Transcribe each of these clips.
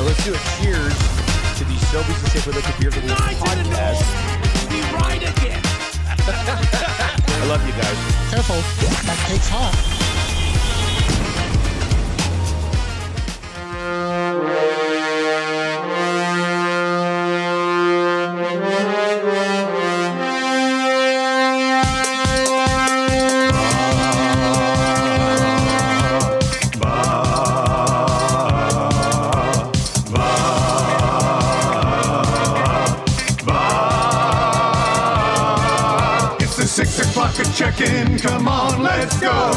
let's do a cheers to the Sobeys and Safeway Liquid Beer of the Week podcast. We ride again. I love you guys. Careful, that cake's hot. Check-in, come on, let's go.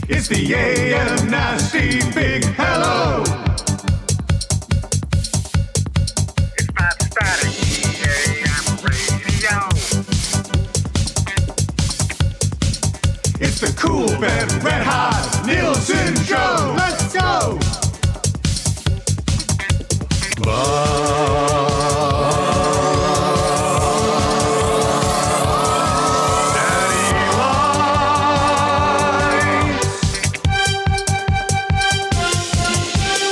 It's the AM Nasty Big Hello. It's about to start AM radio. It's the Cool Bed Red Hot Nielson Show. Let's go.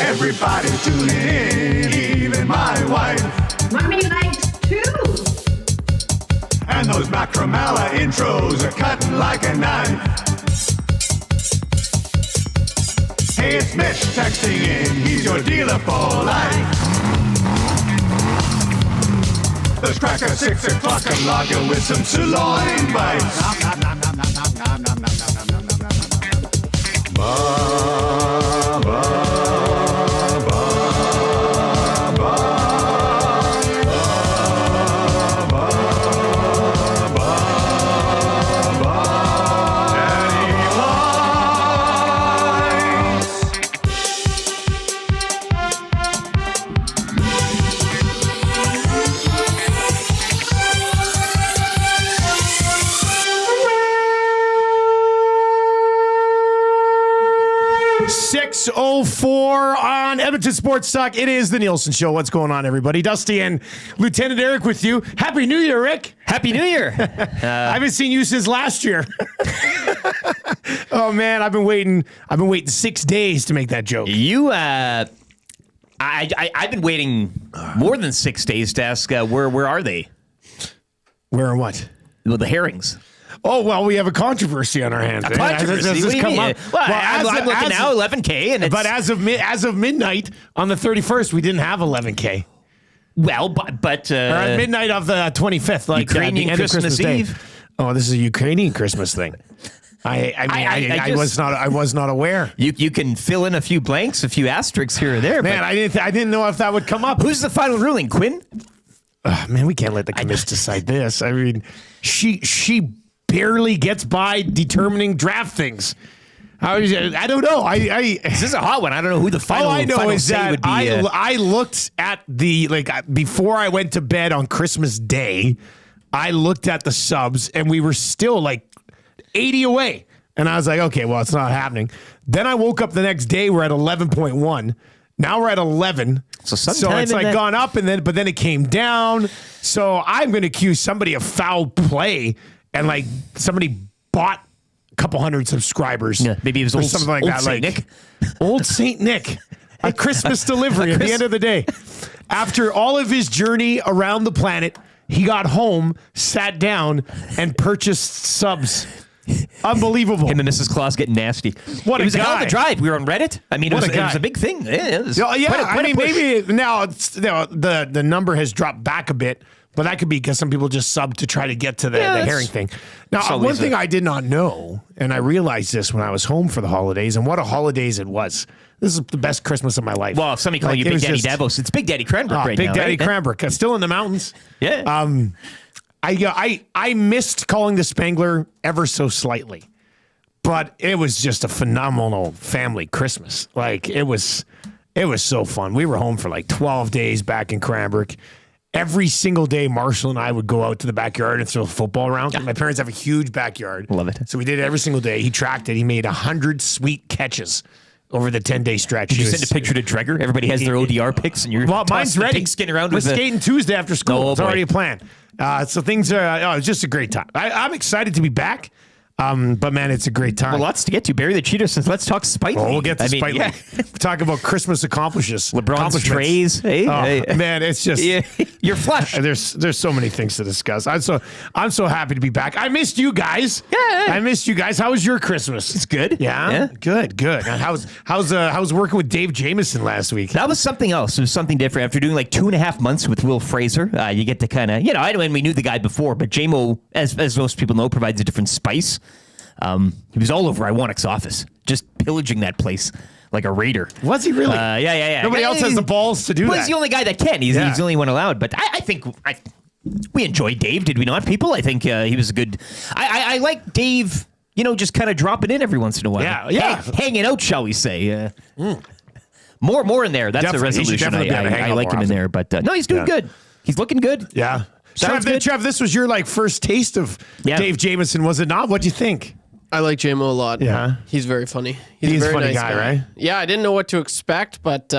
Everybody tuning in, even my wife. Mommy likes too. And those Macromella intros are cutting like a knife. Hey, it's Mitch texting in, he's your dealer for life. Let's crack a 6 o'clock and lager with some sirloin bites. On Edmonton Sports Talk, it is the Nielson Show. What's going on, everybody? Dusty and Lieutenant Eric with you. Happy New Year, Rick. Happy New Year. I haven't seen you since last year. Oh man, I've been waiting 6 days to make that joke. I've been waiting more than 6 days to ask where are they? Where are what? Well, the herrings. Oh, well, we have a controversy on our hands. A controversy? What do you mean? Well, I'm looking now, 11K. And but as of midnight on the 31st, we didn't have 11K. Well, but or at midnight of the 25th, like Ukrainian the end of Christmas Eve. Day. Oh, this is a Ukrainian Christmas thing. I was not aware. You can fill in a few blanks, a few asterisks here or there. Man, I didn't know if that would come up. Who's the final ruling, Quinn? Man, we can't let the committee decide this. I mean, she barely gets by determining draft things. I don't know. This is a hot one. I don't know who the final. All I know final is say that would be. I looked at before I went to bed on Christmas Day. I looked at the subs and we were still like 80 away, and I was like, okay, well, it's not happening. Then I woke up the next day. We're at 11.1. Now we're at 11. So it's like gone up, but then it came down. So I'm going to accuse somebody of foul play. And like somebody bought a couple hundred subscribers. Yeah, maybe it was something like that. Saint like Nick. Old Saint Nick. A Christmas delivery at the end of the day. After all of his journey around the planet, he got home, sat down, and purchased subs. Unbelievable. Him and Mrs. Claus getting nasty. It was a hell of a drive. We were on Reddit. I mean, it was a big thing. Yeah, maybe now the number has dropped back a bit. But that could be because some people just sub to try to get to the herring thing. Now, one thing I did not know, and I realized this when I was home for the holidays, and what a holidays it was. This is the best Christmas of my life. Well, if somebody calling you Big Daddy Davos, it's Big Daddy Cranbrook right now. Big Daddy right? Cranbrook. Still in the mountains. Yeah. I missed calling the Spangler ever so slightly. But it was just a phenomenal family Christmas. Like, it was so fun. We were home for like 12 days back in Cranbrook. Every single day, Marshall and I would go out to the backyard and throw football around. Yeah. My parents have a huge backyard. Love it. So we did it every single day. He tracked it. He made 100 sweet catches over the 10-day stretch. Did you send a picture to Dreger? Everybody has their ODR picks, and you're mine's ready. Pigskin around. We're skating Tuesday after school. Oh, it's already a plan. So things are. It's just a great time. I'm excited to be back. But man, it's a great time. Well, lots to get to. Bury the Cheetah says, let's talk Spite League. Oh, we'll get to Spite League. yeah. We're talking about Christmas LeBron's accomplishments. trays. Hey, hey. Man, it's just Yeah, you're flush. there's so many things to discuss. I'm so happy to be back. I missed you guys. Yeah. I missed you guys. How was your Christmas? It's good. Yeah? Good. And how's working with Dave Jameson last week? That was something else. It was something different. After doing like 2.5 months with Will Fraser, you get to kind of, and we knew the guy before, but JMO, as most people know, provides a different spice. He was all over Iwanik's office, just pillaging that place like a raider. Was he really? Yeah. Nobody else has the balls to do Well, that. he's the only guy that can. He's the only one allowed. But I think we enjoyed Dave, did we not, people? I think he was a good... I like Dave, just kind of dropping in every once in a while. Yeah. Hanging out, shall we say. More in there. That's Definitely. the He should resolution. definitely be able to hang I out like more him in often. there. But no, he's doing good. He's looking good. Yeah. Sounds good. Trev, this was your first taste of Dave Jameson, was it not? What'd you think? I like JMO a lot. Yeah. He's very funny. He's a a very funny nice guy, right? Yeah, I didn't know what to expect, but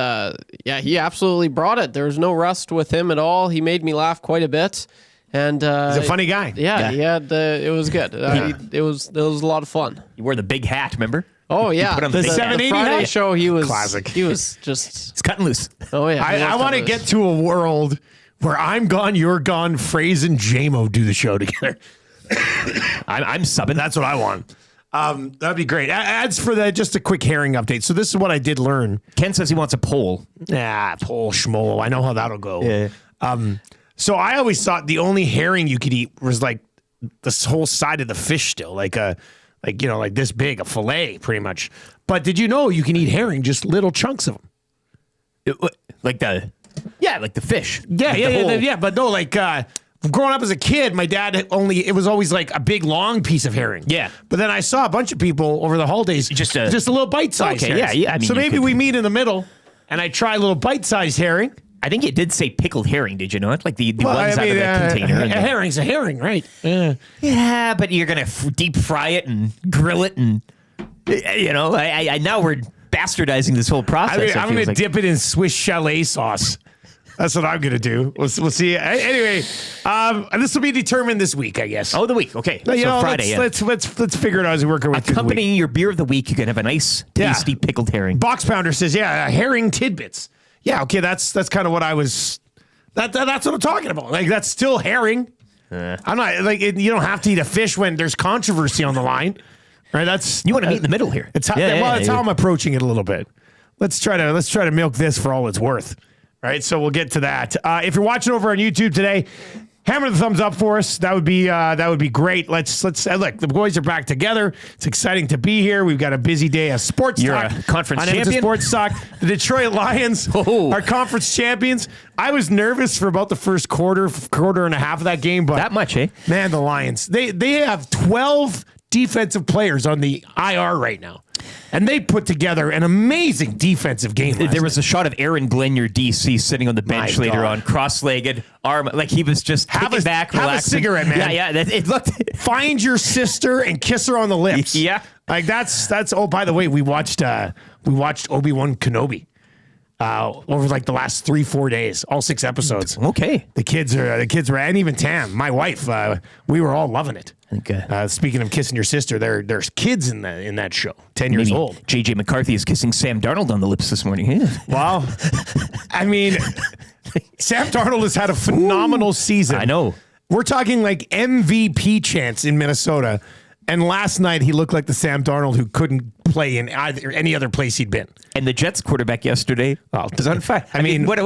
he absolutely brought it. There was no rust with him at all. He made me laugh quite a bit. And He's a funny guy. Yeah, he had. It was good. It was a lot of fun. He wore the big hat, remember? Oh yeah, put on the the 780 Friday hat? show. He was Classic. He was just. He's cutting loose. Oh yeah. I want to get to a world where I'm gone, you're gone, Fraze and JMO do the show together. I'm subbing. That's what I want. That'd be great. As for that, just a quick herring update. So this is what I did learn. Ken says he wants a poll. Poll schmoll. I know how that'll go. Yeah. So I always thought the only herring you could eat was like this whole side of the fish still, like this big, a fillet, pretty much. But did you know you can eat herring, just little chunks of them? Like the fish. Yeah. But no, growing up as a kid, my dad it was always like a big long piece of herring. Yeah. But then I saw a bunch of people over the holidays Just a little bite-sized Okay, herring. yeah. I mean, so you maybe could- we meet in the middle and I try a little bite-sized herring. I think you did say pickled herring, did you not? Like the ones out of the container. A herring's a herring, right? Yeah, but you're going to deep fry it and grill it and, I now we're bastardizing this whole process. I'm going to dip it in Swiss chalet sauce. That's what I'm going to do. We'll see. Anyway, this will be determined this week, I guess. Oh, the week. Okay. So Friday. Let's figure it out as we work our way through the week. Accompanying your beer of the week, you can have a nice, tasty pickled herring. Box Pounder says, herring tidbits. Yeah, okay, that's kind of what I was. That's what I'm talking about. Like, that's still herring. I'm not you don't have to eat a fish when there's controversy on the line, right? You want to meet in the middle here. It's how I'm approaching it a little bit. Let's try to milk this for all it's worth. Right, so we'll get to that. If you're watching over on YouTube today, hammer the thumbs up for us. That would be great. Let's look. The boys are back together. It's exciting to be here. We've got a busy day of sports. You're talk a conference on Edmonton champion? Sports Talk. The Detroit Lions are conference champions. I was nervous for about the first quarter and a half of that game, but That much, eh? man, the Lions they have 12 defensive players on the IR right now. And they put together an amazing defensive game. There was a shot of Aaron Glenn, your DC, sitting on the bench My later God. on, cross-legged, arm, like he was just kicking back, have a relaxing. cigarette, man. Yeah. It looked. Find your sister and kiss her on the lips. Yeah. Like that's. Oh, by the way, we watched Obi-Wan Kenobi over like the last 3-4 days, all 6 episodes. Okay. The kids were, and even Tam, my wife, we were all loving it. Okay. Speaking of kissing your sister, there's kids in that show, 10 years Maybe old. JJ McCarthy is kissing Sam Darnold on the lips this morning. Wow. I mean, Sam Darnold has had a phenomenal season. I know. We're talking like MVP chance in Minnesota. And last night he looked like the Sam Darnold who couldn't play in any other place he'd been. And the Jets quarterback yesterday was on fire. I mean, what?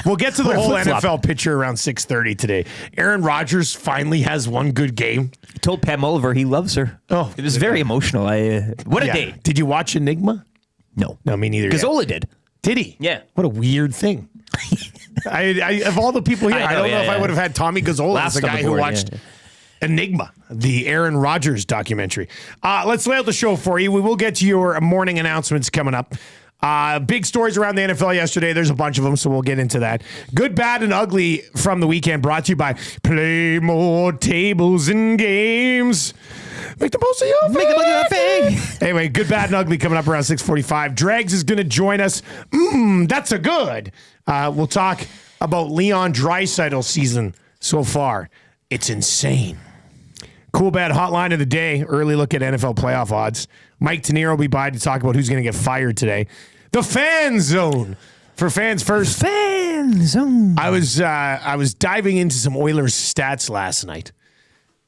We'll get to the what a whole flip-flop. NFL picture around 6:30 today. Aaron Rodgers finally has one good game. He told Pam Oliver he loves her. Oh, it was very emotional. What a day. Did you watch Enigma? No, me neither. Gazzola did. Did he? Yeah. What a weird thing. I of all the people here, I don't know if I would have had Tommy Gazzola as Last the on guy the who board, watched yeah. Enigma, the Aaron Rodgers documentary. Let's lay out the show for you. We will get to your morning announcements coming up. Big stories around the NFL yesterday. There's a bunch of them, so we'll get into that. Good, bad, and ugly from the weekend brought to you by Play More Tables and Games. Make the most of your thing. Anyway, good, bad, and ugly coming up around 6:45. Dregs is going to join us. That's a good. We'll talk about Leon Draisaitl's season so far. It's insane. Cool Bad Hotline of the day. Early look at NFL playoff odds. Mike Tanier will be by to talk about who's going to get fired today. The Fan Zone for Fans First. Fan Zone. I was diving into some Oilers stats last night,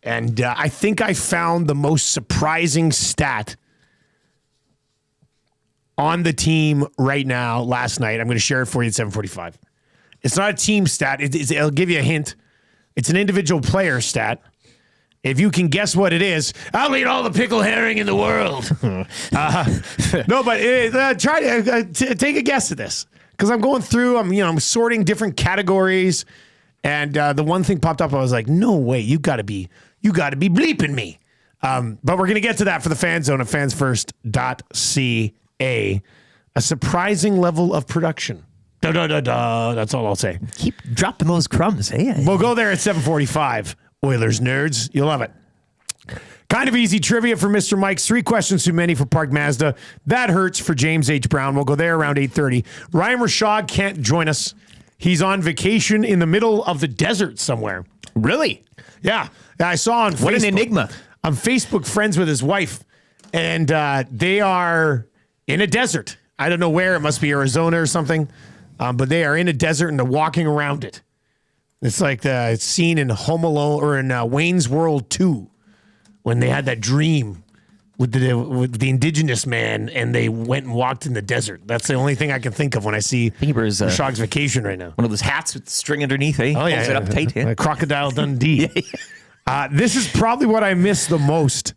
and I think I found the most surprising stat on the team right now last night. I'm going to share it for you at 7:45. It's not a team stat. It'll give you a hint. It's an individual player stat. If you can guess what it is, I'll eat all the pickle herring in the world. No, but try to take a guess at this, because I'm going through. I'm sorting different categories, and the one thing popped up. I was like, no way, you got to be bleeping me. But we're gonna get to that for the Fan Zone at fansfirst.ca. A surprising level of production. That's all I'll say. Keep dropping those crumbs, eh? We'll go there at 7:45. Oilers nerds, you'll love it. Kind of easy trivia for Mr. Mike's. 3 questions too many for Park Mazda. That hurts for James H. Brown. We'll go there around 8:30. Ryan Rashad can't join us. He's on vacation in the middle of the desert somewhere. Really? Yeah. I saw on Facebook. What an enigma. I'm Facebook friends with his wife, and they are in a desert. I don't know where. It must be Arizona or something. But they are in a desert and they're walking around it. It's like the scene in Home Alone or in Wayne's World 2 when they had that dream with the indigenous man and they went and walked in the desert. That's the only thing I can think of when I see Rashad's vacation right now. One of those hats with the string underneath, eh? Oh, yeah. Holds it up tight, yeah. Crocodile Dundee. This is probably what I miss the most.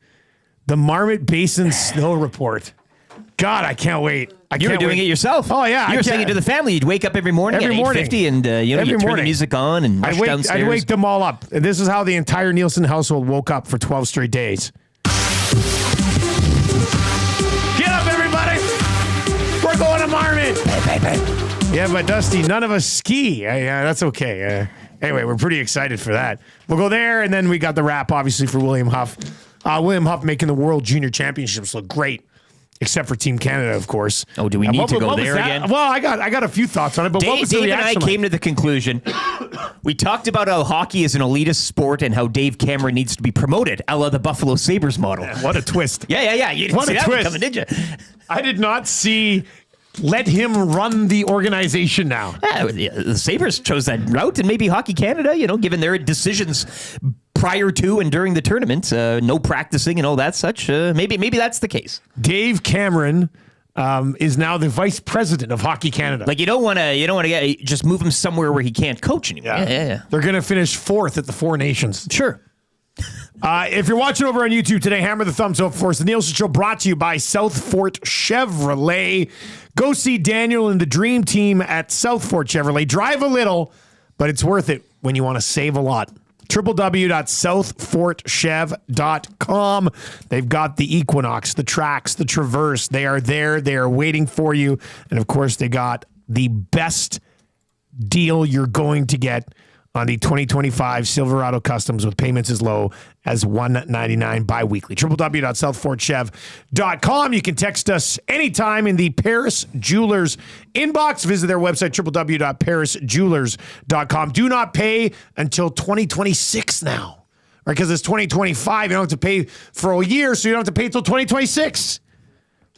The Marmot Basin snow report. God, I can't wait. You were doing it yourself. Oh, yeah. You were saying it to the family. You'd wake up every morning at 8:50 and you'd turn the music on and rush downstairs. I'd wake them all up. And this is how the entire Nielson household woke up for 12 straight days. Get up, everybody. We're going to Marmot. Yeah, but Dusty, none of us ski. Yeah, that's okay. Anyway, we're pretty excited for that. We'll go there, and then we got the wrap, obviously, for William Huff. William Huff making the World Junior Championships look great. Except for Team Canada, of course. Oh, do we need to go there again? Well, I got a few thoughts on it, but what was the Dave and reaction I came to the conclusion. We talked about how hockey is an elitist sport and how Dave Cameron needs to be promoted, a la the Buffalo Sabres model. What a twist. Yeah. You didn't see that one coming, did you? I did not see... Let him run the organization now. Yeah, the Sabres chose that route, and maybe Hockey Canada, given their decisions prior to and during the tournament, no practicing and all that such. Maybe that's the case. Dave Cameron is now the vice president of Hockey Canada. Like you don't want to just move him somewhere where he can't coach anymore. Yeah. They're going to finish 4th at the Four Nations. Sure. If you're watching over on YouTube today, hammer the thumbs up for us. The Nielsen Show brought to you by Southfort Chevrolet. Go see Daniel and the Dream Team at Southfort Chevrolet. Drive a little, but it's worth it when you want to save a lot. www.southfortchev.com. They've got the Equinox, the Trax, the Traverse. They are there. They are waiting for you. And, of course, they got the best deal you're going to get on the 2025 Silverado Customs with payments as low as $199 bi-weekly. www.southfortchev.com. You can text us anytime in the Paris Jewelers inbox. Visit their website, www.parisjewelers.com. Do not pay until 2026 now, right? Because it's 2025. You don't have to pay for a year, so you don't have to pay until 2026.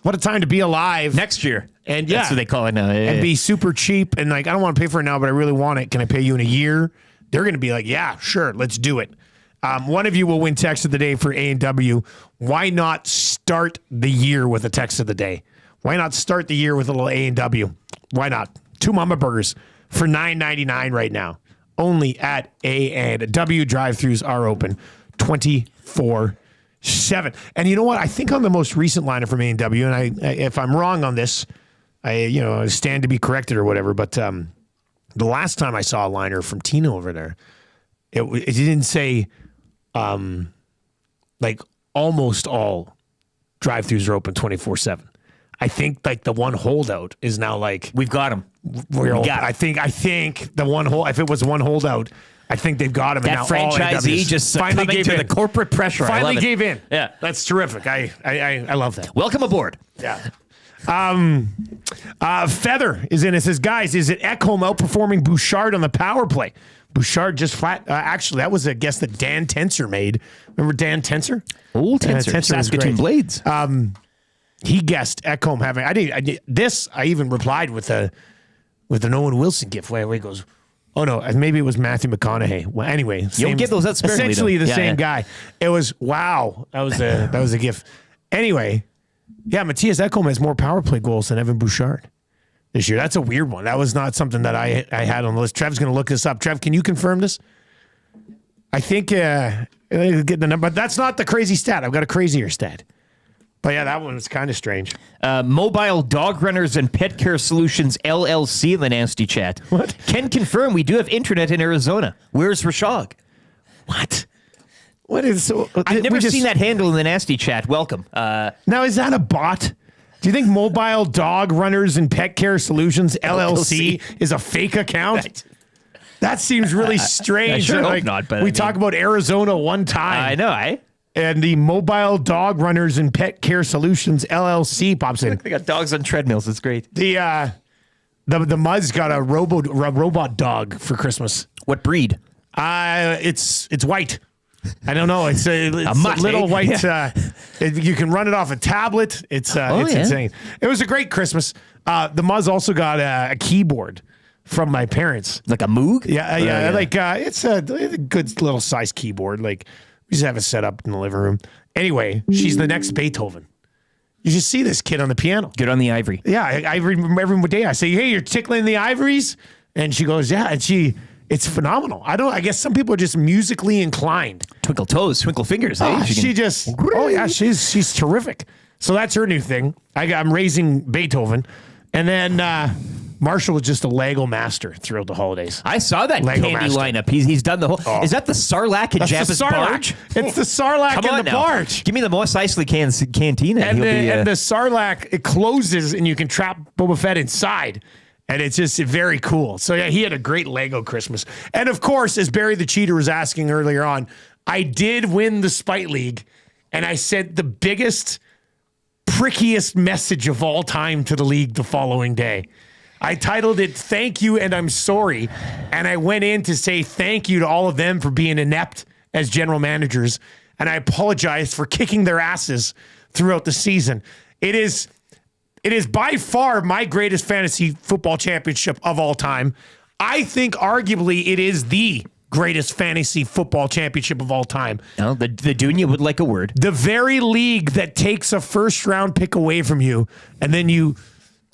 What a time to be alive. Next year. And that's what they call it now. Yeah, and be super cheap. And I don't want to pay for it now, but I really want it. Can I pay you in a year? They're going to be like, yeah, sure, let's do it. One of you will win text of the day for A&W. Why not start the year with a text of the day? Why not start the year with a little A&W? Why not? 2 Mama Burgers for $9.99 right now. Only at A&W. Drive-thrus are open 24/7. And you know what? I think on the most recent lineup from A&W, and if I'm wrong on this, I stand to be corrected or whatever, but the last time I saw a liner from Tina over there, it didn't say almost all drive-thrus are open 24/7. I think the one holdout is now we've got him. I think the one hold, if it was one holdout, I think they've got him. That and now franchisee just finally gave to the corporate pressure. Finally gave in. Yeah, that's terrific. I love that. Welcome aboard. Yeah. Feather is in. It says, guys, is it Ekholm outperforming Bouchard on the power play? Bouchard just flat. Actually, that was a guess that Dan Tenser made. Remember Dan Tenser? Old Tenser, Tenser was Saskatoon great. Blades. He guessed Ekholm having. I even replied with an Owen Wilson gift where he goes, "Oh no, maybe it was Matthew McConaughey." Well, anyway, don't give those out sparingly, essentially though. the Yeah, same yeah. guy. It was wow. That was a gift. Anyway, yeah, Matthias Ekholm has more power play goals than Evan Bouchard this year. That's a weird one. That was not something that I had on the list. Trev's going to look this up. Trev, can you confirm this? I think get the number, but that's not the crazy stat. I've got a crazier stat. But yeah, that one was kind of strange. Mobile Dog Runners and Pet Care Solutions LLC in the nasty chat. What? Can confirm we do have internet in Arizona. Where's Rashog? What? What is so? I've never we just- seen that handle in the nasty chat. Welcome. Now, is that a bot? Do you think Mobile Dog Runners and Pet Care Solutions LLC is a fake account? That seems really strange. I sure hope not, but we I mean- talk about Arizona one time. I know, eh? And the Mobile Dog Runners and Pet Care Solutions LLC pops in. They got dogs on treadmills. It's great. The Muzz got a robot dog for Christmas. What breed? It's white. I don't know. It's a mutt, little eh? white. Yeah. You can run it off a tablet. It's yeah. insane. It was a great Christmas. The Muzz also got a keyboard from my parents. Like a Moog? Yeah. Like it's a good little size keyboard. Like we just have it set up in the living room. Anyway, she's the next Beethoven. You should see this kid on the piano. Good on the ivory. Yeah, I remember every day I say, "Hey, you're tickling the ivories," and she goes, "Yeah," and it's phenomenal. I guess some people are just musically inclined. Twinkle toes, twinkle fingers. Eh? She's terrific. So that's her new thing. I'm raising Beethoven, and then Marshall was just a Lego master throughout the holidays. I saw that Lego candy master. lineup. He's done the whole. Is that the Sarlacc and That's Jabba's the Sarlacc. barge? It's the Sarlacc Come and on the now. barge. Give me the Mos Eisley cantina. And He'll the, be, and the Sarlacc, it closes and you can trap Boba Fett inside. And it's just very cool. So yeah, he had a great Lego Christmas. And of course, as Barry the Cheater was asking earlier on, I did win the Spite League. And I sent the biggest, prickiest message of all time to the league the following day. I titled it, "Thank You and I'm Sorry." And I went in to say thank you to all of them for being inept as general managers. And I apologized for kicking their asses throughout the season. It is by far my greatest fantasy football championship of all time. I think arguably it is the greatest fantasy football championship of all time. No, the Dunya would like a word. The very league that takes a first round pick away from you and then you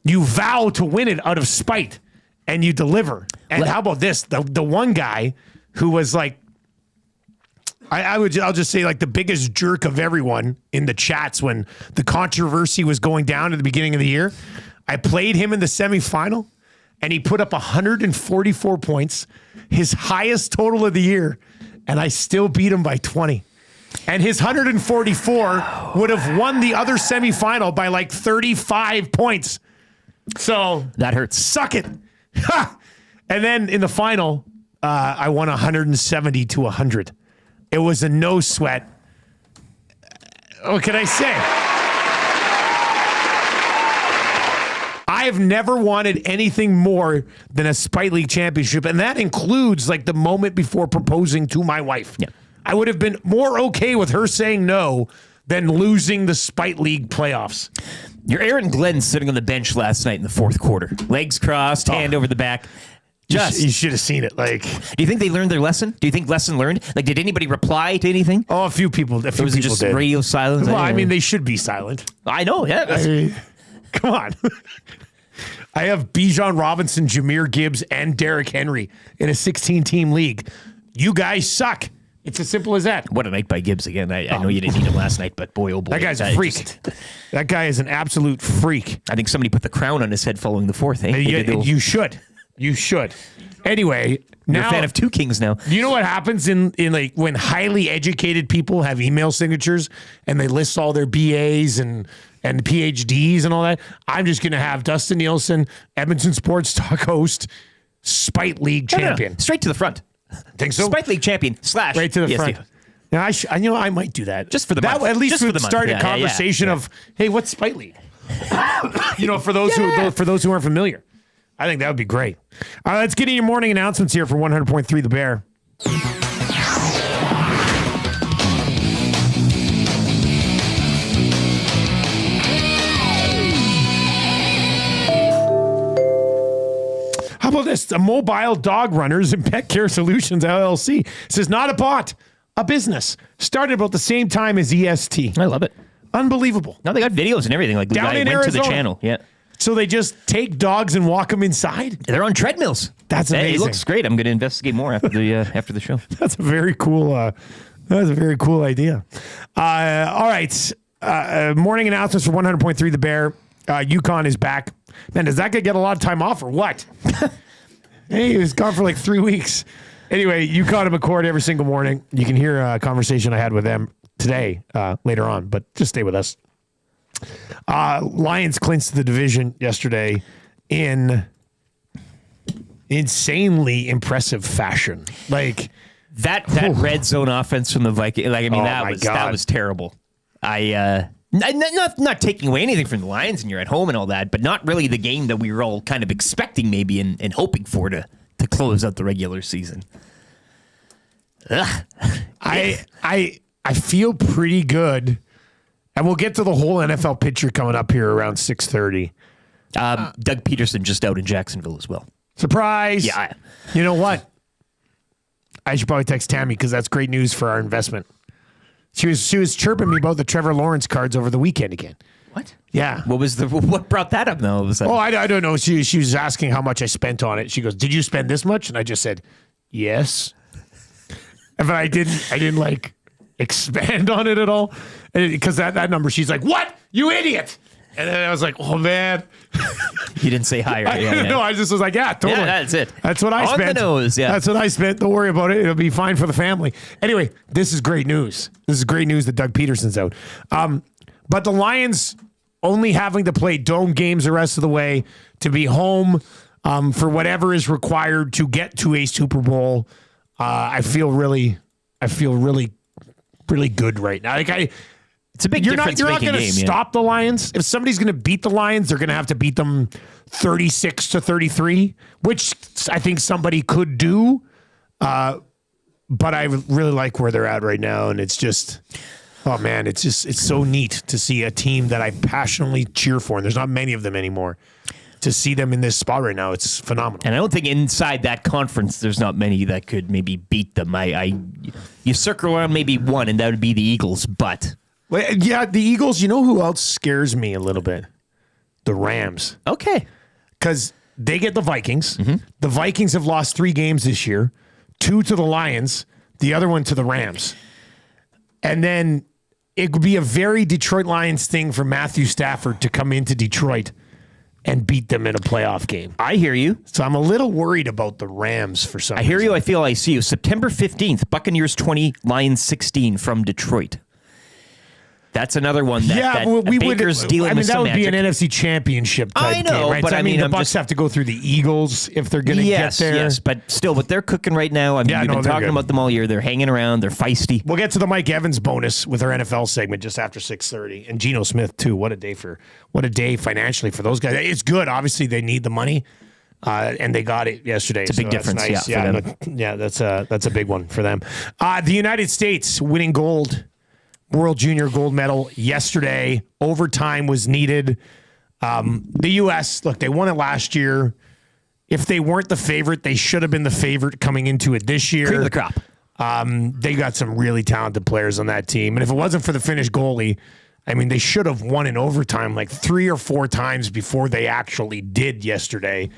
vow to win it out of spite and you deliver. And how about this? The one guy who was like, I'll just say like the biggest jerk of everyone in the chats when the controversy was going down at the beginning of the year. I played him in the semifinal and he put up 144 points, his highest total of the year. And I still beat him by 20. And his 144 would have won the other semifinal by like 35 points. So That hurts. suck it. Ha! And then in the final, I won 170 to 100. It was a no sweat. What can I say? I've never wanted anything more than a Spite League championship, and that includes like the moment before proposing to my wife. Yeah. I would have been more okay with her saying no than losing the Spite League playoffs. Your Aaron Glenn sitting on the bench last night in the fourth quarter. Legs crossed, hand over the back. You should have seen it. Like, Do you think they learned their lesson? Do you think lesson learned? Like, did anybody reply to anything? a few people. Or was it just did. radio silence? Well, I mean, they should be silent. I know, yeah. I mean, come on. I have Bijan Robinson, Jahmyr Gibbs, and Derrick Henry in a 16-team league. You guys suck. It's as simple as that. What a night by Gibbs again. I know you didn't need him last night, but boy, oh boy. That guy's a freak. That guy is an absolute freak. I think somebody put the crown on his head following the fourth. Eh? You should. You should. Anyway, You're now a fan of two kings now. you know what happens in like when highly educated people have email signatures and they list all their BAs and PhDs and all that? I'm just going to have Dustin Nielson, Edmonton Sports Talk host, Spite League champion. No. Straight to the front. Think so? Spite League champion / Right to the Yes, front. yeah. Now, I might do that. Just for the that month. At least Just for would the month. start Yeah, a yeah, conversation yeah. of, hey, what's Spite League? For those who aren't familiar. I think that would be great. Let's get in your morning announcements here for 100.3 The Bear. How about this? A Mobile Dog Runners and Pet Care Solutions LLC. This is not a bot, a business. Started about the same time as EST. I love it. Unbelievable. Now they got videos and everything. Like the Down guy in went to the Arizona. channel. Yeah. So they just take dogs and walk them inside? They're on treadmills. That's Hey, amazing. it looks great. I'm going to investigate more after the show. That's a very cool idea. All right. Morning announcements for 100.3 The Bear. UConn is back. Man, does that guy get a lot of time off or what? Hey, he was gone for like 3 weeks. Anyway, UConn and McCord every single morning. You can hear a conversation I had with them today later on, but just stay with us. Lions clinched the division yesterday in insanely impressive fashion. Like That red zone offense from the Vikings, like I mean, that was terrible. Not taking away anything from the Lions, and you're at home and all that, but not really the game that we were all kind of expecting, maybe and hoping for to close out the regular season. Ugh. I feel pretty good, and we'll get to the whole NFL picture coming up here around 6:30. Doug Peterson just out in Jacksonville as well. Surprise! Yeah. You know what? I should probably text Tammy because that's great news for our investment. She was chirping me about the Trevor Lawrence cards over the weekend again. What? Yeah. What brought that up? No, it was like, I don't know. She was asking how much I spent on it. She goes, "Did you spend this much?" And I just said, "Yes." But I didn't like expand on it at all because that number. She's like, "What? You idiot!" And then I was like, "Oh man." you didn't say higher. No, I just was like, "Yeah, totally." Yeah, that's it. That's what I On spent. the nose, yeah. That's what I spent. Don't worry about it. It'll be fine for the family. Anyway, this is great news. This is great news that Doug Peterson's out. But the Lions only having to play dome games the rest of the way to be home for whatever is required to get to a Super Bowl. I feel really good right now. Like It's a big you're not difference making going to game. stop the Lions. If somebody's going to beat the Lions, they're going to have to beat them 36-33, which I think somebody could do. But I really like where they're at right now, and it's just, oh man, it's so neat to see a team that I passionately cheer for, and there's not many of them anymore. To see them in this spot right now, it's phenomenal. And I don't think inside that conference there's not many that could maybe beat them. You circle around maybe one, and that would be the Eagles, but. Well, yeah, the Eagles, you know who else scares me a little bit? The Rams. Okay. Because they get the Vikings. Mm-hmm. The Vikings have lost 3 games this year, 2 to the Lions, the other one to the Rams. And then it would be a very Detroit Lions thing for Matthew Stafford to come into Detroit and beat them in a playoff game. I hear you. So I'm a little worried about the Rams for some reason. I hear you. I feel I see you. September 15th, Buccaneers 20, Lions 16 from Detroit. That's another one that Baker's dealing with that some would be magic. an NFC Championship type I know, game, right? but So, I mean, the I'm Bucks just- have to go through the Eagles if they're going to get there. Yes, but still, what they're cooking right now, I mean, Yeah, we've no, been they're talking good. about them all year. They're hanging around. They're feisty. We'll get to the Mike Evans bonus with our NFL segment just after 6:30, and Geno Smith too. What a day financially for those guys. It's good. Obviously, they need the money, and they got it yesterday. It's a big that's difference, nice. yeah, for them. Yeah, that's a big one for them. The United States winning gold, World Junior gold medal yesterday. Overtime was needed. The U.S. look, they won it last year. If they weren't the favorite, they should have been the favorite coming into it this year. Cream of the crop. They got some really talented players on that team. And if it wasn't for the Finnish goalie, I mean, they should have won in overtime like 3 or 4 times before they actually did yesterday.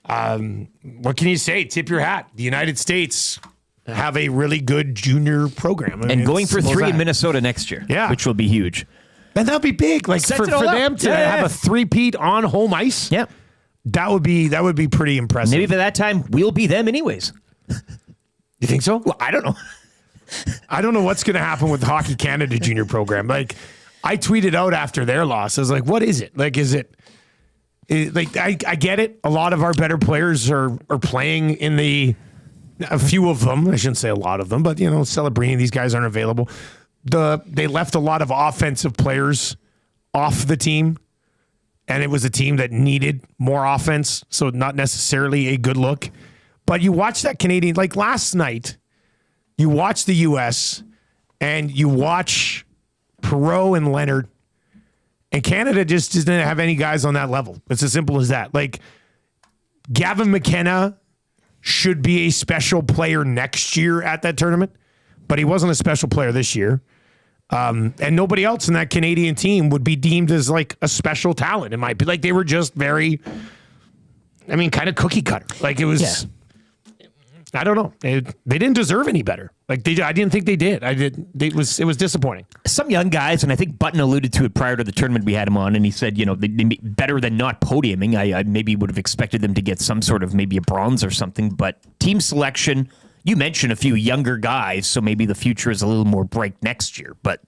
What can you say? Tip your hat. The United States have a really good junior program. I mean, And going for it's- 3 in Minnesota next year, Yeah. which will be huge. And that'd be big. Like Sets for it all up. them to Yeah, yeah, have yeah. a three-peat on home ice. Yep. That would be pretty impressive. Maybe by that time, we'll be them anyways. You think so? Well, I don't know. I don't know what's going to happen with the Hockey Canada junior program. Like, I tweeted out after their loss. I was like, what is it? Like, like, I get it. A lot of our better players are playing in a few of them. I shouldn't say a lot of them, but, Celebrini, these guys aren't available. They left a lot of offensive players off the team. and it was a team that needed more offense, so not necessarily a good look. But you watch that Canadian, like last night, you watch the U.S., and you watch Perreault and Leonard, and Canada just didn't have any guys on that level. It's as simple as that. Like, Gavin McKenna should be a special player next year at that tournament, but he wasn't a special player this year. And nobody else in that Canadian team would be deemed as like a special talent. It might be like they were just very, kind of cookie cutter. Like it was, I don't know. They didn't deserve any better. Like I didn't think they did. It was disappointing. Some young guys, and I think Button alluded to it prior to the tournament we had him on, and he said, they'd be better than not podiuming. I maybe would have expected them to get some sort of maybe a bronze or something, but team selection. You mentioned a few younger guys, so maybe the future is a little more bright next year. But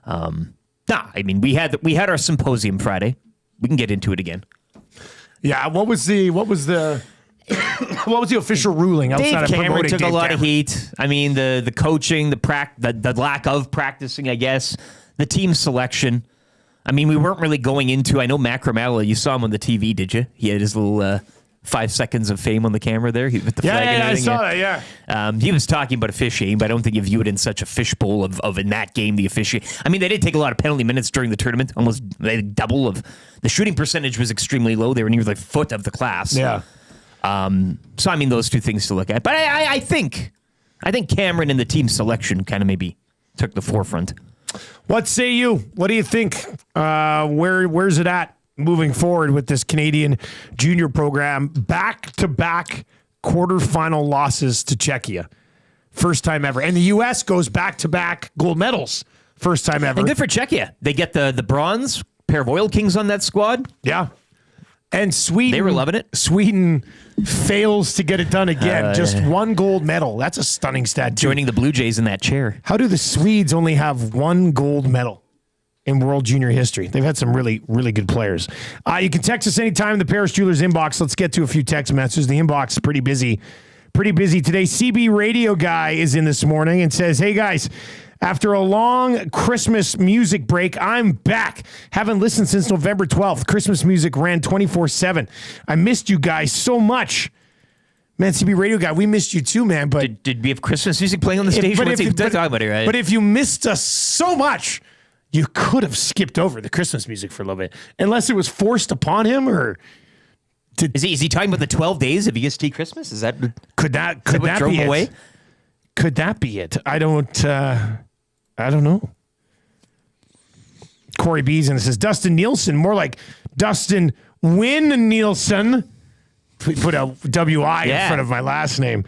we had our symposium Friday. We can get into it again. Yeah, what was the official ruling outside Dave of Cameron took Dave a lot of Cameron? heat. The coaching, the lack of practicing, I guess, the team selection. We weren't really going into. I know Mac Romella, you saw him on the TV, did you? He had his little 5 seconds of fame on the camera there with the flag and everything. I saw that. Yeah, he was talking about officiating, but I don't think you view it in such a fishbowl of in that game the officiating. They did take a lot of penalty minutes during the tournament, almost double of the shooting percentage was extremely low. They were near the foot of the class. yeah. So those two things to look at, but I think Cameron in the team selection kind of maybe took the forefront. What say you? What do you think? Where's it at moving forward with this Canadian junior program? Back-to-back quarterfinal losses to Czechia. First time ever. And the U.S. goes back-to-back gold medals. First time ever. And good for Czechia. They get the bronze, pair of Oil Kings on that squad. Yeah. And Sweden. They were loving it. Sweden fails to get it done again. Just one gold medal. That's a stunning stat, too. Joining the Blue Jays in that chair. How do the Swedes only have one gold medal in World Junior history? They've had some really, really good players. You can text us anytime in the Paris Jewelers inbox. Let's get to a few text messages. The inbox is pretty busy. Pretty busy today. CB Radio Guy is in this morning and says, hey, guys, after a long Christmas music break, I'm back. Haven't listened since November 12th. Christmas music ran 24/7. I missed you guys so much. Man, CB Radio Guy, we missed you too, man. But did we have Christmas music playing on the stage? But if you missed us so much, you could have skipped over the Christmas music for a little bit. Unless it was forced upon him, or... Is he talking about the 12 days of EST Christmas? Is that... Could that drove be him it? away? Could that be it? I don't know. Corey Beeson says, Dustin Nielson, more like Dustin Win Nielson. Put a W-I in front of my last name.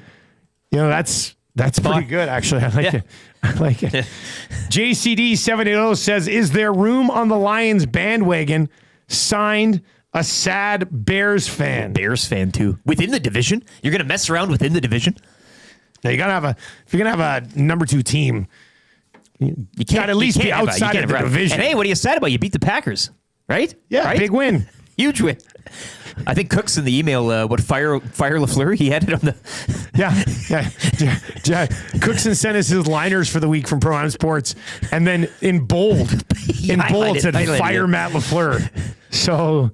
That's pretty good, actually. I like it. I like it. JCD780 says, is there room on the Lions bandwagon? Signed, a sad Bears fan. Bears fan, too. Within the division? You're going to mess around within the division? Now, if you're going to have a number 2 team, you can't at least be outside of the division. And hey, what are you sad about? You beat the Packers, right? Yeah, right? Big win. Huge win. I think Cook's in the email, Fire LaFleur, he had it on the... Yeah. Cookson sent us his liners for the week from Pro Am Sports, and then in bold said Fire Matt LaFleur. So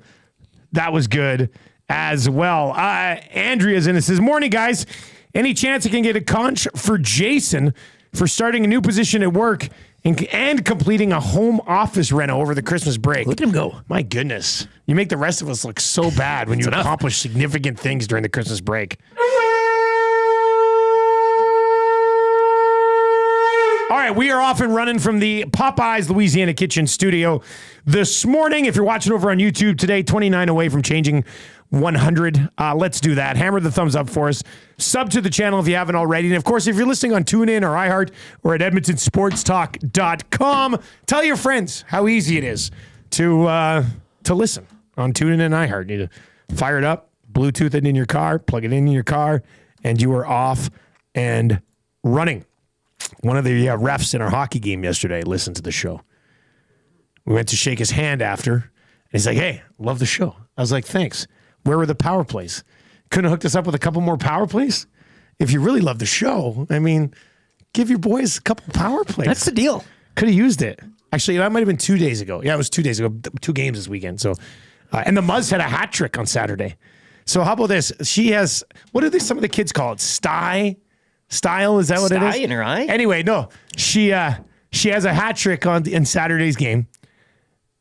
that was good as well. Andrea's in it, says, morning, guys. Any chance I can get a conch for Jason for starting a new position at work and completing a home office reno over the Christmas break? Look at him go. My goodness. You make the rest of us look so bad when you accomplish significant things during the Christmas break. All right, we are off and running from the Popeyes Louisiana Kitchen studio this morning. If you're watching over on YouTube today, 29 away from changing 100. Let's do that. Hammer the thumbs up for us. Sub to the channel if you haven't already. And of course, if you're listening on TuneIn or iHeart or at EdmontonSportsTalk.com, tell your friends how easy it is to listen on TuneIn and iHeart. You need to fire it up, Bluetooth it in your car, plug it in your car, and you are off and running. One of the refs in our hockey game yesterday listened to the show. We went to shake his hand after, and he's like, hey, love the show. I was like, thanks. Where were the power plays? Couldn't have hooked us up with a couple more power plays? If you really love the show, give your boys a couple power plays. That's the deal. Could have used it. Actually, that might have been 2 days ago. Yeah, it was 2 days ago. 2 games this weekend. So And the Muzz had a hat trick on Saturday. So how about this? She has, what do some of the kids call it? Style? Is that what it is? Sty in her eye? Anyway, no. She has a hat trick in Saturday's game.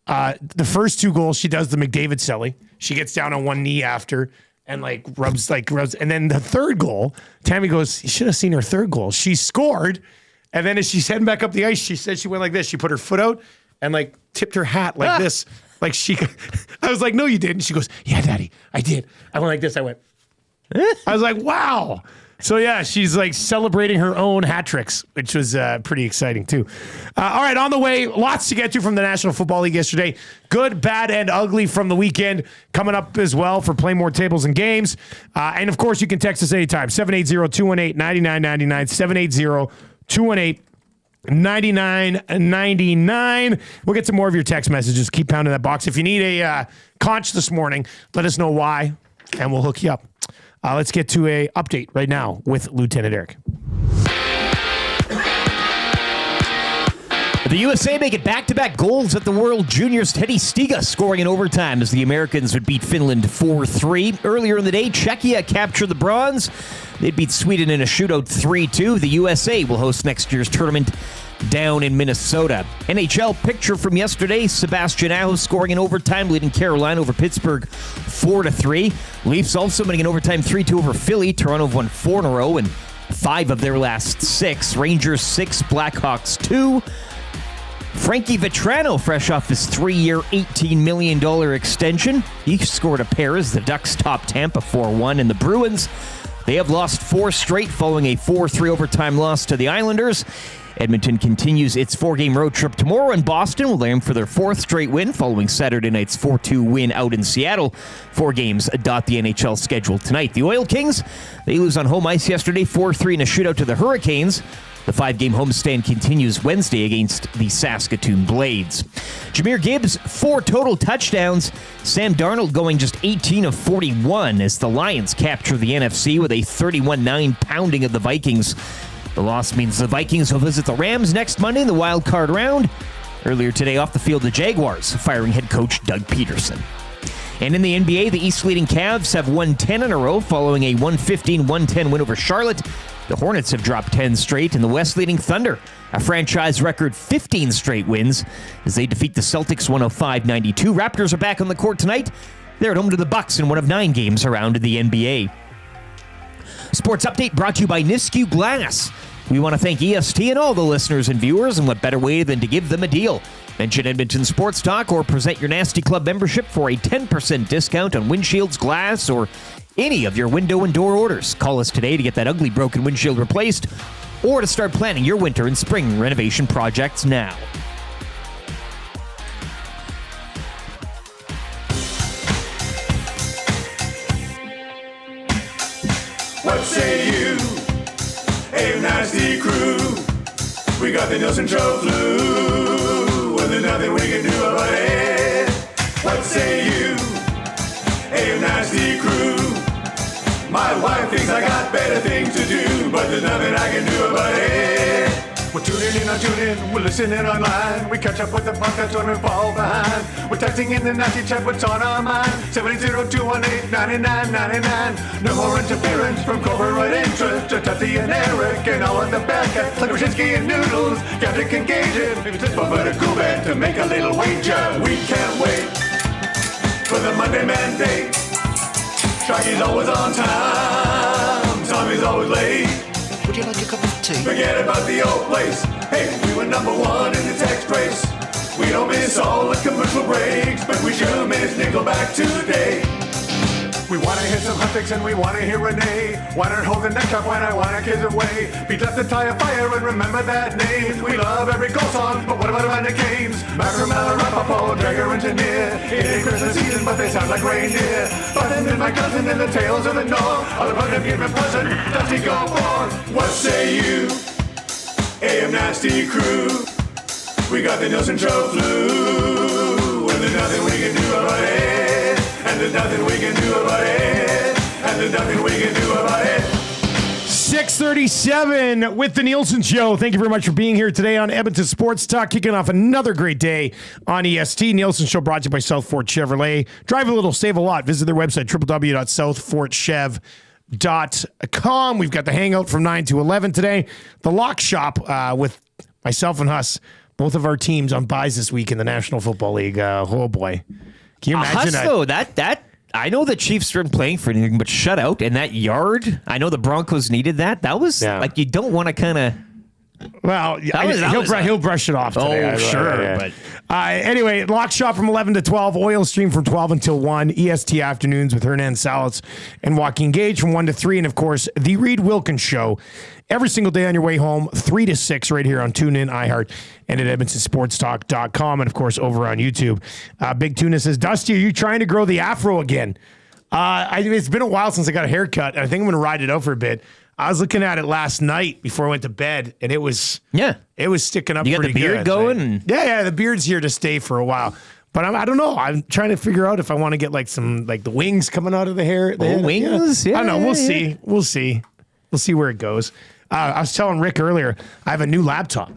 The first 2 goals, she does the McDavid Selly. She gets down on one knee after and rubs. And then the third goal, Tammy goes, you should have seen her third goal. She scored. And then as she's heading back up the ice, she said she went like this. She put her foot out and tipped her hat like this. I was like, no, you didn't. She goes, yeah, Daddy, I did. I went like this. I went, I was like, wow. So yeah, she's celebrating her own hat tricks, which was pretty exciting too. All right, on the way, lots to get to from the National Football League yesterday. Good, bad, and ugly from the weekend coming up as well for Play More Tables and Games. And of course, you can text us anytime, 780-218-9999, 780-218-9999. We'll get some more of your text messages. Keep pounding that box. If you need a conch this morning, let us know why, and we'll hook you up. Let's get to a update right now with Lieutenant Eric. The USA make it back-to-back goals at the World Juniors. Teddy Stiga scoring in overtime as the Americans would beat Finland 4-3. Earlier in the day, Czechia captured the bronze. They'd beat Sweden in a shootout 3-2. The USA will host next year's tournament down in Minnesota. NHL picture from yesterday, Sebastian Aho scoring in overtime, leading Carolina over Pittsburgh 4-3. Leafs also winning in overtime 3-2 over Philly. Toronto have won 4 in a row and 5 of their last 6. Rangers 6, Blackhawks 2. Frankie Vetrano, fresh off his 3-year, $18 million extension. He scored a pair as the Ducks top Tampa 4-1. And the Bruins, they have lost 4 straight following a 4-3 overtime loss to the Islanders. Edmonton continues its 4-game road trip tomorrow, and Boston will aim for their 4th straight win following Saturday night's 4-2 win out in Seattle. 4 games dot the NHL schedule tonight. The Oil Kings, they lose on home ice yesterday, 4-3 in a shootout to the Hurricanes. The 5-game homestand continues Wednesday against the Saskatoon Blades. Jahmyr Gibbs, 4 total touchdowns. Sam Darnold going just 18 of 41 as the Lions capture the NFC with a 31-9 pounding of the Vikings. The loss means the Vikings will visit the Rams next Monday in the wild card round. Earlier today off the field, the Jaguars firing head coach Doug Peterson. And in the NBA, the East-leading Cavs have won 10 in a row following a 115-110 win over Charlotte. The Hornets have dropped 10 straight, and the West-leading Thunder, a franchise record 15 straight wins as they defeat the Celtics 105-92. Raptors are back on the court tonight. They're at home to the Bucks in one of 9 games around the NBA. Sports Update brought to you by Nisku Glass. We want to thank EST and all the listeners and viewers, and what better way than to give them a deal. Mention Edmonton Sports Talk or present your Nasty Club membership for a 10% discount on windshields, glass, or any of your window and door orders. Call us today to get that ugly broken windshield replaced or to start planning your winter and spring renovation projects now. What say you? A nasty crew. We got the Nielson show flu. Well, there's nothing we can do about it. What say you? A nasty crew. My wife thinks I got better things to do, but there's nothing I can do about it. We're tuning in on TuneIn, we're listening online. We catch up with the podcast when we fall behind. We're texting in the nasty chat, what's on our mind. 780-218-9999. No more interference from corporate interest. Just Tutti and Eric and all of the bad cats. Like Brzezinski and Noodles, Gadget and Gagin. Maybe just but a cool band to make a little wager. We can't wait for the Monday mandate. Shaggy's always on time, Tommy's always late. Would you like a cup of tea? Forget about the old place. Hey, we were number 1 in the text race. We don't miss all the commercial breaks, but we sure miss Nickelback today. We wanna hear some hot takes and we wanna hear Renee. Wanna hold the neck up when I wanna kiss away. Beat left the tire fire and remember that name. We love every goal song, but what about the games? Macramella, Rapaport, Dreger and Tanier. It ain't Christmas season, but they sound like reindeer. Button and my cousin and the tales of the North. All about them give me present, Dusty go forth. What say you? AM Nasty crew. We got the Nielson show flu. Well, there's nothing we can do about it. And there's nothing we can do about it. And there's nothing we can do about it. 6:37 with the Nielson Show. Thank you very much for being here today on Edmonton Sports Talk, kicking off another great day on EST. Nielson Show brought to you by South Fort Chevrolet. Drive a little, save a lot. Visit their website, www.southfortchev.com. We've got the hangout from 9 to 11 today. The lock shop with myself and Huss, both of our teams on buys this week in the National Football League. Oh, boy. Can you imagine Huss, though, that I know the Chiefs weren't playing for anything but shutout, and that yard, I know the Broncos needed that. That was like, you don't want to kind of. Well, he'll brush it off today. Oh, sure. Yeah. But anyway, lock shop from 11 to 12, oil stream from 12 until 1, EST afternoons with Hernan Salas and Joaquin Gage from 1 to 3, and of course, the Reed Wilkins Show every single day on your way home, 3 to 6 right here on TuneIn, iHeart, and at EdmontonSportsTalk.com, and of course, over on YouTube. Big Tuna says, Dusty, are you trying to grow the afro again? It's been a while since I got a haircut, and I think I'm going to ride it out for a bit. I was looking at it last night before I went to bed, and it was sticking up. You got pretty the beard good. going? Yeah, the beard's here to stay for a while. But I don't know. I'm trying to figure out if I want to get like some the wings coming out of the hair. Wings? Yeah, I don't know. We'll see. We'll see where it goes. I was telling Rick earlier, I have a new laptop.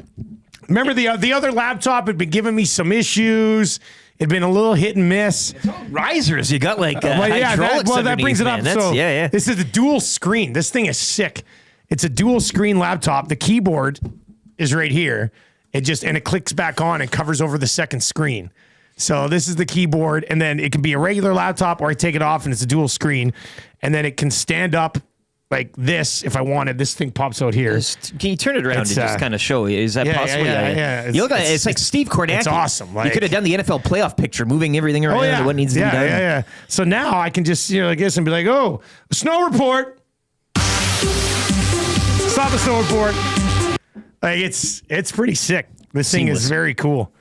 Remember the other laptop had been giving me some issues. It'd been a little hit and miss. risers, you got hydraulics. That brings it up. This is a dual screen. This thing is sick. It's a dual screen laptop. The keyboard is right here. It clicks back on and covers over the second screen. So this is the keyboard, and then it can be a regular laptop, or I take it off and it's a dual screen, and then it can stand up like this if I wanted. This thing pops out here. Can you turn it around and just kind of show? Is that possible? Yeah. It's like Steve Kornacki. It's awesome. You could have done the NFL playoff picture, moving everything around to what needs to be done. Yeah. So now I can just like this and be like, oh, snow report. Stop the snow report. Like it's pretty sick. This thing is very cool.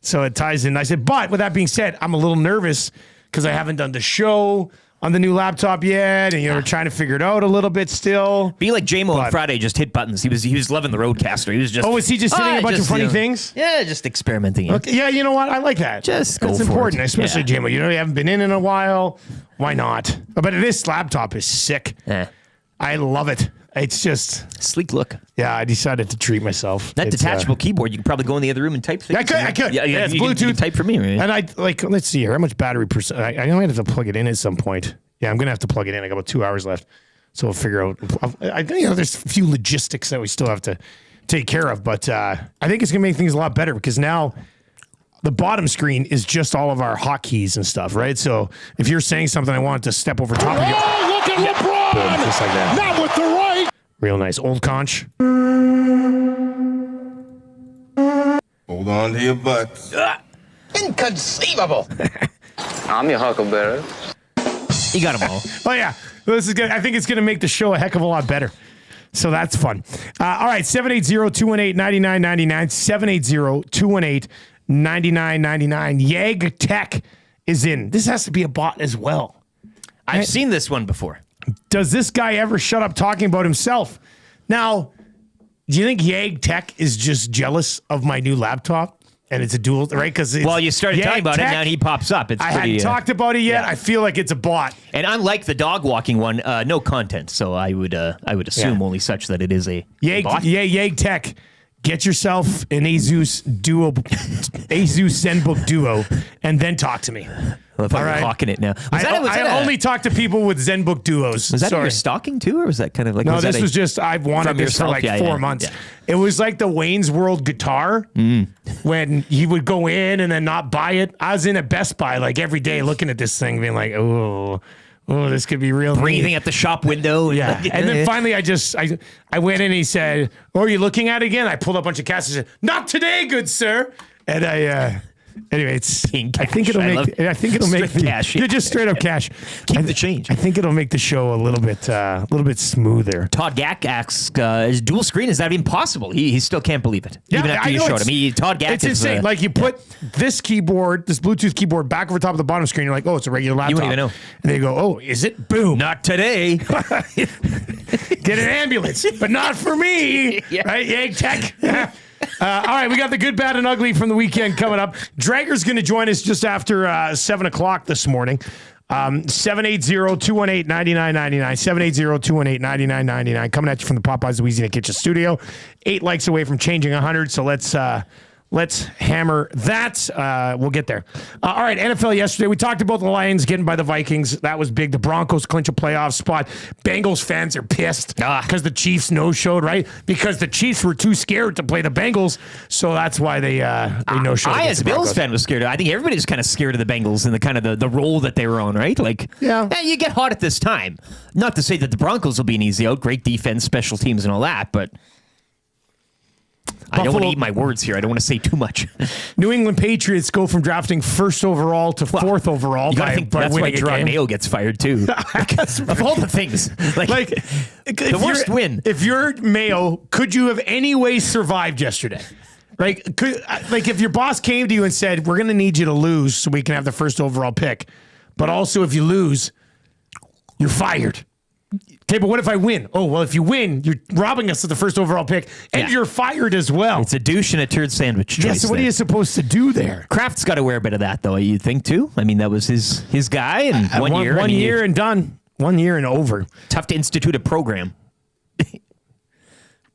So it ties in nicely. But with that being said, I'm a little nervous because I haven't done the show on the new laptop yet, and we're trying to figure it out a little bit still. Be like J-Mo on Friday, just hit buttons. He was loving the Roadcaster. He was just was he just hitting a bunch of funny things? Yeah, just experimenting. Okay, yeah, you know what? I like that. Just go That's for important, it. especially J-Mo. You haven't been in a while. Why not? But this laptop is sick. Yeah. I love it. It's just sleek look. Yeah, I decided to treat myf. That detachable keyboard, you could probably go in the other room and type things. I could. Yeah, it's you Bluetooth. can type for me, right? And let's see here. How much battery percent? I might have to plug it in at some point. Yeah, I'm going to have to plug it in. I got about 2 hours left. So we'll figure out. I think there's a few logistics that we still have to take care of. But I think it's going to make things a lot better because now the bottom screen is just all of our hotkeys and stuff, right? So if you're saying something, I want it to step over top of you. Oh, look at LeBron! Boom, just like that. Not with the right. Real nice. Old conch. Hold on to your butts. Inconceivable. I'm your huckleberry. You got them all. Oh, yeah. This is good. I think it's going to make the show a heck of a lot better. So that's fun. All right. 780-218-9999. 780-218-9999. Yag Tech is in. This has to be a bot as well. I've seen this one before. Does this guy ever shut up talking about himself? Now, do you think Yag Tech is just jealous of my new laptop? And it's a dual, right? Because you started talking about it, now he pops up. I hadn't talked about it yet. Yeah. I feel like it's a bot. And unlike the dog walking one, no content. So I would assume only such that it is a bot. Yag Tech. Get yourself an Asus ZenBook Duo, and then talk to me. Well, if I'm hawking it now. I only talk to people with ZenBook Duos. Was that in your stocking too, or was that kind of like? No, this was just I've wanted this for like 4 months. Yeah. It was like the Wayne's World guitar when he would go in and then not buy it. I was in a Best Buy like every day looking at this thing, being like, oh, this could be real. Breathing at the shop window. Yeah. And then finally I went in and he said, oh, are you looking at it again? I pulled up a bunch of cash and said, not today, good sir. And anyway, I think it'll make cash. You're just straight up cash. Keep the change. I think it'll make the show a little bit smoother. Todd Gack asks, is dual screen, is that even possible? He still can't believe it. Yeah, even after you showed him. Todd Gack it's insane. Like you put this keyboard, this Bluetooth keyboard back over top of the bottom screen. You're like, oh, it's a regular laptop. You wouldn't even know. And they go, oh, is it? Boom. Not today. Get an ambulance, but not for me. Yeah. Right? Yag Tech. All right, we got the good, bad, and ugly from the weekend coming up. Dreger's going to join us just after 7 o'clock this morning. 780-218-9999. 780-218-9999. Coming at you from the Popeyes Louisiana Kitchen Studio. 8 likes away from changing 100. So let's hammer that. We'll get there. All right, NFL yesterday. We talked about the Lions getting by the Vikings. That was big. The Broncos clinch a playoff spot. Bengals fans are pissed because the Chiefs no-showed, right? Because the Chiefs were too scared to play the Bengals, so that's why they no-showed. I, as a Bills fan, was scared. I think everybody's kind of scared of the Bengals and the kind of the role that they were on, right? Like, yeah, you get hot at this time. Not to say that the Broncos will be an easy out. Great defense, special teams, and all that, but I don't want to eat my words here. I don't want to say too much. New England Patriots go from drafting first overall to fourth overall. You gotta think that's why Gerard Mayo gets fired too. Of all the things, like the worst win. If you're Mayo, could you have any way survived yesterday? Like if your boss came to you and said, "We're going to need you to lose so we can have the first overall pick," but also if you lose, you're fired. Okay, but what if I win? Oh, well, if you win, you're robbing us of the first overall pick, and you're fired as well. It's a douche and a turd sandwich choice. Yeah, so what are you supposed to do there? Kraft's got to wear a bit of that, though, you think, too? I mean, that was his guy, and one year. One year and done. 1 year and over. Tough to institute a program.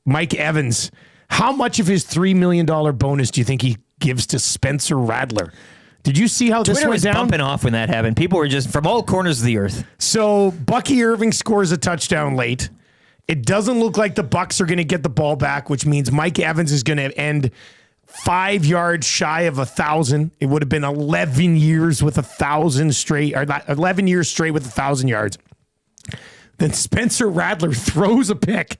Mike Evans, how much of his $3 million bonus do you think he gives to Spencer Rattler? Did you see how Twitter this went was down? bumping off when that happened. People were just from all corners of the earth. So Bucky Irving scores a touchdown late. It doesn't look like the Bucs are going to get the ball back, which means Mike Evans is going to end 5 yards shy of 1,000. It would have been 11 years with 1,000 straight, or 11 years straight with 1,000 yards. Then Spencer Rattler throws a pick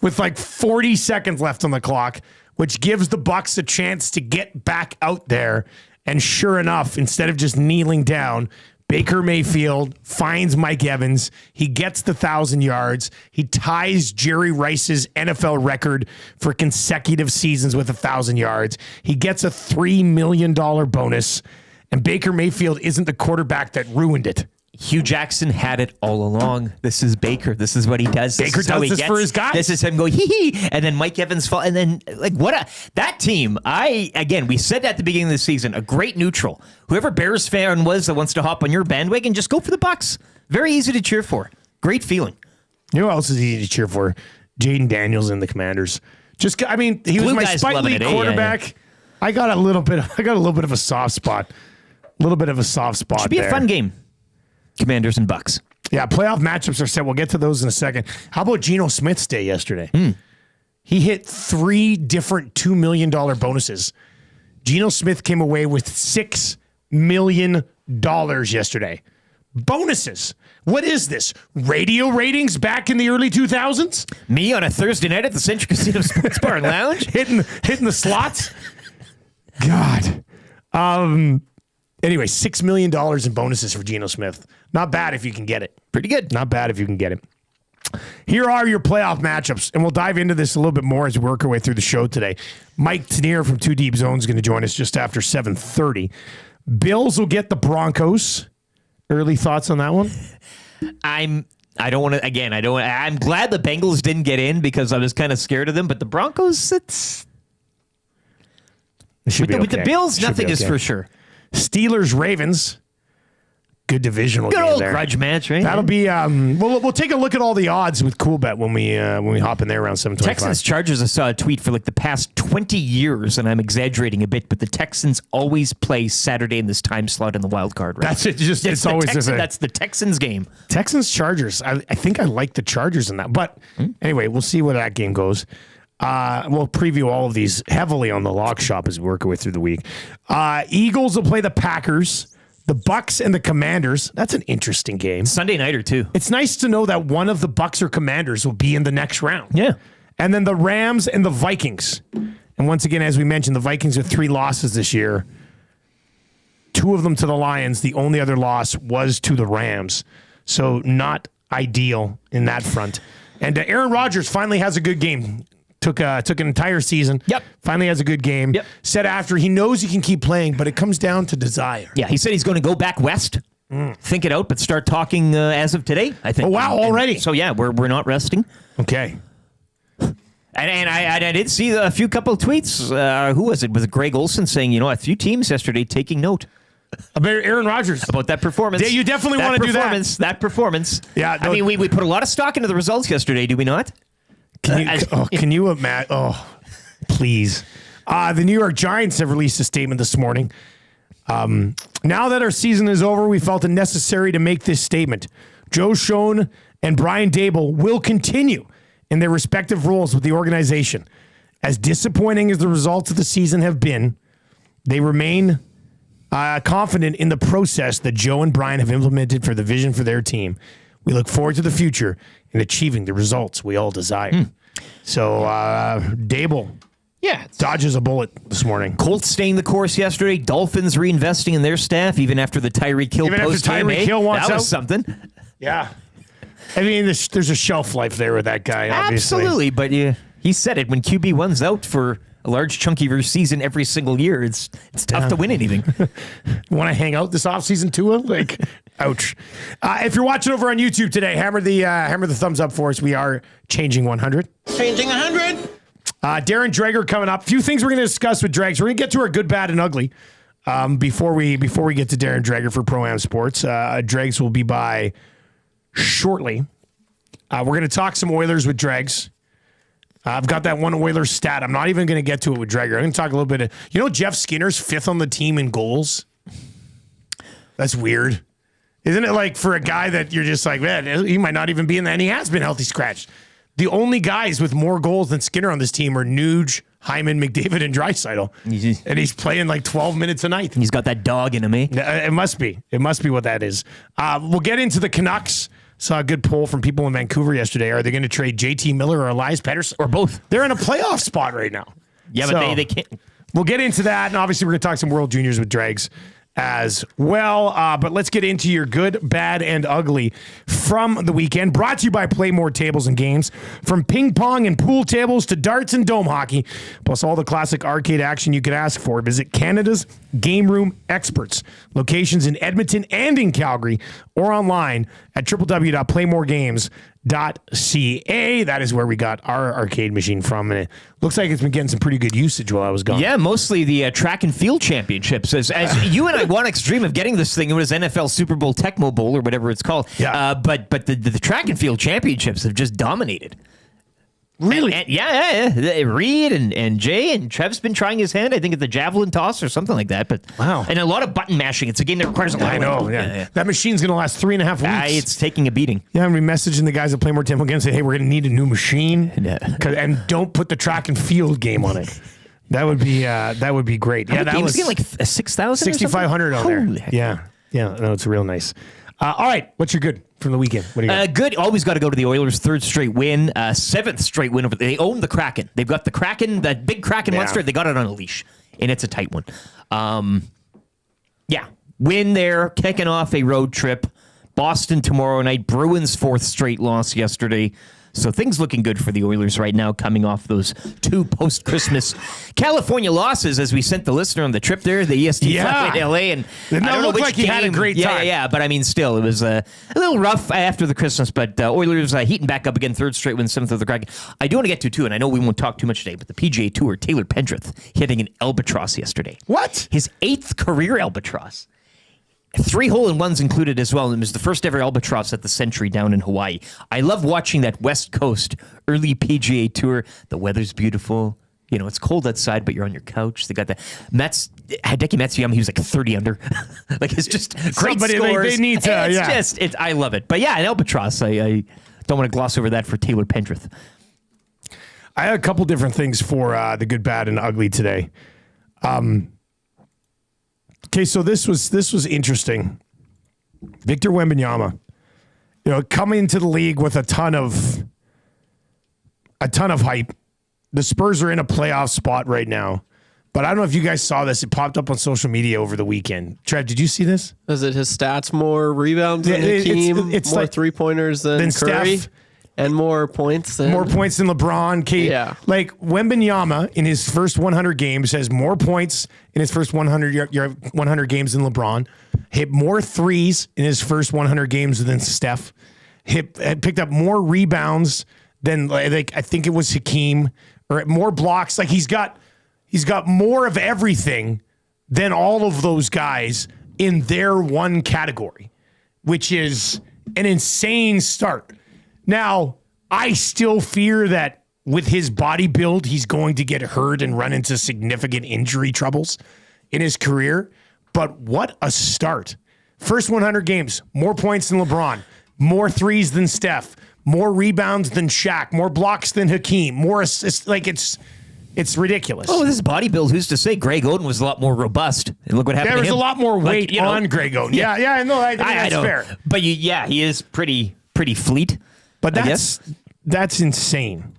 with like 40 seconds left on the clock, which gives the Bucs a chance to get back out there. And sure enough, instead of just kneeling down, Baker Mayfield finds Mike Evans. He gets the 1,000 yards. He ties Jerry Rice's NFL record for consecutive seasons with 1,000 yards. He gets a $3 million bonus. And Baker Mayfield isn't the quarterback that ruined it. Hugh Jackson had it all along. This is Baker. This is what he does. Baker does this for his guys. This is him going, hee hee. And then Mike Evans fall. And then, like, that team, we said at the beginning of the season, a great neutral. Whoever Bears fan was that wants to hop on your bandwagon, just go for the Bucs. Very easy to cheer for. Great feeling. You know who else is easy to cheer for? Jaden Daniels and the Commanders. He was my spite league quarterback. Yeah. I got a little bit of a soft spot. Should be a fun game. Commanders and Bucs. Yeah, playoff matchups are set. We'll get to those in a second. How about Geno Smith's day yesterday? He hit 3 different $2 million bonuses. Geno Smith came away with $6 million yesterday. Bonuses. What is this? Radio ratings back in the early 2000s? Me on a Thursday night at the Central Casino Sports Bar and Lounge? hitting the slots? God. Anyway, $6 million in bonuses for Geno Smith. Not bad if you can get it. Pretty good. Not bad if you can get it. Here are your playoff matchups, and we'll dive into this a little bit more as we work our way through the show today. Mike Tanier from 2 Deep Zone is going to join us just after 7:30. Bills will get the Broncos. Early thoughts on that one? I'm glad the Bengals didn't get in because I was kind of scared of them, but the Broncos, with the Bills, nothing is for sure. Steelers, Ravens. Good divisional game old there. Grudge match, right? That'll be. We'll take a look at all the odds with CoolBet when we hop in there around 7:25. Texans Chargers. I saw a tweet for like the past 20 years, and I'm exaggerating a bit, but the Texans always play Saturday in this time slot in the wild card. Right? That's it. It's always that's the Texans game. Texans Chargers. I think I like the Chargers in that, but anyway, we'll see where that game goes. We'll preview all of these heavily on the Lock Shop as we work our way through the week. Eagles will play the Packers, the Bucks, and the Commanders. That's an interesting game. Sunday nighter too. It's nice to know that one of the Bucks or Commanders will be in the next round. Yeah. And then the Rams and the Vikings. And once again, as we mentioned, the Vikings have 3 losses this year. 2 of them to the Lions. The only other loss was to the Rams. So not ideal in that front. And Aaron Rodgers finally has a good game. Took an entire season. Yep. Finally has a good game. Yep. Said after he knows he can keep playing, but it comes down to desire. Yeah, he said he's going to go back west, think it out, but start talking as of today, I think. Oh, wow, already? So, yeah, we're not resting. Okay. And I did see a couple of tweets. Who was it? Was it Greg Olson saying, a few teams yesterday taking note. About Aaron Rodgers. About that performance. Yeah, you definitely want to do that. That performance. Yeah, I mean, we put a lot of stock into the results yesterday, do we not? Can you imagine? Oh, please. The New York Giants have released a statement this morning. Now that our season is over, we felt it necessary to make this statement. Joe Schoen and Brian Daboll will continue in their respective roles with the organization. As disappointing as the results of the season have been, they remain confident in the process that Joe and Brian have implemented for the vision for their team. We look forward to the future in achieving the results we all desire. So, Daboll dodges a bullet this morning. Colts staying the course yesterday. Dolphins reinvesting in their staff even after the Tyreek Hill post game. Tyreek Hill wants that was out. something. Yeah. I mean, there's a shelf life there with that guy, obviously. Absolutely, but he said it. When QB1's out for a large chunk of your season every single year, it's tough to win anything. Want to hang out this offseason, Tua? Like, ouch. If you're watching over on YouTube today, hammer the thumbs up for us. We are changing 100. Changing 100. Darren Dreger coming up. A few things we're going to discuss with Dregs. We're going to get to our good, bad, and ugly before we get to Darren Dreger for Pro-Am Sports. Dregs will be by shortly. We're going to talk some Oilers with Dregs. I've got that one Oilers stat. I'm not even going to get to it with Dreger. I'm going to talk a little bit of, Jeff Skinner's 5th on the team in goals? That's weird. Isn't it like for a guy that you're just like, man, he might not even be in the, and he has been healthy scratched. The only guys with more goals than Skinner on this team are Nuge, Hyman, McDavid, and Draisaitl. And he's playing like 12 minutes a night. He's got that dog in him, eh? It must be. It must be what that is. We'll get into the Canucks. Saw a good poll from people in Vancouver yesterday. Are they going to trade JT Miller or Elias Pettersson? Or both? They're in a playoff spot right now. Yeah, but they can't. We'll get into that. And obviously, we're going to talk some World Juniors with Dregs as well. But let's get into your good, bad, and ugly from the weekend. Brought to you by Play More Tables and Games. From ping pong and pool tables to darts and dome hockey, plus all the classic arcade action you could ask for. Visit Canada's Game Room Experts. Locations in Edmonton and in Calgary, or online at www.playmoregames.ca. That is where we got our arcade machine from, and it looks like it's been getting some pretty good usage while I was gone. Yeah, mostly the track and field championships. As you and I want extreme of getting this thing. It was NFL Super Bowl Tecmo Bowl or whatever it's called. Yeah. But the track and field championships have just dominated. Really? Yeah. Reed and Jay and Trev's been trying his hand, I think, at the javelin toss or something like that. But wow. And a lot of button mashing. It's a game that requires a lot of Yeah. That machine's going to last 3.5 weeks. It's taking a beating. Yeah, I'm messaging the guys that Play More Temple again and say, hey, we're going to need a new machine. Yeah. And don't put the track and field game on it. That would be great. How Yeah, many that games was again, like 6,000 6,500 on there. Holy heck. Yeah. No, it's real nice. All right, what's your good from the weekend? What do you got? Good. Always got to go to the Oilers' 3rd straight win, 7th straight win. They own the Kraken. They've got the Kraken, that big Kraken monster. They got it on a leash, and it's a tight one. Win there, kicking off a road trip. Boston tomorrow night. Bruins' 4th straight loss yesterday. So things looking good for the Oilers right now, coming off those 2 post-Christmas California losses as we sent the listener on the trip there, the EST flight in LA. And Didn't I don't know look which like he had a game. great time. Yeah, but I mean, still, it was a little rough after the Christmas, but Oilers heating back up again, 3rd straight win, 7th of the Kraken. I do want to get to, too, and I know we won't talk too much today, but the PGA Tour, Taylor Pendrith hitting an albatross yesterday. What? His 8th career albatross. 3 hole-in-ones included as well. And it was the first ever albatross at the Century down in Hawaii. I love watching that West Coast early PGA Tour. The weather's beautiful. It's cold outside, but you're on your couch. They got the Hideki Matsuyama. He was like 30 under. Like, it's just great scores. They need to. I love it. But yeah, an albatross. I don't want to gloss over that for Taylor Pendrith. I had a couple different things for the good, bad, and ugly today. Okay, so this was interesting. Victor Wembanyama, coming into the league with a ton of hype. The Spurs are in a playoff spot right now, but I don't know if you guys saw this. It popped up on social media over the weekend. Trev, did you see this? Is it his stats more rebounds than Hakeem, it's more like, 3-pointers than Curry? Steph. And more points than LeBron. Yeah. Like Wembanyama in his first 100 games has more points in his first 100 games than LeBron. Hit more threes in his first 100 games than Steph. Picked up more rebounds than I think it was Hakeem, or more blocks. Like he's got more of everything than all of those guys in their one category, which is an insane start. Now, I still fear that with his body build, he's going to get hurt and run into significant injury troubles in his career. But what a start. First 100 games, more points than LeBron, more threes than Steph, more rebounds than Shaq, more blocks than Hakeem, more assists. Like, it's ridiculous. Oh, this is body build. Who's to say Greg Oden was a lot more robust? And look what happened There to him. was a lot more weight on Greg Oden. Yeah, I know. I think that's fair. But he is pretty fleet. But that's insane.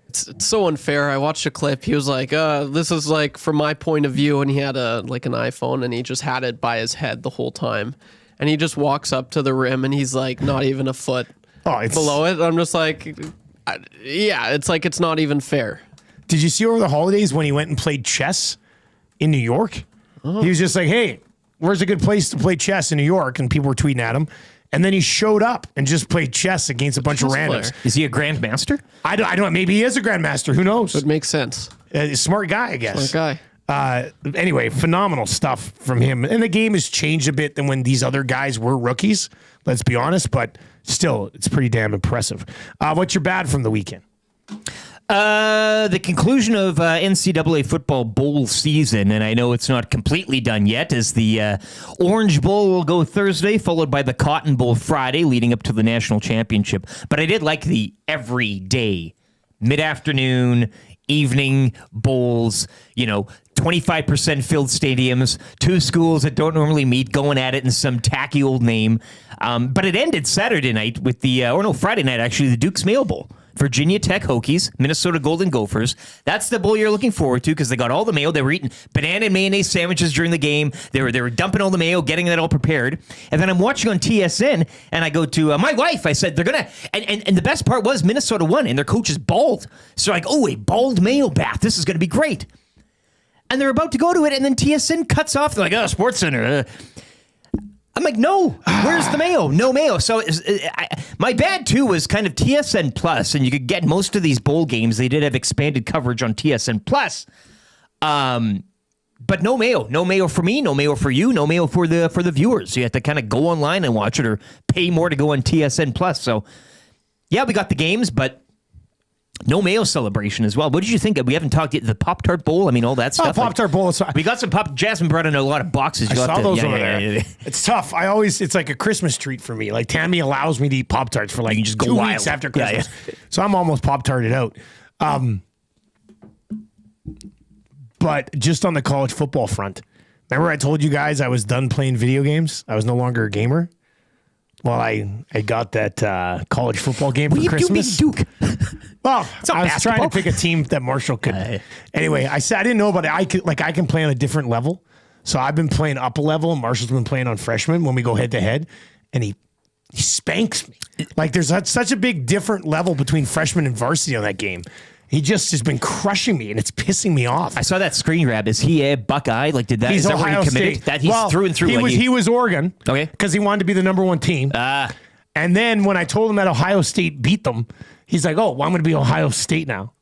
It's so unfair. I watched a clip. He was like, this is like from my point of view. And he had an iPhone and he just had it by his head the whole time. And he just walks up to the rim and he's like not even a foot below it. I'm just like, it's like it's not even fair. Did you see over the holidays when he went and played chess in New York? He was just like, hey, where's a good place to play chess in New York? And people were tweeting at him. And then he showed up and just played chess against a bunch of randoms. Is he a grandmaster? I don't. Maybe he is a grandmaster. Who knows? It makes sense. Smart guy, I guess. Smart guy. Anyway, phenomenal stuff from him. And the game has changed a bit than when these other guys were rookies, let's be honest. But still, it's pretty damn impressive. What's your bad from the weekend? The conclusion of NCAA football bowl season, and I know it's not completely done yet, as the Orange Bowl will go Thursday, followed by the Cotton Bowl Friday, leading up to the national championship. But I did like the everyday, mid-afternoon, evening bowls, 25% filled stadiums, two schools that don't normally meet going at it in some tacky old name. But it ended Saturday night with Friday night, actually, the Duke's Mayo Bowl. Virginia Tech Hokies, Minnesota Golden Gophers. That's the bowl you're looking forward to because they got all the mayo. They were eating banana and mayonnaise sandwiches during the game. They were dumping all the mayo, getting that all prepared. And then I'm watching on TSN, and I go to my wife. I said, they're going to... And the best part was Minnesota won, and their coach is bald. So like, a bald mayo bath. This is going to be great. And they're about to go to it, and then TSN cuts off. They're like, Sports Center. I'm like, no, where's the mayo? No mayo. So my bad, too, was kind of TSN Plus, and you could get most of these bowl games. They did have expanded coverage on TSN Plus. But no mayo. No mayo for me, no mayo for you, no mayo for the viewers. So you have to kind of go online and watch it or pay more to go on TSN Plus. So, yeah, we got the games, but no mayo celebration as well. What did you think? We haven't talked yet. The Pop-Tart Bowl, all that stuff. Pop-Tart Bowl. We got some Jasmine brought in a lot of boxes. I saw those over there. It's tough. It's like a Christmas treat for me. Like Tammy allows me to eat Pop-Tarts for like just go 2 wild. weeks after Christmas. So I'm almost Pop-Tarted out. But just on the college football front, remember I told you guys I was done playing video games? I was no longer a gamer? Well, I got that college football game for Christmas. Duke? Well, I was trying to pick a team that Marshall could. Anyway, I didn't know about it. I can play on a different level. So I've been playing up a level, and Marshall's been playing on freshman when we go head to head, and he spanks me. Like there's such a big different level between freshman and varsity on that game. He just has been crushing me, and it's pissing me off. I saw that screen grab. Is he a Buckeye? Like, did that? He's is that Ohio where he committed? State. That he's through and through. He was Oregon. Okay, because he wanted to be the number one team. And then when I told him that Ohio State beat them, he's like, "Oh, well, I'm going to be Ohio State now."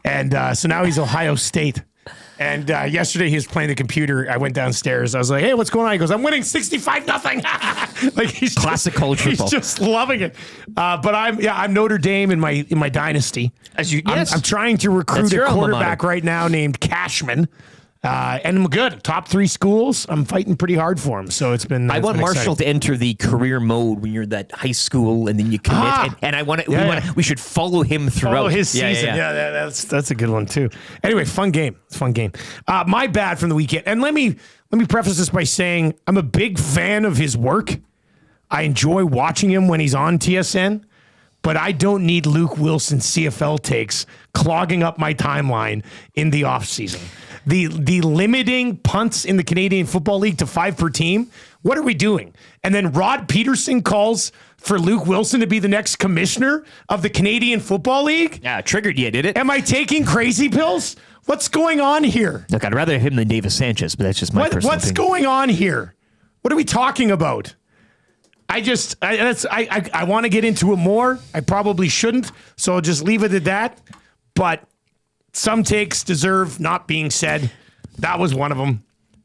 And so now he's Ohio State. And yesterday he was playing the computer. I went downstairs. I was like, "Hey, what's going on?" He goes, "I'm winning 65-0." Like he's classic college football. He's just loving it. But I'm Notre Dame in my dynasty. I'm trying to recruit a quarterback right now named Cashman. And I'm good. Top 3 schools. I'm fighting pretty hard for him. So it's been. I want Marshall exciting to enter the career mode when you're that high school and then you commit. And I want to. We should follow him throughout follow his season. Yeah, that's a good one too. Anyway, fun game. It's a fun game. My bad from the weekend. And let me preface this by saying I'm a big fan of his work. I enjoy watching him when he's on TSN. But I don't need Luke Wilson CFL takes clogging up my timeline in the offseason. The limiting punts in the Canadian Football League to 5 per team. What are we doing? And then Rod Peterson calls for Luke Wilson to be the next commissioner of the Canadian Football League? Yeah, triggered you, did it? Am I taking crazy pills? What's going on here? Look, I'd rather him than Davis Sanchez, but that's just my personal What's thing. going on here? What are we talking about? I want to get into it more. I probably shouldn't, so I'll just leave it at that. But some takes deserve not being said. That was one of them.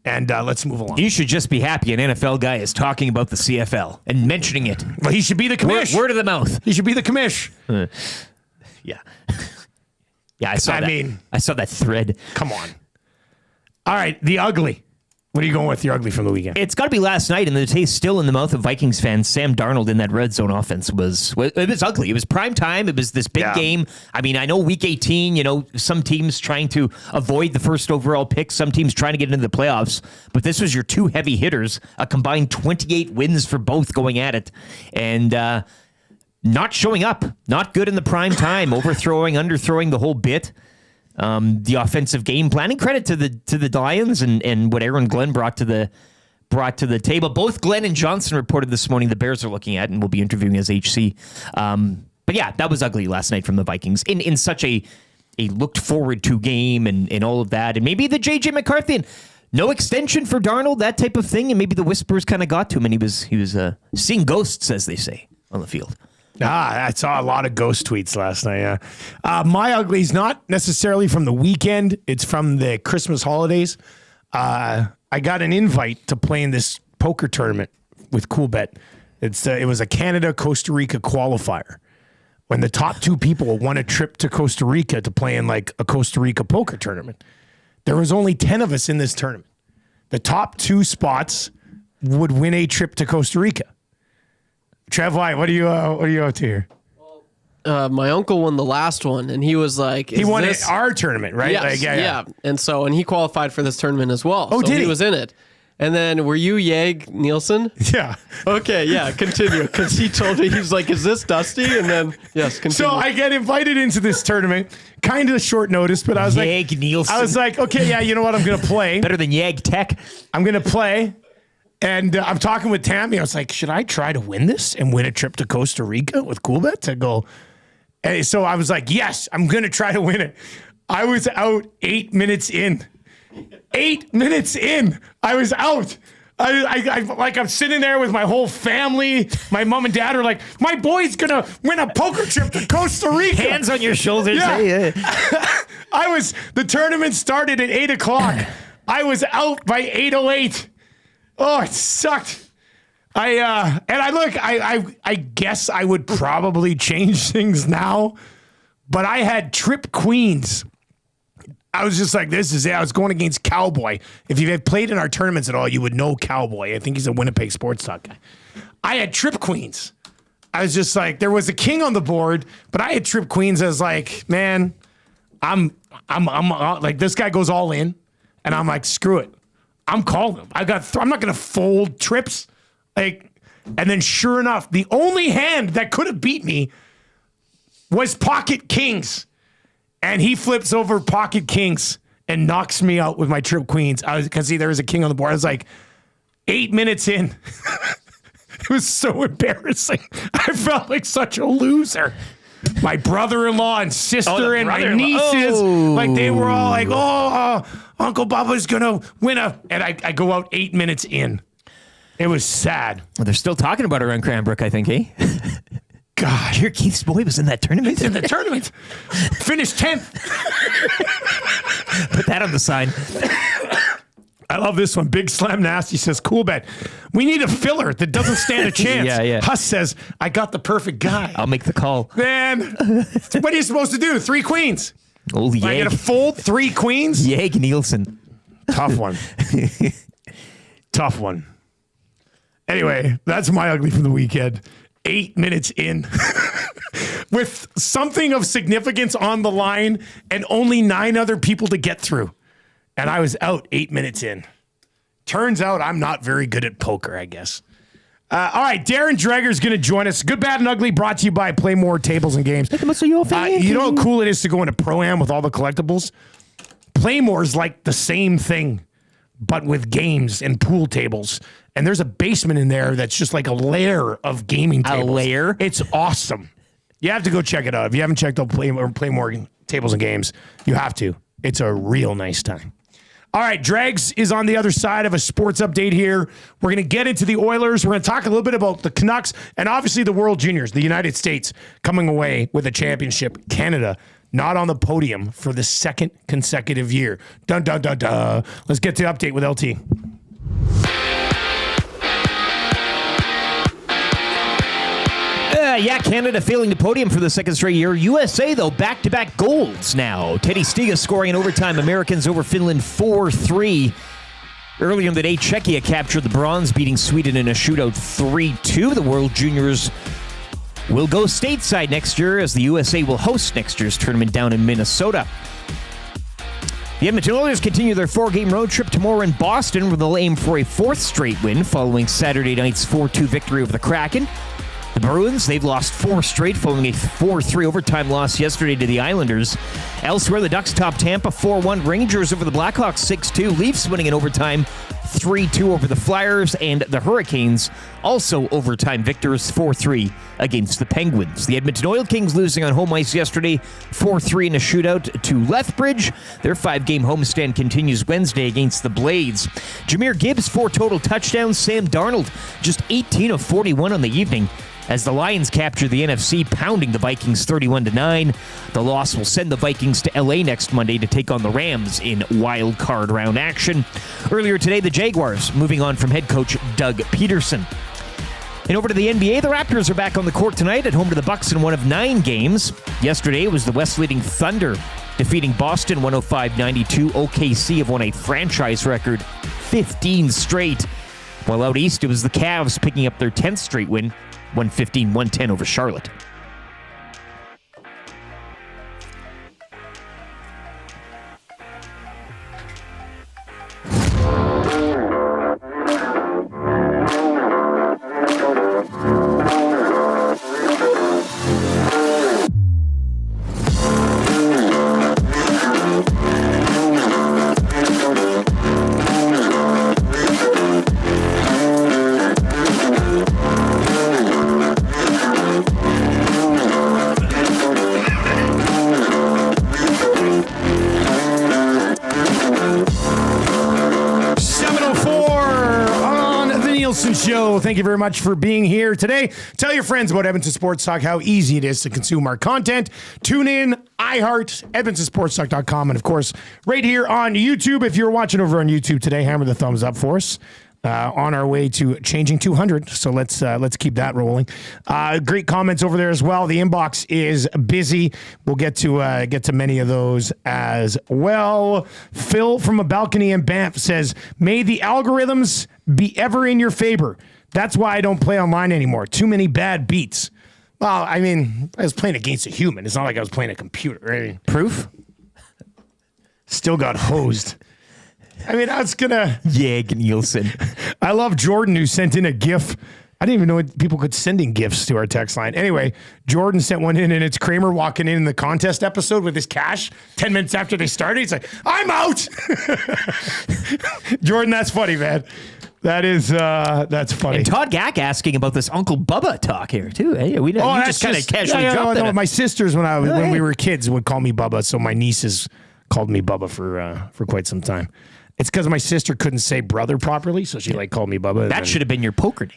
And let's move along. You should just be happy an NFL guy is talking about the CFL and mentioning it. Well, he should be the commish. Word of the mouth. He should be the commish. Yeah. Yeah, I saw that thread. Come on. All right, the ugly. What are you going with, the ugly from the weekend? It's got to be last night, and the taste still in the mouth of Vikings fans. Sam Darnold in that red zone offense was ugly. It was prime time. It was this big game. I mean, I know week 18, some teams trying to avoid the first overall pick, some teams trying to get into the playoffs, but this was your two heavy hitters, a combined 28 wins for both going at it, and not showing up. Not good in the prime time, overthrowing, underthrowing the whole bit. The offensive game planning. Credit to the Lions and what Aaron Glenn brought to the table. Both Glenn and Johnson reported this morning the Bears are looking at and will be interviewing as HC. But yeah, that was ugly last night from the Vikings in such a looked forward to game and all of that. And maybe the JJ McCarthy and no extension for Darnold, that type of thing. And maybe the whispers kind of got to him and he was seeing ghosts, as they say, on the field. I saw a lot of ghost tweets last night, yeah. My ugly's not necessarily from the weekend. It's from the Christmas holidays. I got an invite to play in this poker tournament with CoolBet. It was a Canada-Costa Rica qualifier. When the top two people won a trip to Costa Rica to play in like a Costa Rica poker tournament. There was only 10 of us in this tournament. The top two spots would win a trip to Costa Rica. Trev, what are you up to here? My uncle won the last one, and he was like, he won our tournament, right? Yes, yeah. And he qualified for this tournament as well. Oh, so did he? He was in it. And then, were you Yeg Nielson? Yeah. Okay, yeah, continue. Because he told me, he was like, is this Dusty? And then, yes, continue. So I get invited into this tournament, kind of short notice, but I was Yeg Nielson. I was like, okay, yeah, you know what? I'm going to play. Better than Yeg Tech. I'm going to play. And I'm talking with Tammy. I was like, should I try to win this and win a trip to Costa Rica with CoolBet to go? And so I was like, yes, I'm going to try to win it. I was out 8 minutes in. 8 minutes in. I was out. I'm sitting there with my whole family. My mom and dad are like, my boy's going to win a poker trip to Costa Rica. Hands on your shoulders. Yeah. The tournament started at 8 o'clock. I was out by 8:08. Oh, it sucked. I guess I would probably change things now, but I had Trip Queens. I was just like, this is it. I was going against Cowboy. If you had played in our tournaments at all, you would know Cowboy. I think he's a Winnipeg Sports Talk guy. I had Trip Queens. I was just like, there was a king on the board, but I had Trip Queens as like, man, I'm like, this guy goes all in, and I'm like, screw it. I'm calling him. I'm not going to fold trips. And then sure enough, the only hand that could have beat me was Pocket Kings. And he flips over Pocket Kings and knocks me out with my Trip Queens. Because there was a king on the board. I was like 8 minutes in. It was so embarrassing. I felt like such a loser. My brother-in-law and sister and my nieces, like they were all like, Uncle Bubba's going to win and I go out 8 minutes in. It was sad. Well, they're still talking about her on Cranbrook, I think, eh? God. Your Keith's boy was in that tournament. He's in the tournament. Finished 10th. Put that on the sign. I love this one. Big Slam Nasty says, CoolBet. We need a filler that doesn't stand a chance. Yeah. Huss says, I got the perfect guy. I'll make the call. Man, what are you supposed to do? 3 queens. Old Am I Yeg. going to fold 3 queens? Yeg Nielsen. Tough one. Tough one. Anyway, that's my ugly from the weekend. 8 minutes in. With something of significance on the line and only 9 other people to get through. And I was out 8 minutes in. Turns out I'm not very good at poker, I guess. All right, Darren Dreger is going to join us. Good, Bad, and Ugly brought to you by Play More Tables and Games. You know how cool it is to go into Pro-Am with all the collectibles? Playmore is like the same thing, but with games and pool tables. And there's a basement in there that's just like a layer of gaming tables. A layer? It's awesome. You have to go check it out. If you haven't checked out Play More Tables and Games, you have to. It's a real nice time. All right, Dregs is on the other side of a sports update here. We're going to get into the Oilers. We're going to talk a little bit about the Canucks and obviously the World Juniors, the United States coming away with a championship. Canada not on the podium for the second consecutive year. Dun, dun, dun, dun. Let's get to the update with LT. Canada failing the podium for the second straight year. USA, though, back-to-back golds now. Teddy Stiga scoring in overtime. Americans over Finland 4-3. Earlier in the day, Czechia captured the bronze, beating Sweden in a shootout 3-2. The World Juniors will go stateside next year as the USA will host next year's tournament down in Minnesota. The Edmonton Oilers continue their 4-game road trip tomorrow in Boston, where they'll aim for a fourth straight win following Saturday night's 4-2 victory over the Kraken. The Bruins, they've lost 4 straight following a 4-3 overtime loss yesterday to the Islanders. Elsewhere, the Ducks top Tampa 4-1. Rangers over the Blackhawks 6-2. Leafs winning in overtime 3-2 over the Flyers. And the Hurricanes also overtime victors 4-3 against the Penguins. The Edmonton Oil Kings losing on home ice yesterday 4-3 in a shootout to Lethbridge. Their 5-game homestand continues Wednesday against the Blades. Jahmyr Gibbs 4 total touchdowns. Sam Darnold just 18 of 41 on the evening, as the Lions capture the NFC, pounding the Vikings 31-9. The loss will send the Vikings to LA next Monday to take on the Rams in wild card round action. Earlier today, the Jaguars moving on from head coach Doug Peterson. And over to the NBA, the Raptors are back on the court tonight at home to the Bucks in one of 9 games. Yesterday was the West-leading Thunder defeating Boston 105-92. OKC have won a franchise record 15 straight. While out east, it was the Cavs picking up their 10th straight win, 115-110 over Charlotte. Show. Thank you very much for being here today. Tell your friends about Edmonton Sports Talk, how easy it is to consume our content. Tune in, iHeart, EdmontonSportsTalk.com, and of course, right here on YouTube. If you're watching over on YouTube today, hammer the thumbs up for us. On our way to changing 200, so let's keep that rolling. Great comments over there as well. The inbox is busy. We'll get to many of those as well. Phil from a balcony in Banff says, "May the algorithms be ever in your favor. That's why I don't play online anymore. Too many bad beats." Well, I mean, I was playing against a human. It's not like I was playing a computer. Right? Proof? Still got hosed. I mean, I was gonna... Nielson. I love Jordan, who sent in a GIF. I didn't even know people could send in GIFs to our text line. Anyway, Jordan sent one in, and it's Kramer walking in the contest episode with his cash 10 minutes after they started. He's like, "I'm out." Jordan, that's funny, man. That's funny. And Todd Gack asking about this Uncle Bubba talk here, too. Hey, we just kind of casually dropped it. My sisters, when we were kids, would call me Bubba, so my nieces called me Bubba for quite some time. It's because my sister couldn't say brother properly, so she called me Bubba. That should have been your poker name.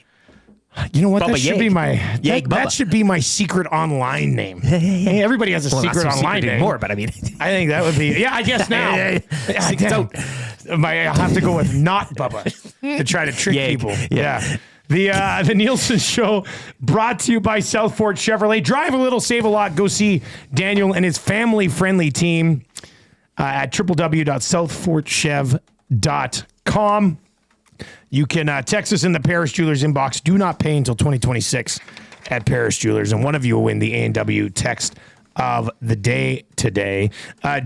You know what? Bubba That should be that should be my secret online name. Hey, everybody has a secret online name. More, but I mean, I think that would be. Yeah, I guess now. I'll have to go with not Bubba to try to trick people. Yeah. The Nielson Show brought to you by Southport Chevrolet. Drive a little, save a lot. Go see Daniel and his family-friendly team at www.southfortchev.com. You can text us in the Paris Jewelers inbox. Do not pay until 2026 at Paris Jewelers, and one of you will win the A&W text of the day today.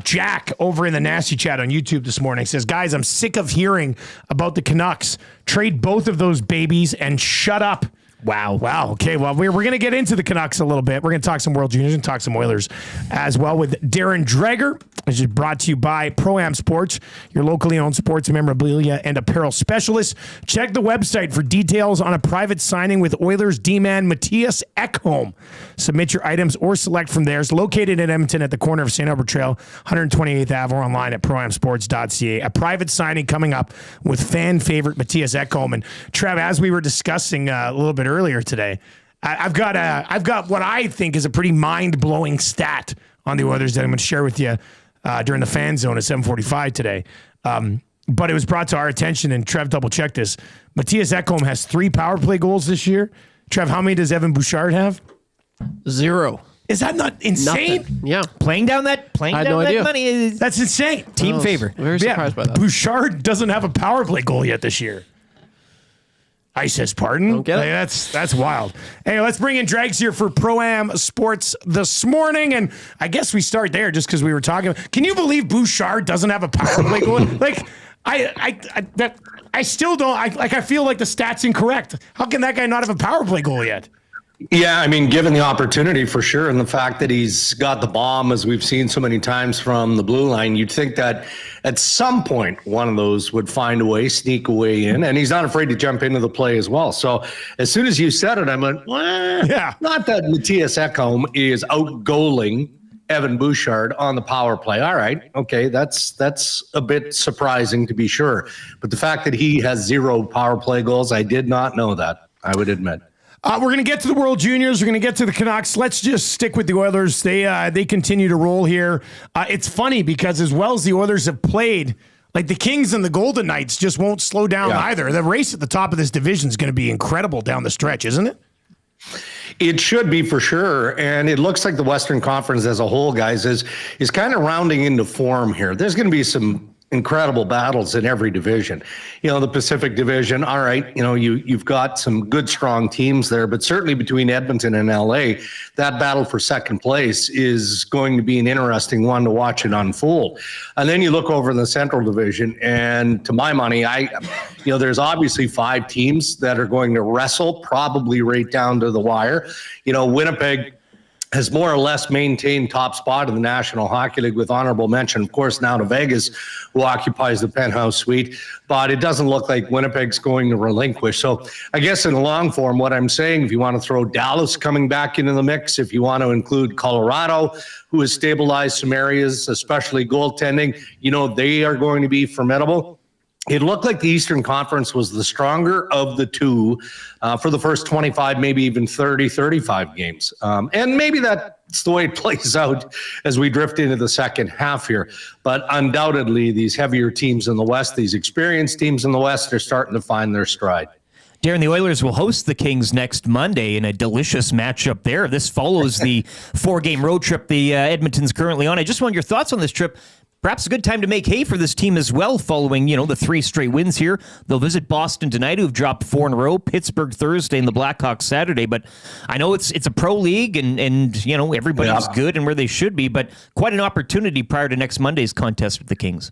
Jack over in the Nasty Chat on YouTube this morning says, "Guys, I'm sick of hearing about the Canucks. Trade both of those babies and shut up." Wow. Wow. Okay. Well, we're going to get into the Canucks a little bit. We're going to talk some World Juniors and talk some Oilers as well with Darren Dreger, which is brought to you by Pro-Am Sports, your locally owned sports memorabilia and apparel specialist. Check the website for details on a private signing with Oilers D-man Matthias Ekholm. Submit your items or select from there. It's located in Edmonton at the corner of St. Albert Trail, 128th Ave, or online at proamsports.ca. A private signing coming up with fan favorite Matthias Ekholm. And Trev, as we were discussing a little bit earlier today, I've got what I think is a pretty mind-blowing stat on the Oilers that I'm going to share with you during the fan zone at 7:45 today. But it was brought to our attention, and Trev double-checked this. Matthias Ekholm has 3 power play goals this year. Trev, how many does Evan Bouchard have? 0. Is that not insane? Nothing. Yeah. Playing down that money is That's insane. team favor. Very surprised by that. Bouchard doesn't have a power play goal yet this year. I says pardon. Don't get it. Like, that's wild. Hey, let's bring in Drags here for Pro-Am Sports this morning, and I guess we start there just because we were talking. Can you believe Bouchard doesn't have a power play goal? Like I still don't. I feel like the stat's incorrect. How can that guy not have a power play goal yet? Yeah, I mean, given the opportunity for sure, and the fact that he's got the bomb, as we've seen so many times from the blue line, you'd think that at some point one of those would find a way, sneak a way in, and he's not afraid to jump into the play as well. So as soon as you said it, I went, well, yeah. Not that Matthias Ekholm is outgoaling Evan Bouchard on the power play. All right, okay, that's a bit surprising to be sure. But the fact that he has 0 power play goals, I did not know that, I would admit. We're going to get to the World Juniors. We're going to get to the Canucks. Let's just stick with the Oilers. They continue to roll here. It's funny because as well as the Oilers have played, like the Kings and the Golden Knights just won't slow down either. The race at the top of this division is going to be incredible down the stretch, isn't it? It should be for sure. And it looks like the Western Conference as a whole, guys, is kind of rounding into form here. There's going to be some incredible battles in every division. You know, the Pacific Division, all right, you know, you've got some good, strong teams there, but certainly between Edmonton and LA, that battle for second place is going to be an interesting one to watch it unfold. And then you look over in the Central Division, and to my money, there's obviously 5 teams that are going to wrestle, probably right down to the wire. You know, Winnipeg has more or less maintained top spot in the National Hockey League with honorable mention, of course, now to Vegas, who occupies the penthouse suite. But it doesn't look like Winnipeg's going to relinquish. So I guess in the long form, what I'm saying, if you want to throw Dallas coming back into the mix, if you want to include Colorado, who has stabilized some areas, especially goaltending, you know, they are going to be formidable. It looked like the Eastern Conference was the stronger of the two for the first 25, maybe even 30, 35 games. And maybe that's the way it plays out as we drift into the second half here. But undoubtedly, these heavier teams in the West, these experienced teams in the West are starting to find their stride. Darren, the Oilers will host the Kings next Monday in a delicious matchup there. This follows the 4-game road trip the Edmonton's currently on. I just want your thoughts on this trip. Perhaps a good time to make hay for this team as well, following, the 3 straight wins here. They'll visit Boston tonight, who've dropped 4 in a row, Pittsburgh Thursday, and the Blackhawks Saturday. But I know it's a pro league, and everybody's good and where they should be, but quite an opportunity prior to next Monday's contest with the Kings.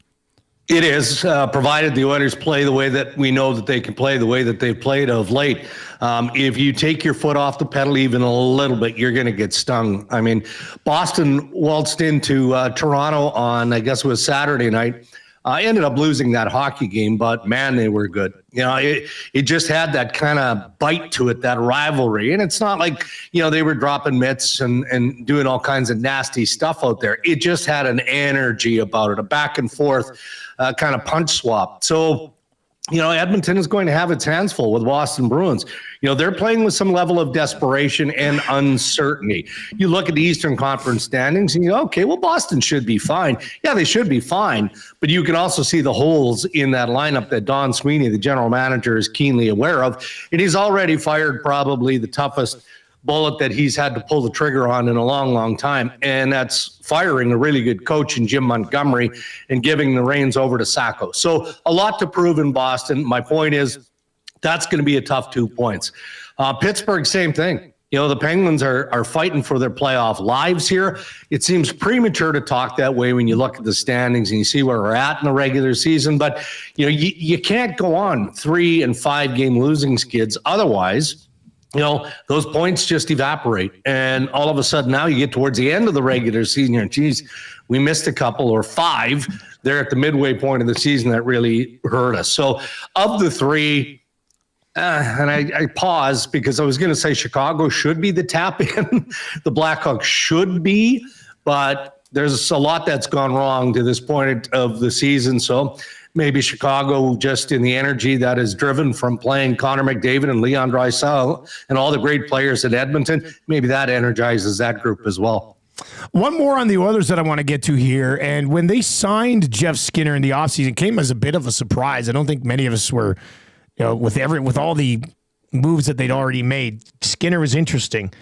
It is, provided the Oilers play the way that we know that they can play, the way that they've played of late. If you take your foot off the pedal even a little bit, you're going to get stung. I mean, Boston waltzed into Toronto on, I guess it was Saturday night. Ended up losing that hockey game, but man, they were good. It just had that kind of bite to it, that rivalry. And it's not like, they were dropping mitts and doing all kinds of nasty stuff out there. It just had an energy about it, a back and forth kind of punch swap. So, Edmonton is going to have its hands full with Boston Bruins. They're playing with some level of desperation and uncertainty. You look at the Eastern Conference standings and you go, okay, well, Boston should be fine. Yeah, they should be fine. But you can also see the holes in that lineup that Don Sweeney, the general manager, is keenly aware of. And he's already fired probably the toughest bullet that he's had to pull the trigger on in a long, long time. And that's firing a really good coach in Jim Montgomery and giving the reins over to Sacco. So a lot to prove in Boston. My point is that's going to be a tough 2 points. Pittsburgh, same thing. The Penguins are fighting for their playoff lives here. It seems premature to talk that way when you look at the standings and you see where we're at in the regular season. But, you can't go on 3 and 5 game losing skids. Otherwise, those points just evaporate. And all of a sudden now you get towards the end of the regular season and geez, we missed a couple or 5 there at the midway point of the season that really hurt us. So of the 3, and I paused because I was going to say Chicago should be the tap in. The Blackhawks should be, but there's a lot that's gone wrong to this point of the season. So maybe Chicago, just in the energy that is driven from playing Connor McDavid and Leon Draisaitl and all the great players at Edmonton, maybe that energizes that group as well. One more on the Oilers that I want to get to here. And when they signed Jeff Skinner in the offseason, it came as a bit of a surprise. I don't think many of us were, with all the moves that they'd already made. Skinner was interesting.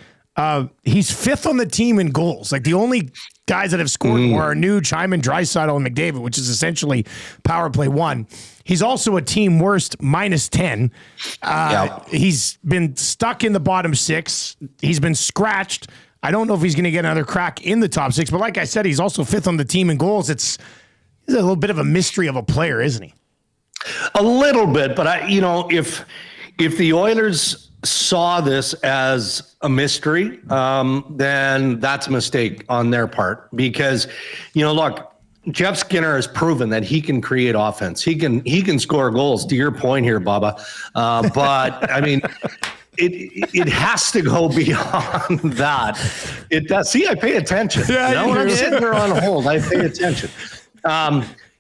He's 5th on the team in goals. Like the only guys that have scored more are Nuge, Hyman, Draisaitl, and McDavid, which is essentially power play 1. He's also a team worst -10. He's been stuck in the bottom 6. He's been scratched. I don't know if he's going to get another crack in the top 6, but like I said, he's also 5th on the team in goals. He's a little bit of a mystery of a player, isn't he? A little bit, but if the Oilers saw this as a mystery, then that's a mistake on their part because, look, Jeff Skinner has proven that he can create offense. He can score goals, to your point here, Bubba. But I mean, it has to go beyond that. It does. See, I pay attention. Yeah, when I'm sitting there on hold, I pay attention.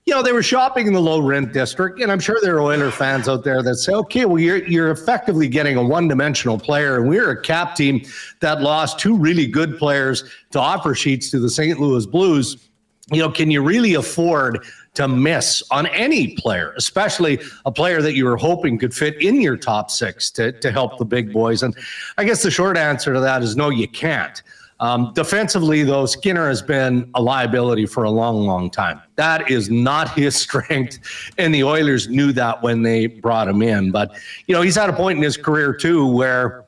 They were shopping in the low rent district, and I'm sure there are Oilers fans out there that say, okay, well, you're effectively getting a one-dimensional player, and we're a cap team that lost 2 really good players to offer sheets to the St. Louis Blues. Can you really afford to miss on any player, especially a player that you were hoping could fit in your top 6 to help the big boys? And I guess the short answer to that is no, you can't. Defensively, though, Skinner has been a liability for a long, long time. That is not his strength, and the Oilers knew that when they brought him in. But, he's at a point in his career, too, where,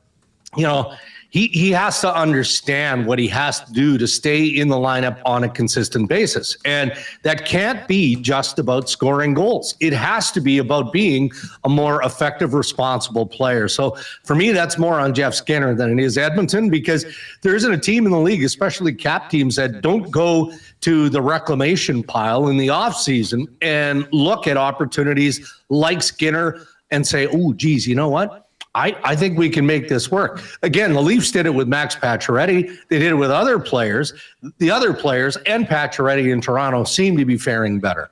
he has to understand what he has to do to stay in the lineup on a consistent basis. And that can't be just about scoring goals. It has to be about being a more effective, responsible player. So for me, that's more on Jeff Skinner than it is Edmonton, because there isn't a team in the league, especially cap teams, that don't go to the reclamation pile in the offseason and look at opportunities like Skinner and say, oh, geez, you know what? I think we can make this work. Again, the Leafs did it with Max Pacioretty. They did it with other players. The other players and Pacioretty in Toronto seem to be faring better.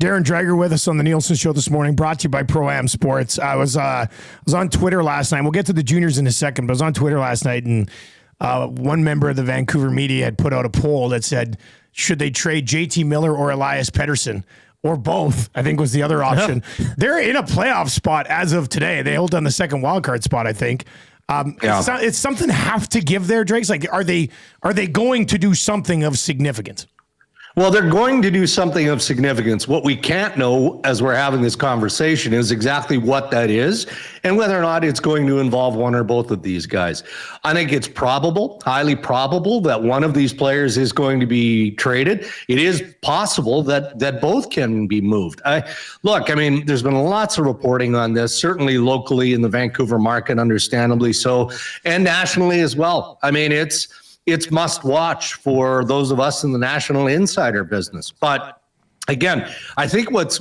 Darren Dreger with us on the Nielson Show this morning, brought to you by Pro-Am Sports. I was on Twitter last night. We'll get to the juniors in a second, but I was on Twitter last night, and one member of the Vancouver media had put out a poll that said, should they trade JT Miller or Elias Pettersson? Or both, I think was the other option. Yeah. They're in a playoff spot as of today. They hold on the second wildcard spot, I think. It's something have to give there, Drake's. Like, are they going to do something of significance? Well, they're going to do something of significance. What we can't know as we're having this conversation is exactly what that is and whether or not it's going to involve one or both of these guys. I think it's probable, highly probable, that one of these players is going to be traded. It is possible that both can be moved. There's been lots of reporting on this, certainly locally in the Vancouver market, understandably so, and nationally as well. I mean, it's must watch for those of us in the national insider business. But again, I think what's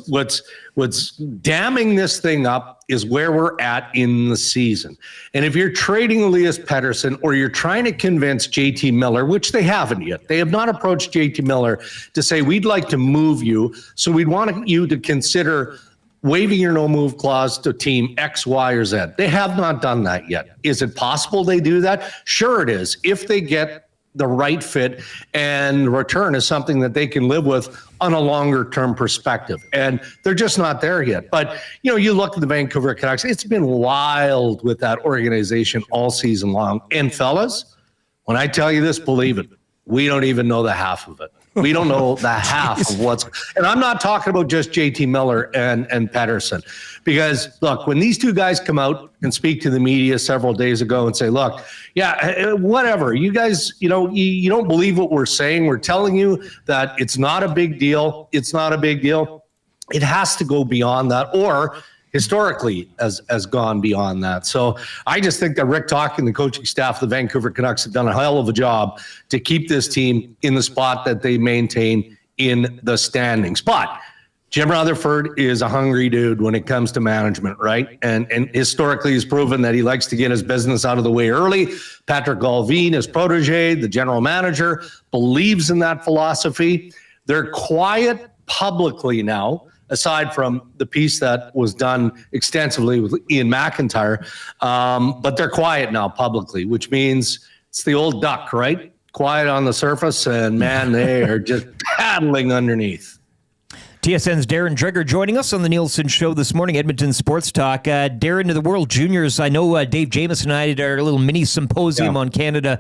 damming this thing up is where we're at in the season. And if you're trading Elias Pettersson or you're trying to convince JT Miller, which they haven't yet, they have not approached JT Miller to say, we'd like to move you, so we'd want you to consider waiving your no-move clause to team X, Y, or Z. They have not done that yet. Is it possible they do that? Sure it is, if they get the right fit and return is something that they can live with on a longer-term perspective. And they're just not there yet. But, you look at the Vancouver Canucks, it's been wild with that organization all season long. And fellas, when I tell you this, believe it, we don't even know the half of it. We don't know the half of what's, and I'm not talking about just JT Miller and Pettersson, because look, when these two guys come out and speak to the media several days ago and say, look, whatever, you guys, you don't believe what we're saying. We're telling you that it's not a big deal. It's not a big deal. It has to go beyond that, or historically has gone beyond that. So I just think that Rick Talk and the coaching staff of the Vancouver Canucks have done a hell of a job to keep this team in the spot that they maintain in the standings. But Jim Rutherford is a hungry dude when it comes to management, right? And historically he's proven that he likes to get his business out of the way early. Patrick Galvin, his protege, the general manager, believes in that philosophy. They're quiet publicly now, aside from the piece that was done extensively with Ian McIntyre. But they're quiet now publicly, which means it's the old duck, right? Quiet on the surface, and man, they are just paddling underneath. TSN's Darren Dreger joining us on the Nielson Show this morning, Edmonton Sports Talk. Darren, to the World Juniors, I know Dave Jameson and I did our little mini symposium on Canada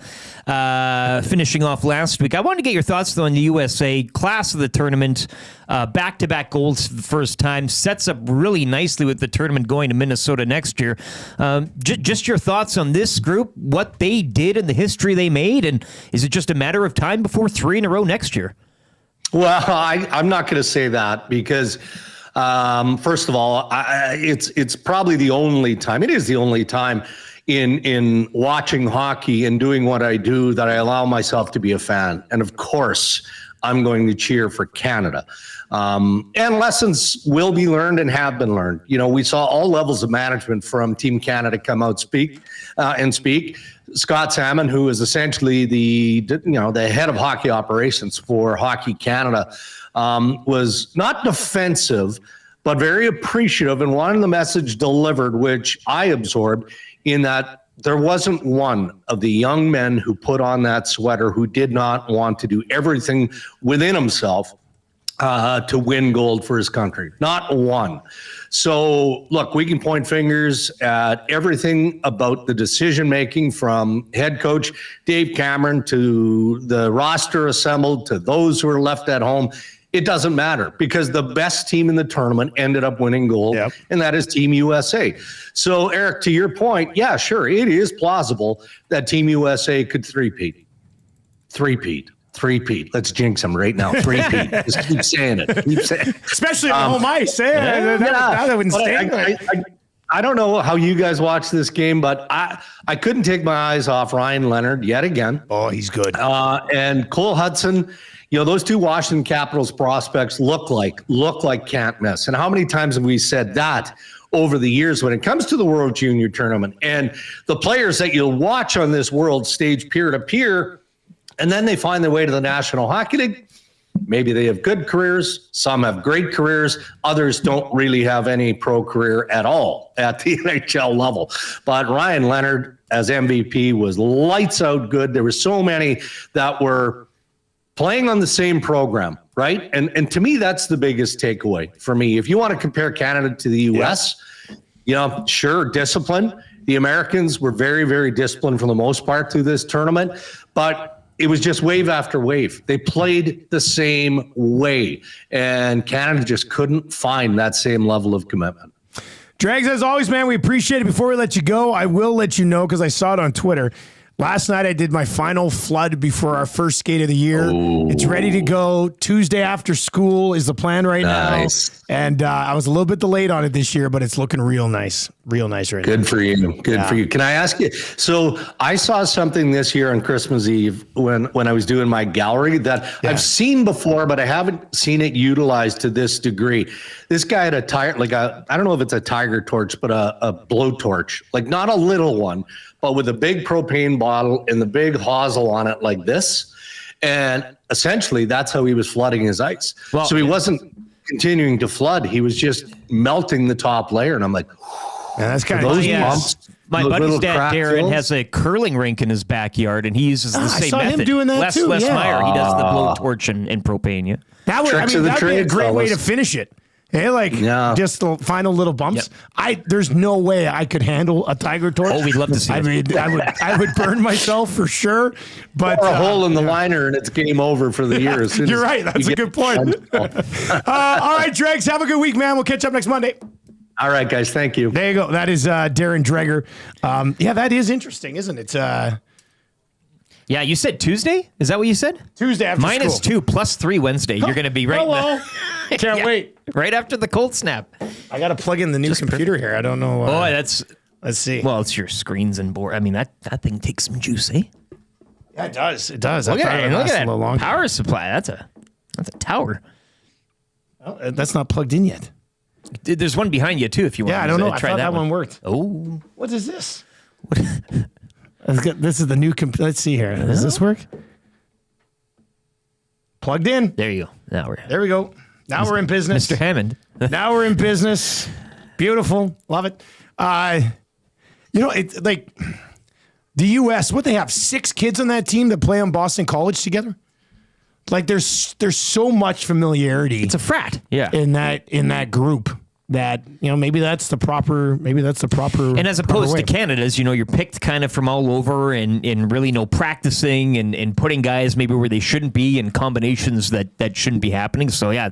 finishing off last week. I wanted to get your thoughts, though, on the USA class of the tournament. Back-to-back golds for the first time. Sets up really nicely with the tournament going to Minnesota next year. Just your thoughts on this group, what they did and the history they made, and is it just a matter of time before 3 in a row next year? Well, I'm not going to say that because, first of all, it's probably the only time. It is the only time in watching hockey and doing what I do that I allow myself to be a fan. And of course, I'm going to cheer for Canada. And lessons will be learned and have been learned. You know, we saw all levels of management from Team Canada come out speak. Scott Salmon, who is essentially the head of hockey operations for Hockey Canada, was not defensive, but very appreciative and wanted the message delivered, which I absorbed, in that there wasn't one of the young men who put on that sweater who did not want to do everything within himself to win gold for his country. Not one. So, look, we can point fingers at everything about the decision-making from head coach Dave Cameron to the roster assembled to those who are left at home. It doesn't matter because the best team in the tournament ended up winning gold, and that is Team USA. So, Eric, to your point, yeah, sure, it is plausible that Team USA could three-peat. Let's jinx them right now. Three-peat. Just keep saying it. Especially on home ice. That wouldn't stand. I don't know how you guys watch this game, but I couldn't take my eyes off Ryan Leonard yet again. Oh, he's good. And Cole Hudson, you know, those two Washington Capitals prospects look like can't miss. And how many times have we said that over the years when it comes to the World Junior Tournament? And the players that you'll watch on this world stage peer to peer, and then they find their way to the National Hockey League. Maybe they have good careers. Some have great careers. Others don't really have any pro career at all at the NHL level. But Ryan Leonard as MVP was lights out good. There were so many that were playing on the same program, right? And to me, that's the biggest takeaway for me. If you want to compare Canada to the U.S., you know, sure, discipline. The Americans were very, very disciplined for the most part through this tournament, but it was just wave after wave. They played the same way, and Canada just couldn't find that same level of commitment. Drags, as always, man, we appreciate it. Before we let you go, I will let you know, because I saw it on Twitter. Last night I did my final flood before our first skate of the year. Ooh. It's ready to go. Tuesday after school is the plan right now. And I was a little bit delayed on it this year, but it's looking real nice. Real nice right now. Good for you. Good for you. Can I ask you? So I saw something this year on Christmas Eve when I was doing my gallery that I've seen before, but I haven't seen it utilized to this degree. This guy had a tire, I don't know if it's a tiger torch, but a blowtorch, like not a little one, but with a big propane bottle and the big hosel on it like this. And essentially that's how he was flooding his ice. Well, so he wasn't continuing to flood. He was just melting the top layer. And I'm like, that's kind of bumps. My buddy's dad, Darren, has a curling rink in his backyard, and he uses the same method. I saw him doing that too. Les Meyer, he does the blowtorch and propane. Yeah, that would, that'd be a great way to finish it. Hey, just the final little bumps. Yep. There's no way I could handle a tiger torch. Oh, we'd love to see it. I mean, I would burn myself for sure. But a hole in the liner and it's game over for the year. You're right. That's a good point. All right, Dregs, have a good week, man. We'll catch up next Monday. All right, guys. Thank you. There you go. That is Darren Dreger. That is interesting, isn't it? Yeah, you said Tuesday? Is that what you said? Tuesday after school. -2 +3 Wednesday. You're going to be right. Hello. Can't wait. Right after the cold snap. I got to plug in the new computer here. I don't know. That's Let's see. well, it's your screens and board. I mean, that thing takes some juice, eh? Yeah, it does. It does. Look I thought at it it. Look lasted at a little that longer. power supply. That's a tower. Oh, that's not plugged in yet. There's one behind you too. If you want. Yeah, I to don't know. use it. I Try thought that one worked. Oh, What is this? This is the new Let's see here. Does this work? Plugged in. there you go. Now we're There we go. Now we're in business. Mr. Hammond. Now we're in business. Beautiful. Love it. It's like the U.S., what they have, 6 kids on that team that play on Boston College together? Like there's so much familiarity. It's a frat. Yeah. in that group that, maybe that's the proper And as opposed to Canada's, you're picked kind of from all over and really no practicing and putting guys maybe where they shouldn't be and combinations that shouldn't be happening. So yeah,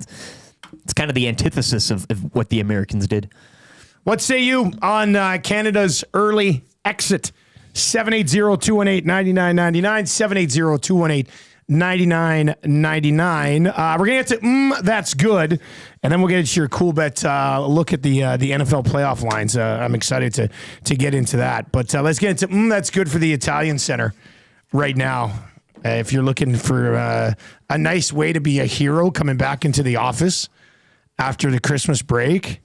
it's kind of the antithesis of what the Americans did. What say you on Canada's early exit? 780-218-9999, 780-218-9999. We're going to get to that's good, and then we'll get into your cool bet look at the NFL playoff lines. I'm excited to get into that. But let's get into that's good for the Italian Center right now. If you're looking for a nice way to be a hero coming back into the office after the Christmas break,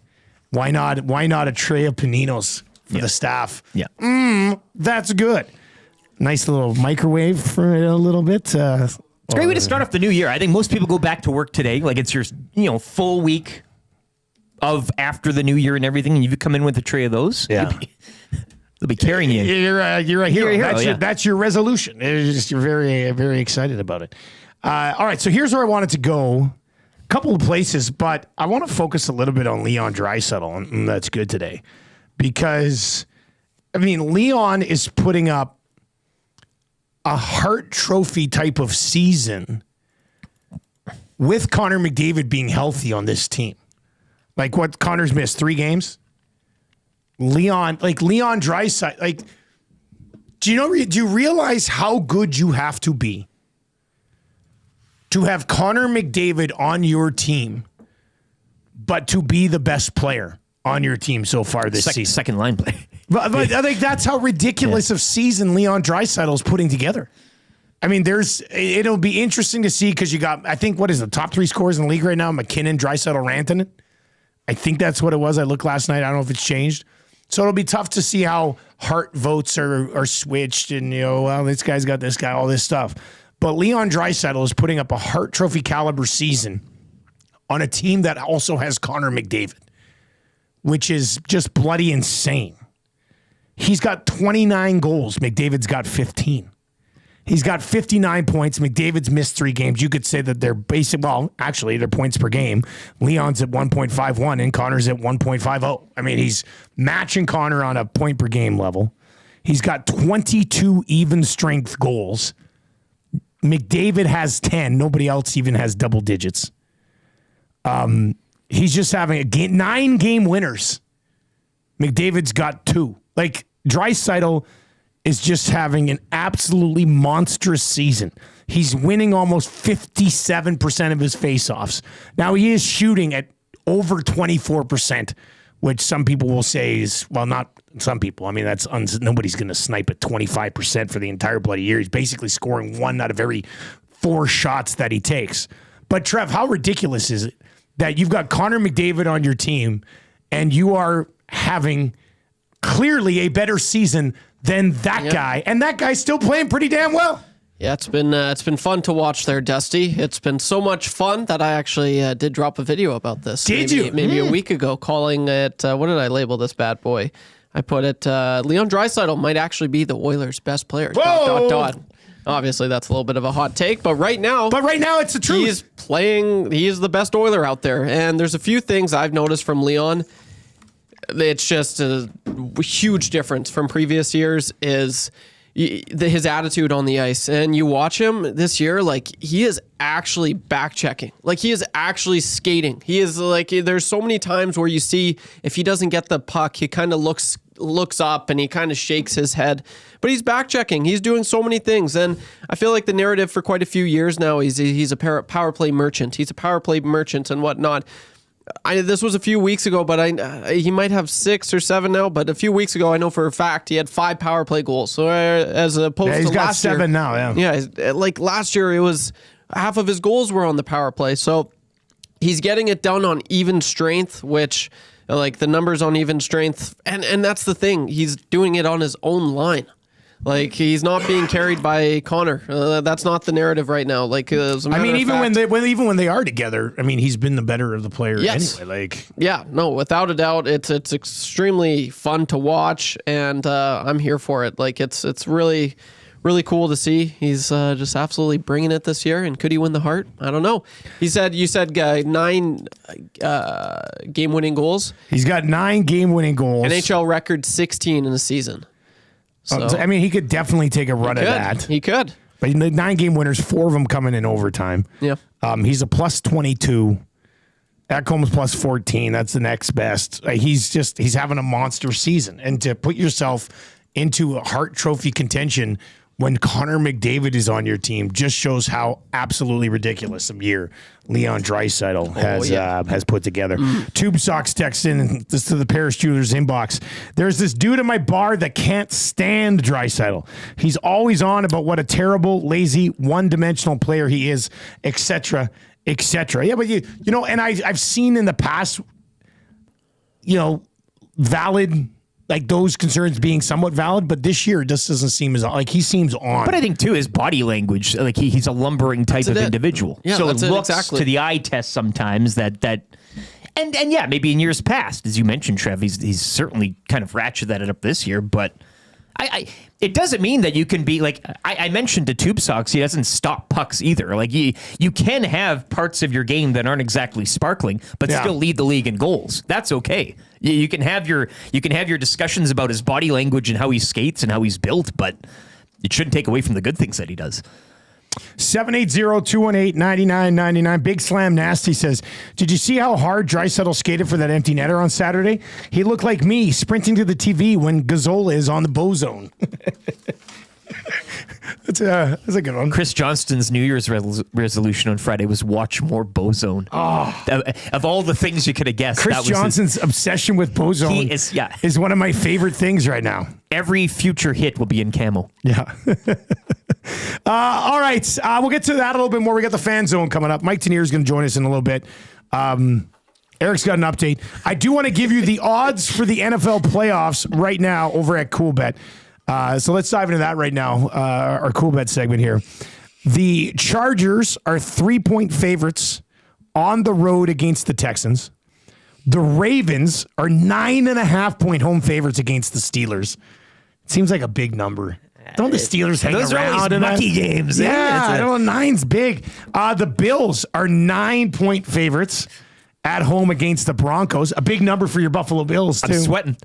why not a tray of paninos for the staff? Yeah. That's good. Nice little microwave for a little bit. It's a great way to start off the new year. I think most people go back to work today. Like it's your full week of after the new year and everything, and you come in with a tray of those. Yeah. They'll be carrying you. You're a hero. You're a hero, That's your resolution. You're very, very excited about it. All right, so here's where I wanted to go. A couple of places, but I want to focus a little bit on Leon Draisaitl, and that's good today. Because, Leon is putting up a Hart Trophy type of season with Connor McDavid being healthy on this team. Like what Connor's missed 3 games? Leon Draisaitl, do you realize how good you have to be to have Connor McDavid on your team, but to be the best player on your team so far this season? Second line play. But I think that's how ridiculous of season Leon Draisaitl is putting together. It'll be interesting to see because you got, I think, what is the top 3 scorers in the league right now? McKinnon, Draisaitl, Rantanen. I think that's what it was. I looked last night. I don't know if it's changed. So it'll be tough to see how Hart votes are switched and, this guy's got this guy, all this stuff. But Leon Draisaitl is putting up a Hart Trophy caliber season on a team that also has Connor McDavid, which is just bloody insane. He's got 29 goals. McDavid's got 15. He's got 59 points. McDavid's missed 3 games. You could say that they're actually, they're points per game. Leon's at 1.51 and Connor's at 1.50. He's matching Connor on a point per game level. He's got 22 even strength goals. McDavid has 10. Nobody else even has double digits. He's just having 9 game winners. McDavid's got 2. Draisaitl is just having an absolutely monstrous season. He's winning almost 57% of his faceoffs. Now he is shooting at over 24%, which some people will say is, well, not some people. Nobody's going to snipe at 25% for the entire bloody year. He's basically scoring 1 out of every 4 shots that he takes. But Trev, how ridiculous is it that you've got Connor McDavid on your team and you are having clearly a better season than that guy, and that guy's still playing pretty damn well. Yeah, it's been fun to watch there, Dusty. It's been so much fun that I actually did drop a video about this. Maybe a week ago, calling it, what did I label this bad boy? I put it, Leon Draisaitl might actually be the Oilers' best player. Whoa! ... Obviously, that's a little bit of a hot take, but right now it's the truth. He's the best Oiler out there, and there's a few things I've noticed from Leon. It's just a huge difference from previous years is his attitude on the ice. And you watch him this year, he is actually back checking. He is actually skating. He is there's so many times where you see if he doesn't get the puck, he kind of looks up and he kind of shakes his head. But he's back checking. He's doing so many things. And I feel like the narrative for quite a few years now, he's a power play merchant. He's a power play merchant and whatnot. this was a few weeks ago, but he might have 6 or 7 now. But a few weeks ago, I know for a fact he had 5 power play goals. So as opposed he's to got last year, 7 now. yeah, like last year, it was half of his goals were on the power play. So he's getting it done on even strength, which like the numbers on even strength, and that's the thing. He's doing it on his own line. Like, he's not being carried by Connor. That's not the narrative right now. Like, as a matter of fact, when they are together, I mean, he's been the better of the player Yes. anyway. Like, yeah, no, without a doubt, it's extremely fun to watch, and I'm here for it. Like, it's really, really cool to see. He's just absolutely bringing it this year. And could he win the Hart? I don't know. You said 9 game-winning goals. he's got 9 game-winning goals. NHL record 16 in a season. So, I mean, he could definitely take a run at that. He could. But the 9 game winners, 4 of them coming in overtime. Yeah. He's a plus 22. Ekholm's plus 14. That's the next best. He's having a monster season. And to put yourself into a Hart Trophy contention when Connor McDavid is on your team just shows how absolutely ridiculous a year Leon Draisaitl has put together. Tube Socks text in this to the Paris Jewelers inbox. There's this dude at my bar that can't stand Draisaitl. He's always on about what a terrible, lazy, one-dimensional player he is, etc., etc. Yeah, but you know, and I've seen in the past, you know, valid. Like those concerns being somewhat valid, but this year it just doesn't seem as like he seems on. But I think too his body language, like he's a lumbering type of individual. Yeah, so it looks exactly. to the eye test sometimes that and yeah, maybe in years past, as you mentioned, Trev, he's certainly kind of ratcheted up this year, but it doesn't mean that you can be like I mentioned to Tube Socks, he doesn't stop pucks either. Like you can have parts of your game that aren't exactly sparkling, but still lead the league in goals. That's okay. You can have your discussions about his body language and how he skates and how he's built, but it shouldn't take away from the good things that he does. 780-218-9999. Big Slam Nasty says, did you see how hard Draisaitl skated for that empty netter on Saturday? He looked like me sprinting to the TV when Gazzola is on the Bozone. That's a good one. Chris Johnston's New Year's resolution on Friday was watch more Bozone. Oh. Of all the things you could have guessed, Chris Johnston's obsession with Bozone is one of my favorite things right now. Every future hit will be in camo. Yeah. All right. We'll get to that a little bit more. We got the fan zone coming up. Mike Tanier is going to join us in a little bit. Eric's got an update. I do want to give you the odds for the NFL playoffs right now over at CoolBet. So let's dive into that right now, our Cool Bet segment here. The Chargers are 3-point favorites on the road against the Texans. The Ravens are 9.5-point home favorites against the Steelers. It seems like a big number. Don't the Steelers hang those around? Those are always mucky games. Yeah, I don't know. 9's big. The Bills are 9-point favorites at home against the Broncos. A big number for your Buffalo Bills, too. I'm sweating.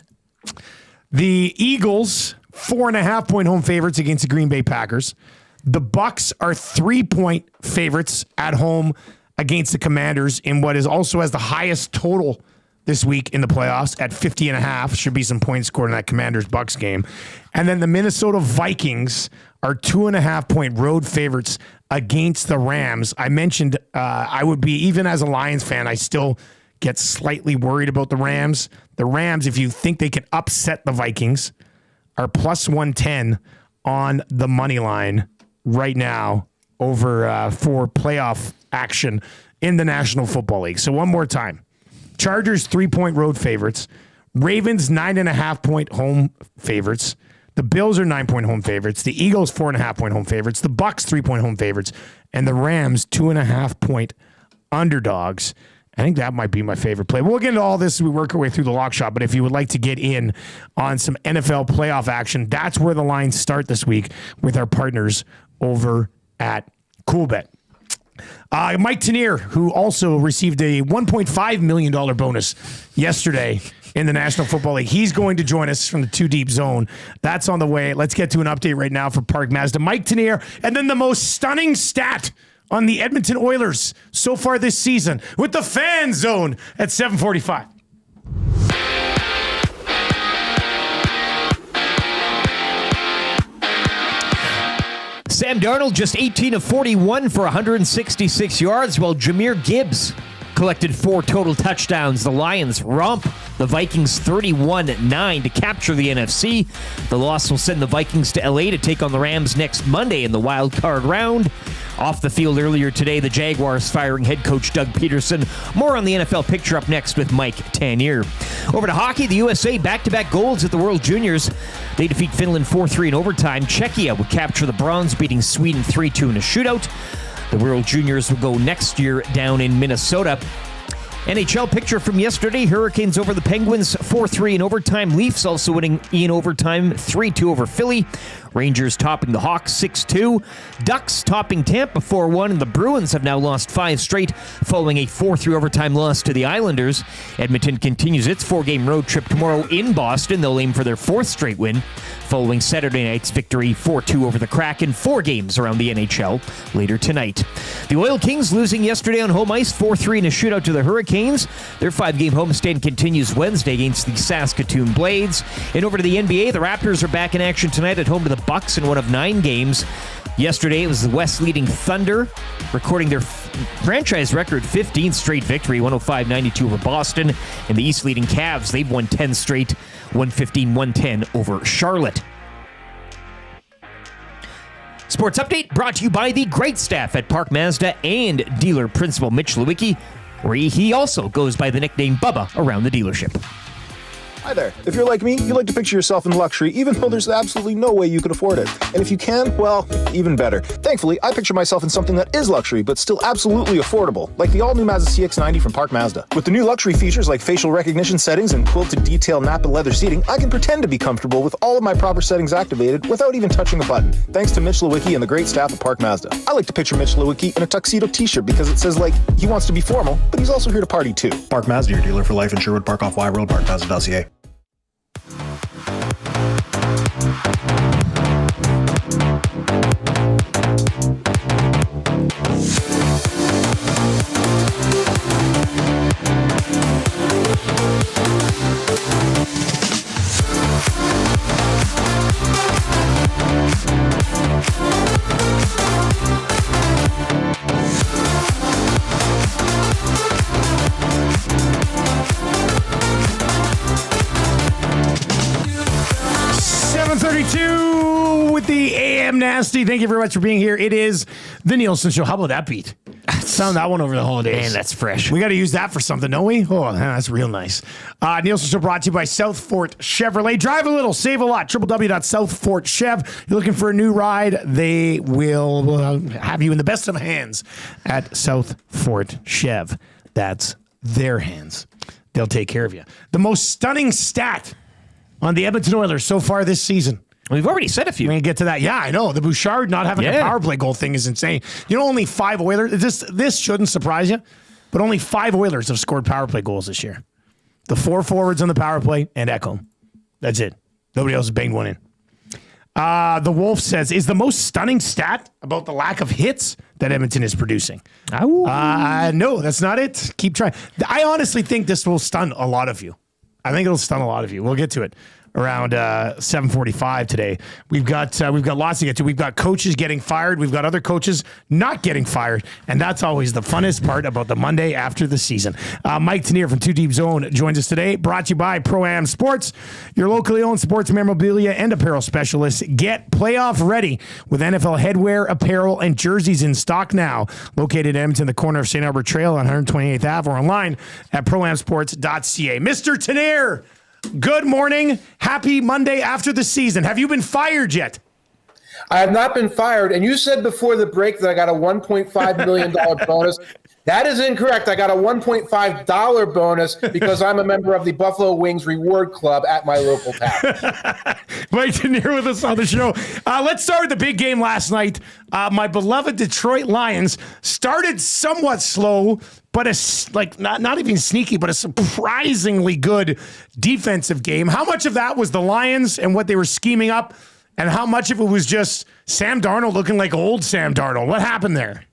The Eagles, 4.5-point home favorites against the Green Bay Packers. The Bucks are 3-point favorites at home against the Commanders in what is also has the highest total this week in the playoffs at 50.5. Should be some points scored in that Commanders-Bucks game. And then the Minnesota Vikings are 2.5-point road favorites against the Rams. I mentioned I would be, even as a Lions fan, I still get slightly worried about the Rams. The Rams, if you think they can upset the Vikings, are plus 110 on the money line right now over for playoff action in the National Football League. So one more time. Chargers 3-point road favorites. Ravens 9.5-point home favorites. The Bills are 9-point home favorites. The Eagles 4.5-point home favorites. The Bucks 3-point home favorites. And the Rams 2.5-point underdogs. I think that might be my favorite play. We'll get into all this as we work our way through the lock shop, but if you would like to get in on some NFL playoff action, that's where the lines start this week with our partners over at CoolBet. Mike Tanier, who also received a $1.5 million bonus yesterday in the National Football League. He's going to join us from the Too Deep Zone. That's on the way. Let's get to an update right now for Park Mazda. Mike Tanier, and then the most stunning stat on the Edmonton Oilers so far this season with the Fan Zone at 7:45. Sam Darnold just 18 of 41 for 166 yards, while Jahmyr Gibbs collected 4 total touchdowns. The Lions romp the Vikings 31-9 to capture the NFC. The loss will send the Vikings to LA to take on the Rams next Monday in the wild card round. Off the field earlier today, the Jaguars firing head coach Doug Peterson. More on the NFL picture up next with Mike Tanier. Over to hockey, the USA back-to-back golds at the World Juniors. They defeat Finland 4-3 in overtime. Czechia would capture the bronze, beating Sweden 3-2 in a shootout. The World Juniors will go next year down in Minnesota. NHL picture from yesterday. Hurricanes over the Penguins 4-3 in overtime. Leafs also winning in overtime 3-2 over Philly. Rangers topping the Hawks 6-2. Ducks topping Tampa 4-1. And the Bruins have now lost 5 straight following a 4-3 overtime loss to the Islanders. Edmonton continues its 4-game road trip tomorrow in Boston. They'll aim for their 4th straight win following Saturday night's victory 4-2 over the Kraken. 4 games around the NHL later tonight. The Oil Kings losing yesterday on home ice 4-3 in a shootout to the Hurricanes. Their 5-game homestand continues Wednesday against the Saskatoon Blades. And over to the NBA, the Raptors are back in action tonight at home to the Bucks in one of 9 games. Yesterday, it was the West leading Thunder, recording their franchise record 15th straight victory, 105-92 over Boston. And the East leading Cavs, they've won 10 straight, 115-110 over Charlotte. Sports Update brought to you by the great staff at Park Mazda and dealer principal Mitch Lewicki, where he also goes by the nickname Bubba around the dealership. Hi there. If you're like me, you like to picture yourself in luxury, even though there's absolutely no way you could afford it. And if you can, well, even better. Thankfully, I picture myself in something that is luxury, but still absolutely affordable, like the all-new Mazda CX-90 from Park Mazda. With the new luxury features like facial recognition settings and quilted detail Napa leather seating, I can pretend to be comfortable with all of my proper settings activated without even touching a button. Thanks to Mitch Lewicki and the great staff at Park Mazda. I like to picture Mitch Lewicki in a tuxedo t-shirt because it says, like, he wants to be formal, but he's also here to party too. Park Mazda, your dealer for life in Sherwood Park off Y Road, parkmazda.ca. With the AM Nasty. Thank you very much for being here. It is the Nielson Show. How about that beat? Sound that one over the holidays. Man, that's fresh. We got to use that for something, don't we? Oh, that's real nice. Nielson Show brought to you by South Fort Chevrolet. Drive a little, save a lot. www.southfortchev. You're looking for a new ride, they will have you in the best of hands at South Fort Chev. That's their hands. They'll take care of you. The most stunning stat on the Edmonton Oilers so far this season. We've already said a few. We're going to get to that. Yeah, I know. The Bouchard not having a power play goal thing is insane. You know, only 5 Oilers. This shouldn't surprise you, but only 5 Oilers have scored power play goals this year. The 4 forwards on the power play and Ekholm. That's it. Nobody else has banged one in. The Wolf says, is the most stunning stat about the lack of hits that Edmonton is producing? No, that's not it. Keep trying. I honestly think this will stun a lot of you. I think it'll stun a lot of you. We'll get to it around 7:45 today. We've got lots to get to. We've got coaches getting fired. We've got other coaches not getting fired, and that's always the funnest part about the Monday after the season. Mike Tanier from 2 Deep Zone joins us today. Brought to you by Pro-Am Sports, your locally owned sports memorabilia and apparel specialist. Get playoff ready with NFL headwear, apparel, and jerseys in stock now. Located in Edmonton, the corner of St. Albert Trail on 128th Ave, or online at proamsports.ca. Mr. Tanier, good morning. Happy Monday after the season. Have you been fired yet? I have not been fired. And you said before the break that I got a $1.5 million bonus. That is incorrect. I got a $1.5 bonus because I'm a member of the Buffalo Wings Reward Club at my local tap. Mike Tanier with us on the show. Let's start with the big game last night. My beloved Detroit Lions started somewhat slow, but not even sneaky, but a surprisingly good defensive game. How much of that was the Lions and what they were scheming up, and how much of it was just Sam Darnold looking like old Sam Darnold? What happened there?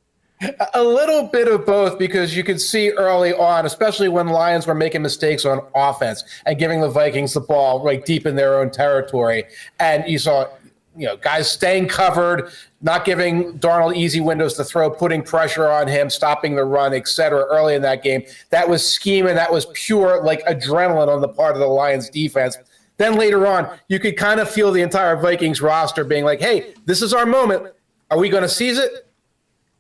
A little bit of both, because you could see early on, especially when Lions were making mistakes on offense and giving the Vikings the ball right deep in their own territory. And you saw guys staying covered, not giving Darnold easy windows to throw, putting pressure on him, stopping the run, et cetera, early in that game. That was scheming. That was pure like adrenaline on the part of the Lions defense. Then later on, you could kind of feel the entire Vikings roster being like, hey, this is our moment. Are we going to seize it?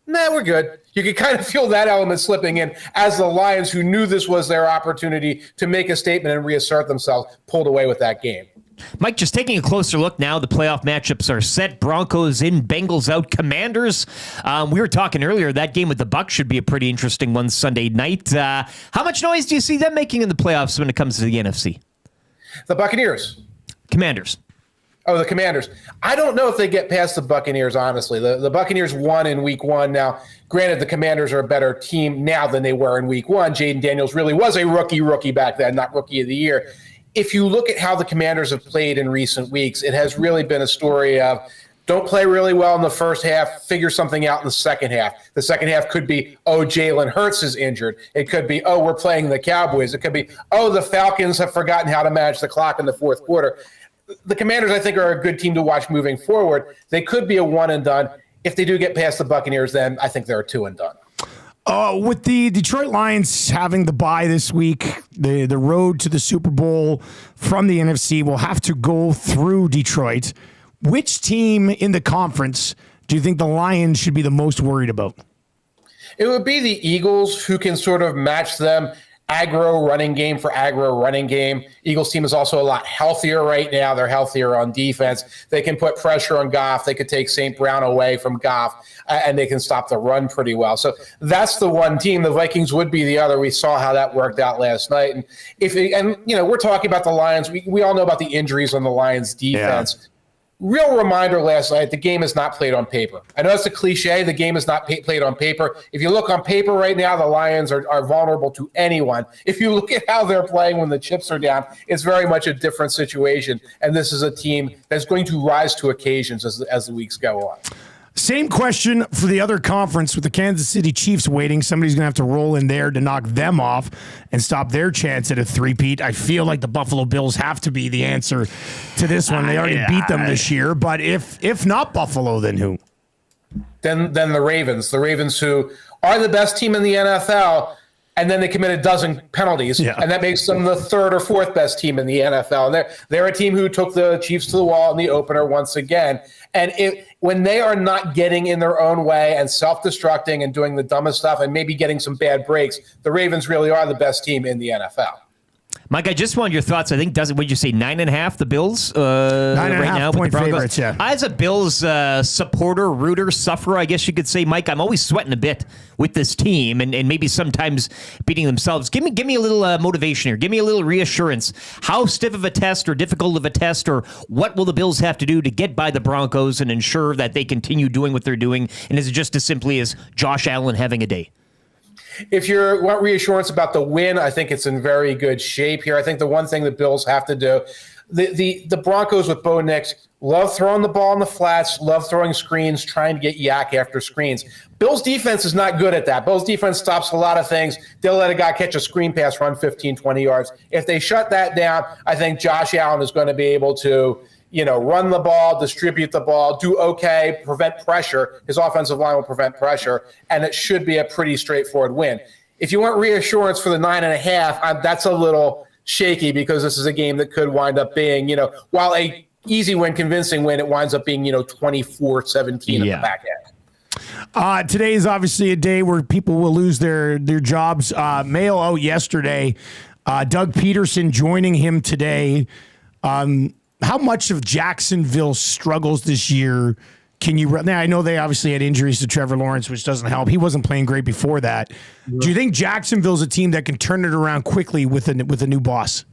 Nah, we're good. You could kind of feel that element slipping in as the Lions, who knew this was their opportunity to make a statement and reassert themselves, pulled away with that game. Mike, just taking a closer look now, the playoff matchups are set. Broncos in, Bengals out, Commanders. We were talking earlier, that game with the Bucs should be a pretty interesting one Sunday night. How much noise do you see them making in the playoffs when it comes to the NFC? The Buccaneers. Commanders. Oh, the Commanders. I don't know if they get past the Buccaneers, honestly. The Buccaneers won in week one. Now, granted, the Commanders are a better team now than they were in week one. Jaden Daniels really was a rookie back then, not rookie of the year. If you look at how the Commanders have played in recent weeks, it has really been a story of don't play really well in the first half, figure something out in the second half. The second half could be, Jalen Hurts is injured. It could be, we're playing the Cowboys. It could be, the Falcons have forgotten how to manage the clock in the fourth quarter. The Commanders, I think, are a good team to watch moving forward. They could be a one and done. If they do get past the Buccaneers, then I think they're a two and done. With the Detroit Lions having the bye this week, the road to the Super Bowl from the NFC will have to go through Detroit. Which team in the conference do you think the Lions should be the most worried about? It would be the Eagles, who can sort of match them aggro running game for aggro running game. Eagles team is also a lot healthier right now. They're healthier on defense. They can put pressure on Goff. They could take St. Brown away from Goff, and they can stop the run pretty well. So that's the one team. The Vikings would be the other. We saw how that worked out last night. And we're talking about the Lions. We all know about the injuries on the Lions defense. Yeah. Real reminder last night, the game is not played on paper. I know it's a cliche. The game is not played on paper. If you look on paper right now, the Lions are vulnerable to anyone. If you look at how they're playing when the chips are down, it's very much a different situation. And this is a team that's going to rise to occasions as the weeks go on. Same question for the other conference with the Kansas City Chiefs waiting. Somebody's going to have to roll in there to knock them off and stop their chance at a three-peat. I feel like the Buffalo Bills have to be the answer to this one. They already beat them this year. But if not Buffalo, then who? Then the Ravens. The Ravens, who are the best team in the NFL, and then they commit a dozen penalties, and that makes them the third or fourth best team in the NFL. And they're a team who took the Chiefs to the wall in the opener once again. And when they are not getting in their own way and self-destructing and doing the dumbest stuff and maybe getting some bad breaks, the Ravens really are the best team in the NFL. Mike, I just wanted your thoughts. I think, what did you say, 9.5, the Bills? 9.5 right now point favorites, yeah. As a Bills supporter, rooter, sufferer, I guess you could say, Mike, I'm always sweating a bit with this team and maybe sometimes beating themselves. Give me a little motivation here. Give me a little reassurance. How stiff of a test or difficult of a test, or what will the Bills have to do to get by the Broncos and ensure that they continue doing what they're doing? And is it just as simply as Josh Allen having a day? If you want reassurance about the win, I think it's in very good shape here. I think the one thing the Bills have to do, the Broncos with Bo Nix love throwing the ball in the flats, love throwing screens, trying to get yak after screens. Bills defense is not good at that. Bills defense stops a lot of things. They'll let a guy catch a screen pass, run 15, 20 yards. If they shut that down, I think Josh Allen is going to be able to run the ball, distribute the ball, do okay, prevent pressure. His offensive line will prevent pressure, and it should be a pretty straightforward win. If you want reassurance for the 9.5, that's a little shaky because this is a game that could wind up being, while a easy win, convincing win, it winds up being, 24-17 in the back end. Today is obviously a day where people will lose their jobs. Mail out yesterday. Doug Peterson joining him today. How much of Jacksonville's struggles this year can you run? Now, I know they obviously had injuries to Trevor Lawrence, which doesn't help. He wasn't playing great before that. Yeah. Do you think Jacksonville's a team that can turn it around quickly with a new boss?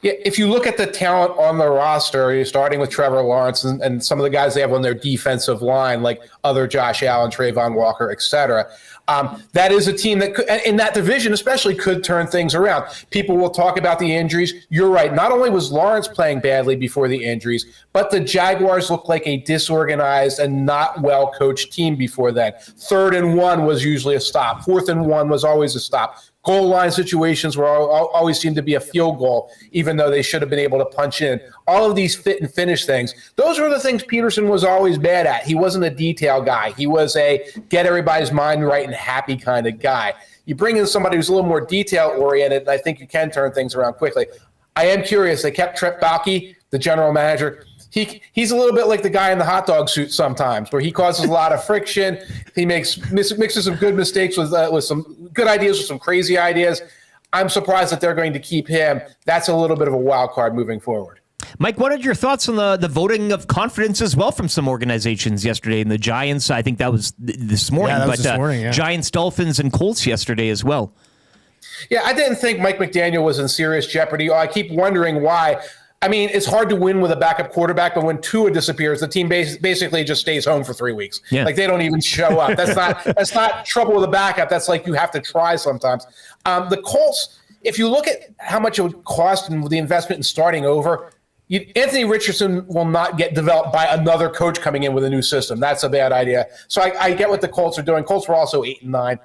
Yeah, if you look at the talent on the roster, you're starting with Trevor Lawrence and some of the guys they have on their defensive line, like other Josh Allen, Trayvon Walker, et cetera. That is a team that could, in that division especially, could turn things around. People will talk about the injuries. You're right. Not only was Lawrence playing badly before the injuries, but the Jaguars looked like a disorganized and not well-coached team before that. 3rd and 1 was usually a stop. 4th and 1 was always a stop. goal line situations where always seem to be a field goal, even though they should have been able to punch in. All of these fit and finish things. Those were the things Peterson was always bad at. He wasn't a detail guy. He was a get everybody's mind right and happy kind of guy. You bring in somebody who's a little more detail-oriented, and I think you can turn things around quickly. I am curious. They kept Trent Baalke, the general manager. He's a little bit like the guy in the hot dog suit sometimes, where he causes a lot of friction. He mixes some good mistakes with some good ideas with some crazy ideas. I'm surprised that they're going to keep him. That's a little bit of a wild card moving forward. Mike, what are your thoughts on the voting of confidence as well from some organizations yesterday? And the Giants, I think that was this morning, Giants, Dolphins, and Colts yesterday as well. Yeah, I didn't think Mike McDaniel was in serious jeopardy. I keep wondering why. I mean, it's hard to win with a backup quarterback, but when Tua disappears, the team basically just stays home for 3 weeks. Yeah. Like they don't even show up. That's not trouble with a backup. That's like you have to try sometimes. The Colts, if you look at how much it would cost and the investment in starting over, Anthony Richardson will not get developed by another coach coming in with a new system. That's a bad idea. So I get what the Colts are doing. Colts were also 8-9.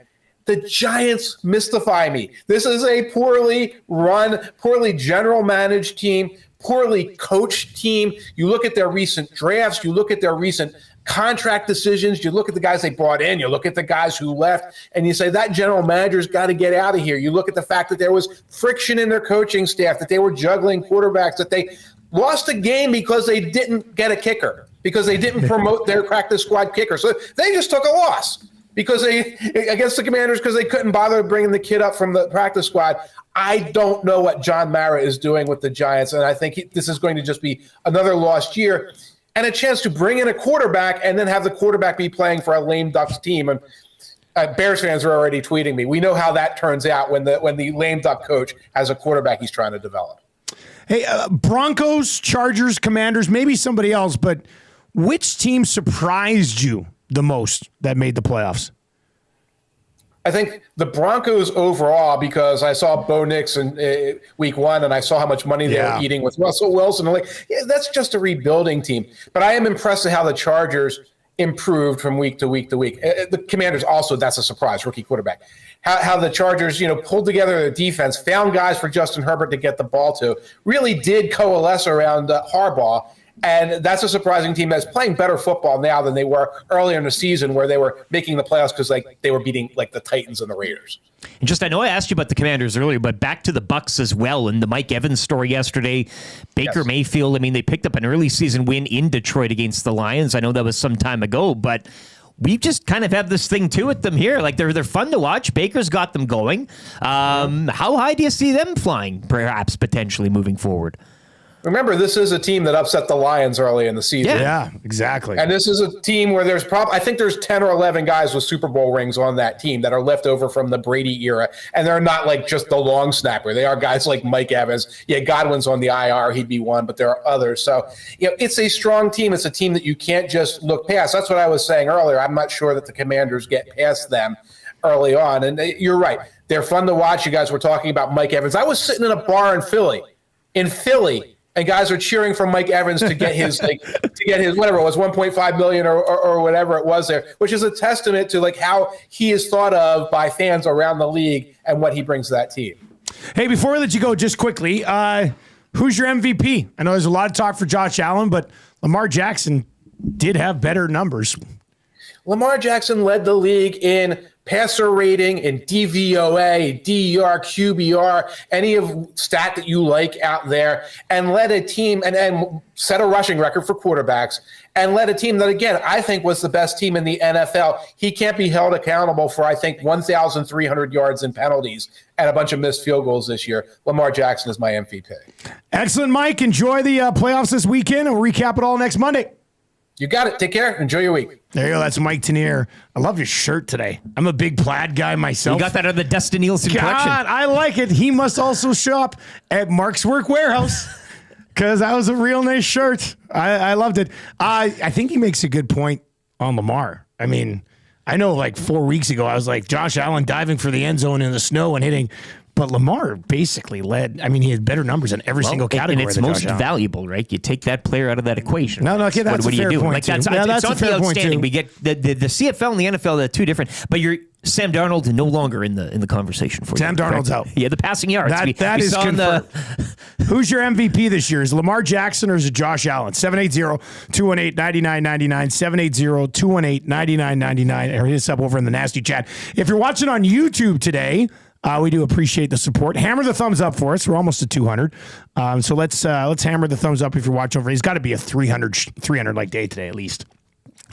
The Giants mystify me. This is a poorly run, poorly general managed team, poorly coached team. You look at their recent drafts, you look at their recent contract decisions, you look at the guys they brought in, you look at the guys who left, and you say that general manager's got to get out of here. You look at the fact that there was friction in their coaching staff, that they were juggling quarterbacks, that they lost a game because they didn't get a kicker, because they didn't promote their practice squad kicker. So they just took a loss because against the Commanders because they couldn't bother bringing the kid up from the practice squad. I don't know what John Mara is doing with the Giants, and I think this is going to just be another lost year and a chance to bring in a quarterback and then have the quarterback be playing for a lame ducks team. And Bears fans are already tweeting me. We know how that turns out when the lame duck coach has a quarterback he's trying to develop. Hey, Broncos, Chargers, Commanders, maybe somebody else, but which team surprised you the most that made the playoffs? I think the Broncos overall, because I saw Bo Nix in week one and I saw how much money they were eating with Russell Wilson. I'm like, that's just a rebuilding team. But I am impressed at how the Chargers improved from week to week to week. The Commanders also, that's a surprise, rookie quarterback. How the Chargers, pulled together their defense, found guys for Justin Herbert to get the ball to, really did coalesce around Harbaugh. And that's a surprising team that's playing better football now than they were earlier in the season where they were making the playoffs because they were beating the Titans and the Raiders. And I know I asked you about the Commanders earlier, but back to the Bucs as well and the Mike Evans story yesterday. Baker Mayfield, they picked up an early season win in Detroit against the Lions. I know that was some time ago, but we just kind of have this thing too with them here. Like they're fun to watch. Baker's got them going. How high do you see them flying, perhaps potentially moving forward? Remember, this is a team that upset the Lions early in the season. Yeah, exactly. And this is a team where I think there's 10 or 11 guys with Super Bowl rings on that team that are left over from the Brady era. And they're not like just the long snapper. They are guys like Mike Evans. Yeah, Godwin's on the IR. He'd be one, but there are others. So, it's a strong team. It's a team that you can't just look past. That's what I was saying earlier. I'm not sure that the Commanders get past them early on. And you're right. They're fun to watch. You guys were talking about Mike Evans. I was sitting in a bar in Philly, and guys are cheering for Mike Evans to get his whatever it was, 1.5 million or whatever it was there, which is a testament to how he is thought of by fans around the league and what he brings to that team. Hey, before I let you go, just quickly, who's your MVP? I know there's a lot of talk for Josh Allen, but Lamar Jackson did have better numbers. Lamar Jackson led the league in passer rating, in DVOA, DER, QBR, any of stat that you like out there, and led a team and set a rushing record for quarterbacks, and led a team that, again, I think was the best team in the NFL. He can't be held accountable for, I think, 1,300 yards in penalties and a bunch of missed field goals this year. Lamar Jackson is my MVP. Excellent, Mike. Enjoy the playoffs this weekend, and we'll recap it all next Monday. You got it. Take care. Enjoy your week. There you go. That's Mike Tanier. I love your shirt today. I'm a big plaid guy myself. You got that on the Dustin Nielson collection. I like it. He must also shop at Mark's Work Warehouse because that was a real nice shirt. I loved it. I think he makes a good point on Lamar. I mean, I know 4 weeks ago I was like, Josh Allen diving for the end zone in the snow and hitting But Lamar basically led. I mean, he had better numbers in every single category. And it's than most Josh Allen. valuable, right? You take that player out of that equation. No, okay, that's what a do fair you do? point, Like too. that's, Yeah, that's it's a not fair the point, outstanding. too. We get the CFL and the NFL, they're two different. But you're Sam Darnold no longer in the conversation for Sam you. Darnold's out. Yeah, the passing yards. That is confirmed. Who's your MVP this year? Is Lamar Jackson or is it Josh Allen? 780-218-9999. 780-218-9999. Or hit us up over in the nasty chat. If you're watching on YouTube today, we do appreciate the support. Hammer the thumbs up for us. We're almost at 200. So let's hammer the thumbs up if you're watching over. It's got to be a 300 like day today at least.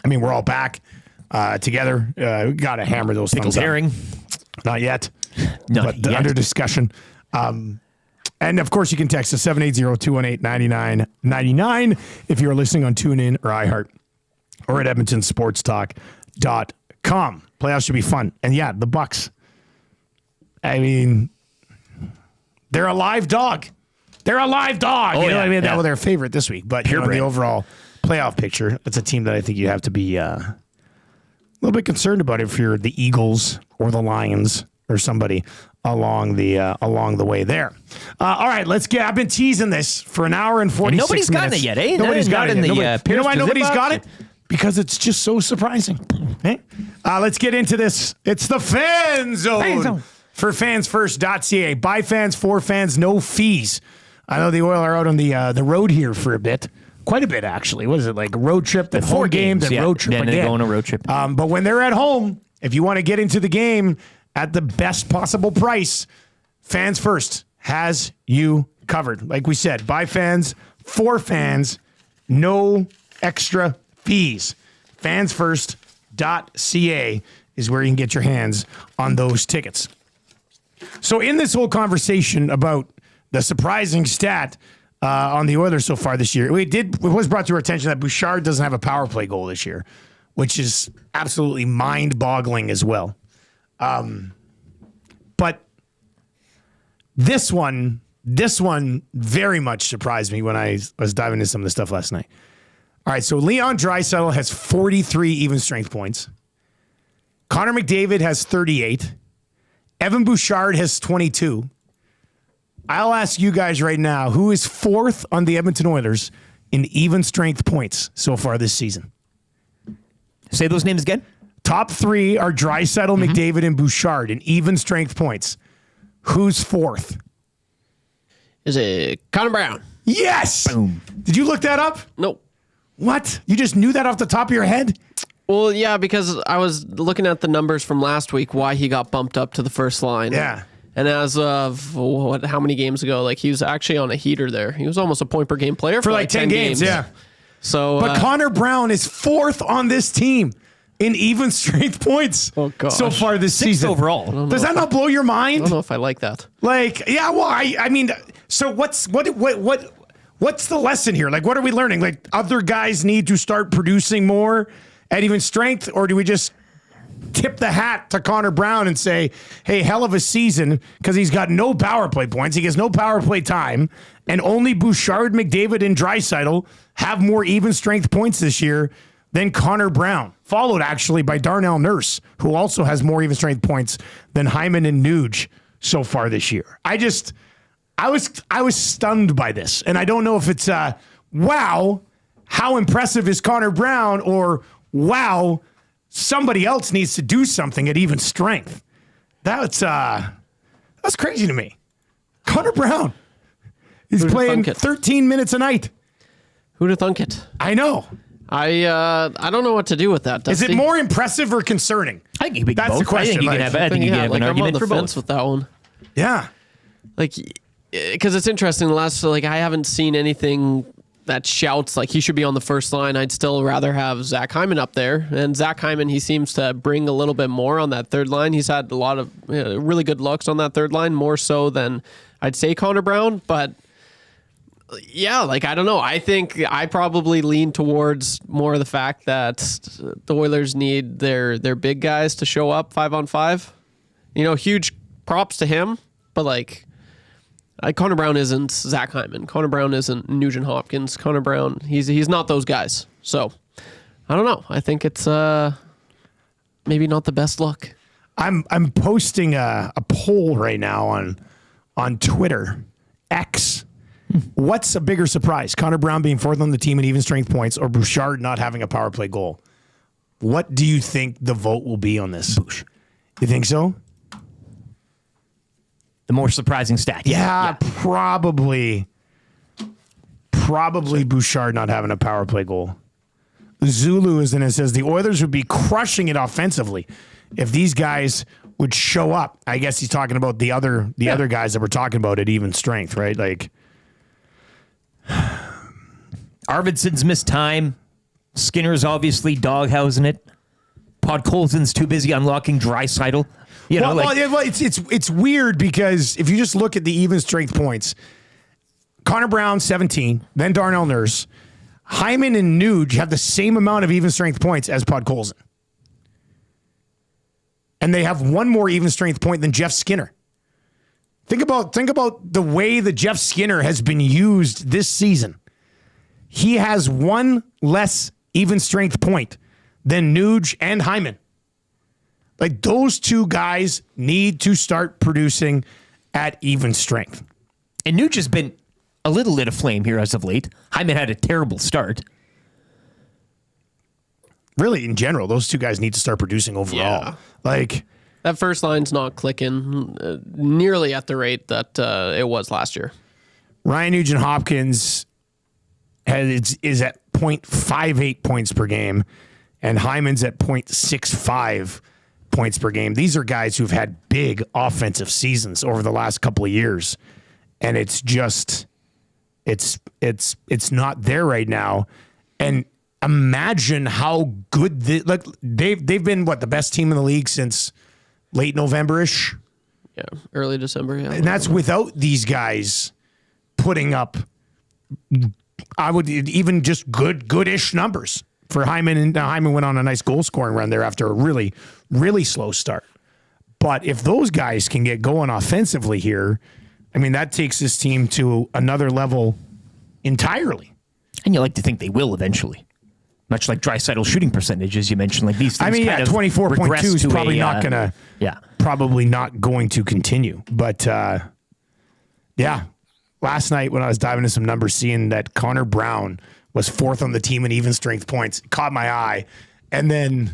I mean, we're all back together. We got to hammer those Pickled thumbs herring. up. Not yet. Not but yet. Under discussion. And of course, you can text us 780-218-9999 if you're listening on TuneIn or iHeart or at edmontonsportstalk.com. Playoffs should be fun. And yeah, the Bucks. I mean, they're a live dog. They're a live dog. Oh, you know yeah, what I mean? yeah. That was their favorite this week. But you know, the overall playoff picture, it's a team that I think you have to be a little bit concerned about if you're the Eagles or the Lions or somebody along the way there. All right, let's get. I've been teasing this for an hour and 46 minutes. Nobody's gotten it yet, eh? Nobody's got it yet. You know why Pierce nobody's got Pacific? it? Because it's just so surprising. Okay? Let's get into this. It's the Fan Zone. For fansfirst.ca. By fans, for fans, no fees. I know the Oil are out on the road here for a bit. Quite a bit, actually. What is it, like a road trip, then 4 games, then road trip then again. they go on a road trip. But when they're at home, if you want to get into the game at the best possible price, Fans First has you covered. Like we said, by fans, for fans, no extra fees. Fansfirst.ca is where you can get your hands on those tickets. So in this whole conversation about the surprising stat on the Oilers so far this year, it was brought to our attention that Bouchard doesn't have a power play goal this year, which is absolutely mind-boggling as well. But this one very much surprised me when I was diving into some of the stuff last night. All right, so Leon Draisaitl has 43 even strength points. Connor McDavid has 38. Evan Bouchard has 22. I'll ask you guys right now, who is fourth on the Edmonton Oilers in even strength points so far this season? Say those names again. Top 3 are Draisaitl, McDavid, and Bouchard in even strength points. Who's fourth? Is it Conor Brown? Yes! Boom. Did you look that up? Nope. What? You just knew that off the top of your head? Well, yeah, because I was looking at the numbers from last week, why he got bumped up to the first line. Yeah. And as of how many games ago? Like he was actually on a heater there. He was almost a point per game player for like 10 games. Yeah. So, but Conor Brown is fourth on this team in even strength points so far this season. Overall. Does that not blow your mind? I don't know if I like that. Like, yeah, well, I mean, so what's the lesson here? Like, what are we learning? Like, other guys need to start producing more at even strength, or do we just tip the hat to Conor Brown and say, hey, hell of a season, because he's got no power play points, he gets no power play time, and only Bouchard, McDavid, and Draisaitl have more even strength points this year than Conor Brown, followed actually by Darnell Nurse, who also has more even strength points than Hyman and Nuge so far this year. I was stunned by this, and I don't know if it's wow, how impressive is Conor Brown, or wow, somebody else needs to do something at even strength. That's crazy to me. Conor Brown is playing 13 minutes a night. Who'd have thunk it? I know. I don't know what to do with that. Dusty. Is it more impressive or concerning? I think you can That's both. the question. I think you can have an I'm on argument the for fence both. with that one. Yeah. Like, because it's interesting. I haven't seen anything that shouts like he should be on the first line. I'd still rather have Zach Hyman up there. And Zach Hyman, he seems to bring a little bit more on that third line. He's had a lot of really good looks on that third line, more so than I'd say Conor Brown. But yeah, like, I don't know. I think I probably lean towards more of the fact that the Oilers need their big guys to show up 5-on-5. Huge props to him, but like, Conor Brown isn't Zach Hyman. Conor Brown isn't Nugent Hopkins. Conor Brown, he's not those guys. So, I don't know. I think it's maybe not the best look. I'm posting a poll right now on on Twitter, X. What's a bigger surprise? Conor Brown being fourth on the team in even strength points or Bouchard not having a power play goal? What do you think the vote will be on this? Bouch. You think so? The more surprising stat. Yeah. Probably Bouchard not having a power play goal. Zulu is in it, says the Oilers would be crushing it offensively if these guys would show up. I guess he's talking about the other guys that we're talking about at even strength, right? Like Arvidsson's missed time. Skinner's obviously doghousing it. Podkolzin's too busy unlocking Draisaitl. It's weird because if you just look at the even strength points, Conor Brown 17, then Darnell Nurse, Hyman and Nuge have the same amount of even strength points as Podkolzin. And they have one more even strength point than Jeff Skinner. Think about the way that Jeff Skinner has been used this season. He has one less even strength point than Nuge and Hyman. Like, those two guys need to start producing at even strength. And Nuge has been a little lit aflame here as of late. Hyman had a terrible start. Really, in general, those two guys need to start producing overall. Yeah. Like, that first line's not clicking nearly at the rate that it was last year. Ryan Nugent-Hopkins is at 0.58 points per game, and Hyman's at 0.65 points per game. These are guys who've had big offensive seasons over the last couple of years, and it's just it's not there right now. And imagine how good they've been the best team in the league since late November-ish. Yeah, early December. Yeah, and that's without these guys putting up, I would even just goodish numbers for Hyman. And Hyman went on a nice goal scoring run there after a really, really slow start. But if those guys can get going offensively here, I mean, that takes this team to another level entirely. And you like to think they will eventually. Much like Draisaitl's shooting percentage, as you mentioned, like these things. 24.2 is probably probably not going to continue. But last night when I was diving into some numbers, seeing that Conor Brown was fourth on the team in even strength points, it caught my eye. And then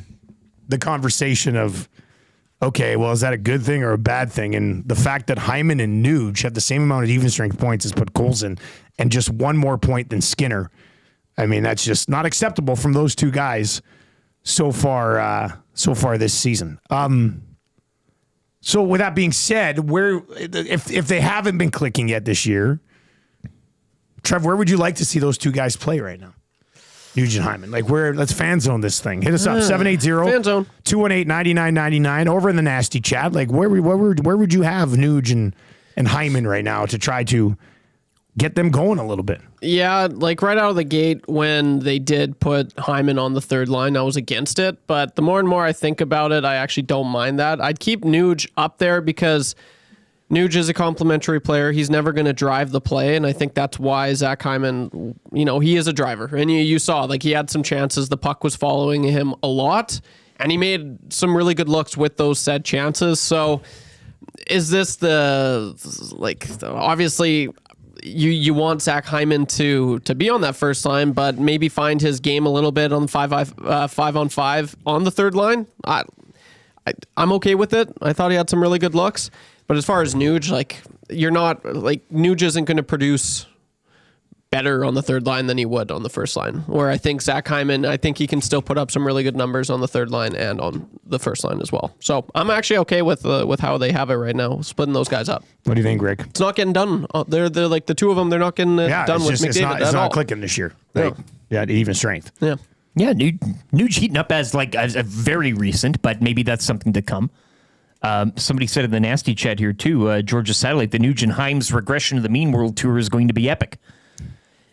the conversation of, okay, well, is that a good thing or a bad thing? And the fact that Hyman and Nuge have the same amount of even strength points as Podkolzin and just one more point than Skinner. I mean, that's just not acceptable from those two guys so far this season. So with that being said, if they haven't been clicking yet this year, Trev, where would you like to see those two guys play right now? Nugent Hyman. Let's fan zone this thing. Hit us up, 780-218-9999 over in the nasty chat. Where would you have Nuge and Hyman right now to try to get them going a little bit? Yeah, right out of the gate when they did put Hyman on the third line, I was against it. But the more and more I think about it, I actually don't mind that. I'd keep Nuge up there because Nuge is a complimentary player. He's never going to drive the play, and I think that's why Zach Hyman, he is a driver. And you saw, he had some chances. The puck was following him a lot, and he made some really good looks with those said chances. So is this obviously you want Zach Hyman to be on that first line, but maybe find his game a little bit on the 5-on-5 on the third line. I'm okay with it. I thought he had some really good looks. But as far as Nuge, you're not, Nuge isn't going to produce better on the third line than he would on the first line. Where I think Zach Hyman, I think he can still put up some really good numbers on the third line and on the first line as well. So I'm actually okay with how they have it right now, splitting those guys up. What do you think, Rick? It's not getting done. They're the two of them. They're not getting done with McDavid it's at all. not clicking this year. Even strength. Yeah. Yeah, Nuge heating up as a very recent, but maybe that's something to come. Somebody said in the nasty chat here too, Georgia Satellite, the Nugent Himes regression of the Mean World Tour is going to be epic.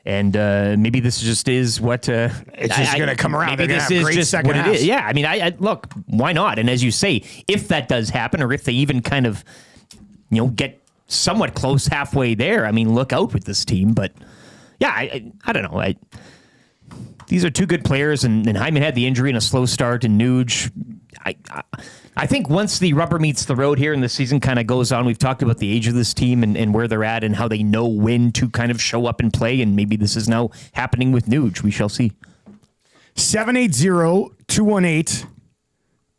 And maybe this just is what it's just going to come around. Maybe this is just what it is. Yeah, I mean, I look, why not? And as you say, if that does happen, or if they even kind of, get somewhat close halfway there, I mean, look out with this team. But yeah, I don't know. These are two good players, and Hyman had the injury and a slow start, and Nuge I think once the rubber meets the road here and the season kind of goes on, we've talked about the age of this team and where they're at and how they know when to kind of show up and play. And maybe this is now happening with Nuge. We shall see. 780-218.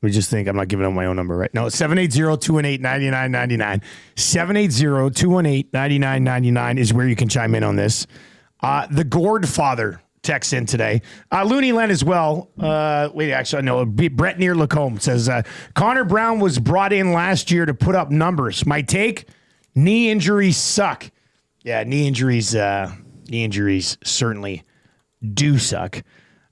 We just think I'm not giving out my own number, right? No, 780-218-9999. 780-218-9999 is where you can chime in on this. The Gourd Father texts in today. Looney Len as well. Actually, no. Brett Near Lacombe says, Conor Brown was brought in last year to put up numbers. My take, knee injuries suck. Yeah, knee injuries certainly do suck.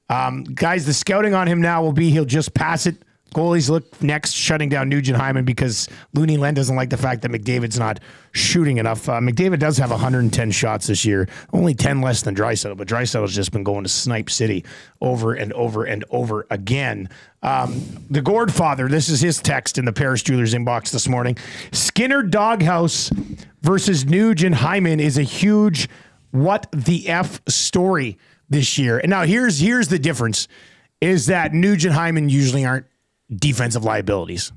Guys, the scouting on him now will be he'll just pass it. Goalies look next, shutting down Nugent Hyman because Looney Len doesn't like the fact that McDavid's not shooting enough. McDavid does have 110 shots this year, only 10 less than Draisaitl, but Draisaitl's just been going to Snipe City over and over and over again. The Gourd Father, this is his text in the Paris Jewelers inbox this morning. Skinner Doghouse versus Nugent Hyman is a huge what the F story this year. And now here's the difference, is that Nugent Hyman usually aren't defensive liabilities.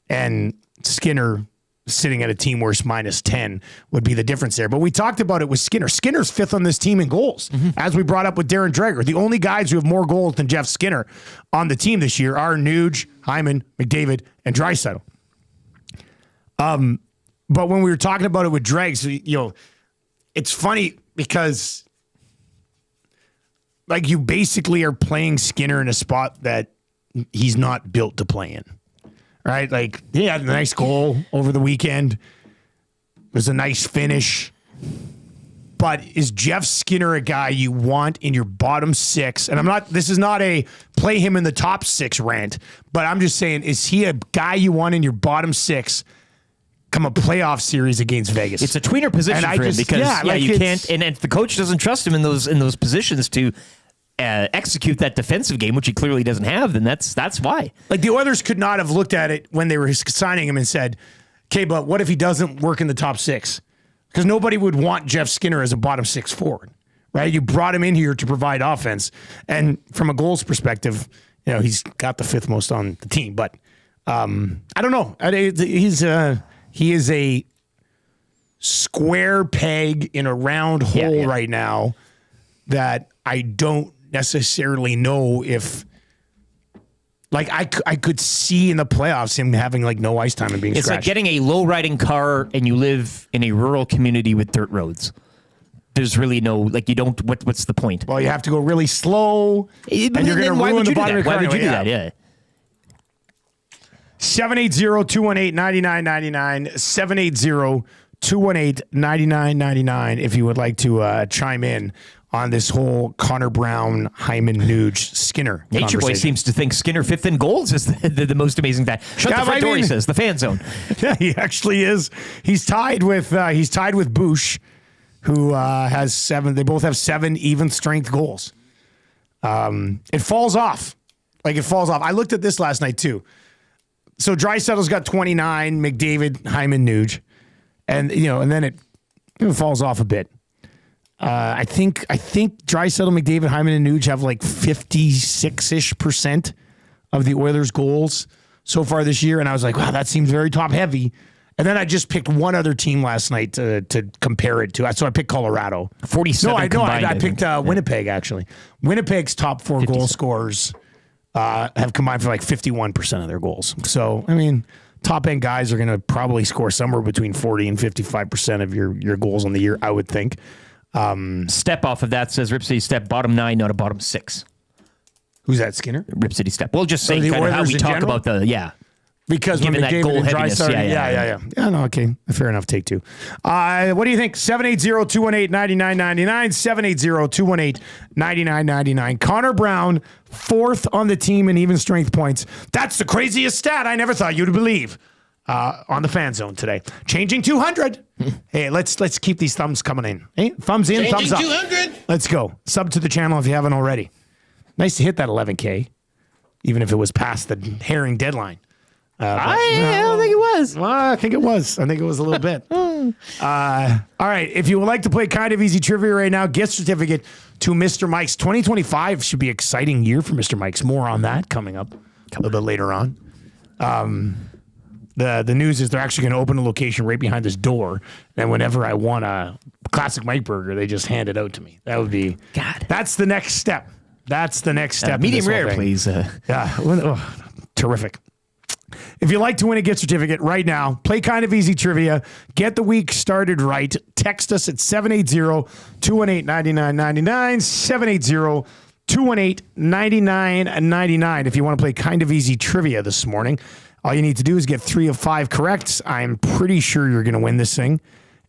And Skinner sitting at a team worst -10 would be the difference there. But we talked about it with Skinner. Skinner's fifth on this team in goals, as we brought up with Darren Dreger. The only guys who have more goals than Jeff Skinner on the team this year are Nuge, Hyman, McDavid, and Draisaitl. But when we were talking about it with Dregs, it's funny because you basically are playing Skinner in a spot that he's not built to play in, right? He had a nice goal over the weekend. It was a nice finish. But is Jeff Skinner a guy you want in your bottom six? And this is not a play him in the top six rant, but I'm just saying, is he a guy you want in your bottom six come a playoff series against Vegas? It's a tweener position for him because you can't, and if the coach doesn't trust him in those positions to execute that defensive game, which he clearly doesn't have, then that's why. The Oilers could not have looked at it when they were signing him and said, okay, but what if he doesn't work in the top six? Because nobody would want Jeff Skinner as a bottom six forward, right? You brought him in here to provide offense. And from a goals perspective, he's got the fifth most on the team. But I don't know. He is a square peg in a round hole right now that I don't necessarily know if I could see in the playoffs him having no ice time and being it's scratched. Like getting a low riding car and you live in a rural community with dirt roads. There's really no you don't. What's the point? Well, you have to go really slow, and you're going to ruin the bottom of the car. Why would you do that? Yeah. 780-218-9999. 780-218-9999 if you would like to chime in on this whole Conor Brown, Hyman, Nuge, Skinner Nature Boy seems to think Skinner fifth in goals is the most amazing fact. Shut the front door, he says. The fan zone. Yeah, he actually is. He's tied with Bush, who has 7. They both have 7 even strength goals. It falls off. It falls off. I looked at this last night too. So Draisaitl's got 29, McDavid, Hyman, Nuge, and then it falls off a bit. I think Draisaitl, McDavid, Hyman, and Nuge have 56-ish% of the Oilers' goals so far this year, and I was like, wow, that seems very top heavy. And then I just picked one other team last night to compare it to. So I picked Colorado. 47. I picked Winnipeg actually. Winnipeg's top 4 goal scorers have combined for 51% of their goals. So top end guys are going to probably score somewhere between 40 and 55% of your goals on the year, I would think. Step off of that says Rip City Step bottom 9, not a bottom 6. Who's that, Skinner? Rip City Step. Well, just saying kind of how we talk about because given that goal heaviness. Yeah, no, okay. Fair enough. Take 2. What do you think? 780-218-9999. 780-218-9999. Conor Brown, 4th on the team in even strength points. That's the craziest stat I never thought you'd believe. On the fan zone today. Changing 200. Hey, let's keep these thumbs coming in. Hey, thumbs in, thumbs up. 200. Let's go. Sub to the channel if you haven't already. Nice to hit that 11K, even if it was past the herring deadline. I don't think it was. Well, I think it was. I think it was a little bit. All right. If you would like to play kind of easy trivia right now, gift certificate to Mr. Mike's. 2025 should be an exciting year for Mr. Mike's. More on that coming up a little bit later on. The news is they're actually going to open a location right behind this door, and whenever I want a classic Mike burger, they just hand it out to me. That would be That's the next step. That's the next step. Medium rare, please. Terrific. If you'd like to win a gift certificate right now, play Kind of Easy Trivia. Get the week started right. Text us at 780-218-9999, 780-218-9999 if you want to play Kind of Easy Trivia this morning. All you need to do is get 3 of 5 correct. I'm pretty sure you're going to win this thing.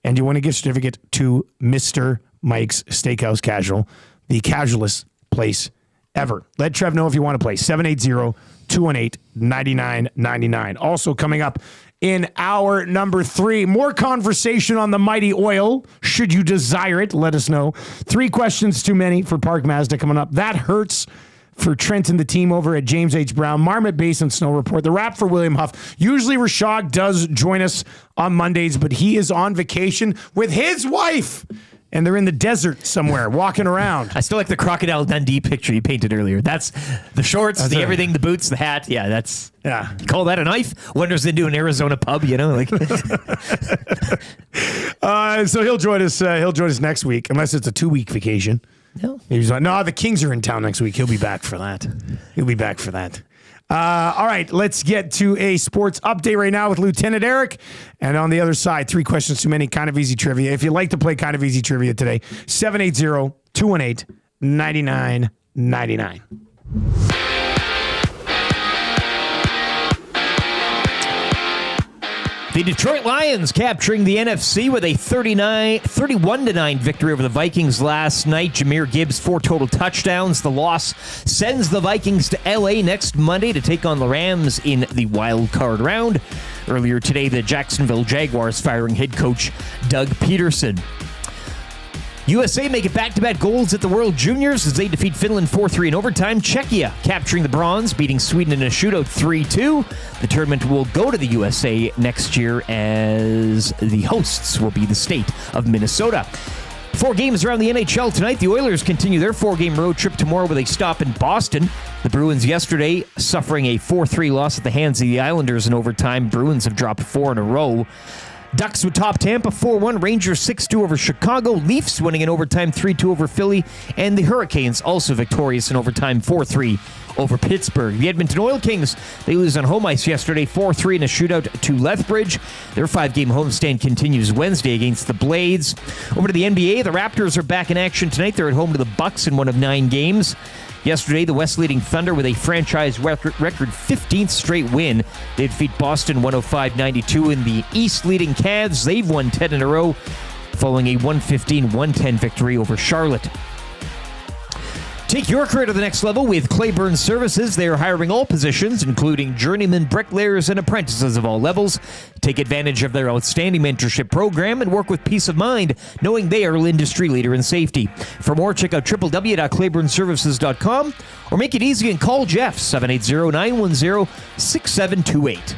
And you win a gift certificate to Mr. Mike's Steakhouse Casual, the casualest place ever. Let Trev know if you want to play. 780-218-9999. Also coming up in hour number 3, more conversation on the mighty oil. Should you desire it, let us know. 3 questions too many for Park Mazda coming up. That hurts for Trent and the team over at James H. Brown. Marmot Basin Snow Report. The wrap for William Huff. Usually Rashad does join us on Mondays, but he is on vacation with his wife. And they're in the desert somewhere, walking around. I still like the Crocodile Dundee picture you painted earlier. That's the shorts, the everything, the boots, the hat. Yeah, that's... Yeah. You call that a knife? Wonders into an Arizona pub, you know? Like. So he'll join us. He'll join us next week, unless it's a 2-week vacation. No. He's like, no, the Kings are in town next week. He'll be back for that. All right, let's get to a sports update right now with Lieutenant Eric. And on the other side, 3 questions too many, Kind of Easy Trivia. If you'd like to play Kind of Easy Trivia today, 780-218-9999. The Detroit Lions capturing the NFC with a 31-9 victory over the Vikings last night. Jahmyr Gibbs, 4 total touchdowns. The loss sends the Vikings to LA next Monday to take on the Rams in the wild card round. Earlier today, the Jacksonville Jaguars firing head coach Doug Peterson. USA make it back-to-back goals at the World Juniors as they defeat Finland 4-3 in overtime. Czechia capturing the bronze, beating Sweden in a shootout 3-2. The tournament will go to the USA next year as the hosts will be the state of Minnesota. 4 games around the NHL tonight. The Oilers continue their 4-game road trip tomorrow with a stop in Boston. The Bruins yesterday suffering a 4-3 loss at the hands of the Islanders in overtime. Bruins have dropped 4 in a row. Ducks would top Tampa 4-1, Rangers 6-2 over Chicago, Leafs winning in overtime 3-2 over Philly, and the Hurricanes also victorious in overtime 4-3 over Pittsburgh. The Edmonton Oil Kings, they lose on home ice yesterday 4-3 in a shootout to Lethbridge. Their 5-game homestand continues Wednesday against the Blades. Over to the NBA, the Raptors are back in action tonight. They're at home to the Bucks in one of 9 games. Yesterday, the West leading Thunder with a franchise record 15th straight win. They defeat Boston 105-92 in the East leading Cavs. They've won 10 in a row following a 115-110 victory over Charlotte. Take your career to the next level with Claiborne Services. They are hiring all positions, including journeyman bricklayers and apprentices of all levels. Take advantage of their outstanding mentorship program and work with peace of mind, knowing they are an industry leader in safety. For more, check out www.claiborneservices.com or make it easy and call Jeff, 780-910-6728.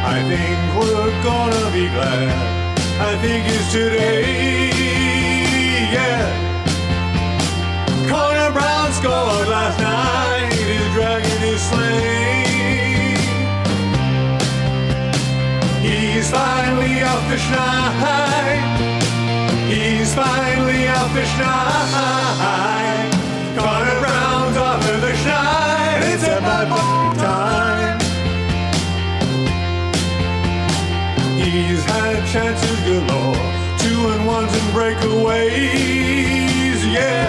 I think we're gonna be glad. I think it's today, yeah. Conor Brown scored last night. His dragon is slain. He's finally off the schneid. He's finally off the schneid. Conor Brown's off of the schneid. It's about time. He's had chances galore, 2-1s and breakaways, yeah.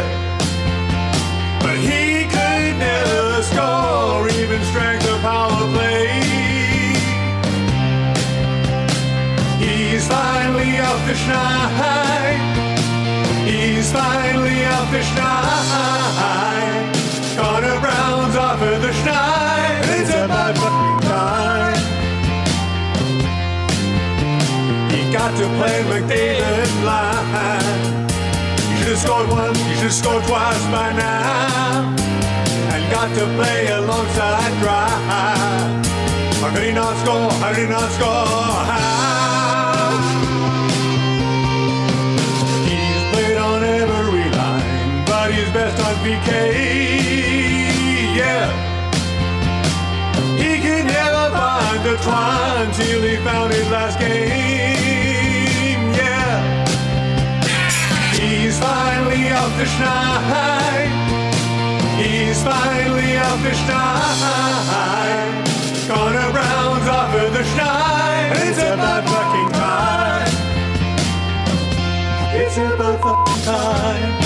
But he could never score, even strength or power play. He's finally off the schneid. He's finally off the schneid. Conor Brown's off of the schneid. It's about time. Got to play McDavid line. You should have scored once, you should have scored twice by now. And got got to play alongside Dry. How could he not score? How did he not score? How? He's played on every line, but he's best on PK. Yeah. He could never find the twine till he found his last game. Yeah. He's finally off the schneid. He's finally off the schneid. Conor Brown's off of the schneid. It's about fucking time. It's about fucking time.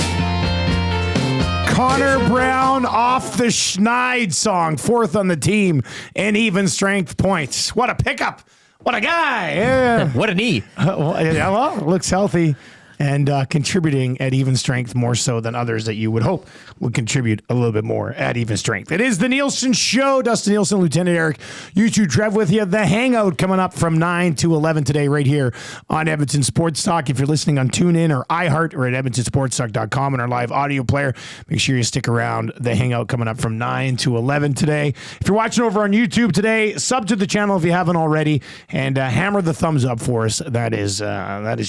Conor Brown off the Schneid song, 4th on the team in even strength points. What a pickup. What a guy. Yeah. What a knee. Well, looks healthy and contributing at even strength more so than others that you would hope would contribute a little bit more at even strength. It is the Nielson Show. Dustin Nielson, Lieutenant Eric, YouTube Trev with you. The Hangout coming up from 9 to 11 today right here on Edmonton Sports Talk. If you're listening on TuneIn or iHeart or at edmontonsportstalk.com and our live audio player, make sure you stick around. The Hangout coming up from 9 to 11 today. If you're watching over on YouTube today, sub to the channel if you haven't already and hammer the thumbs up for us. That is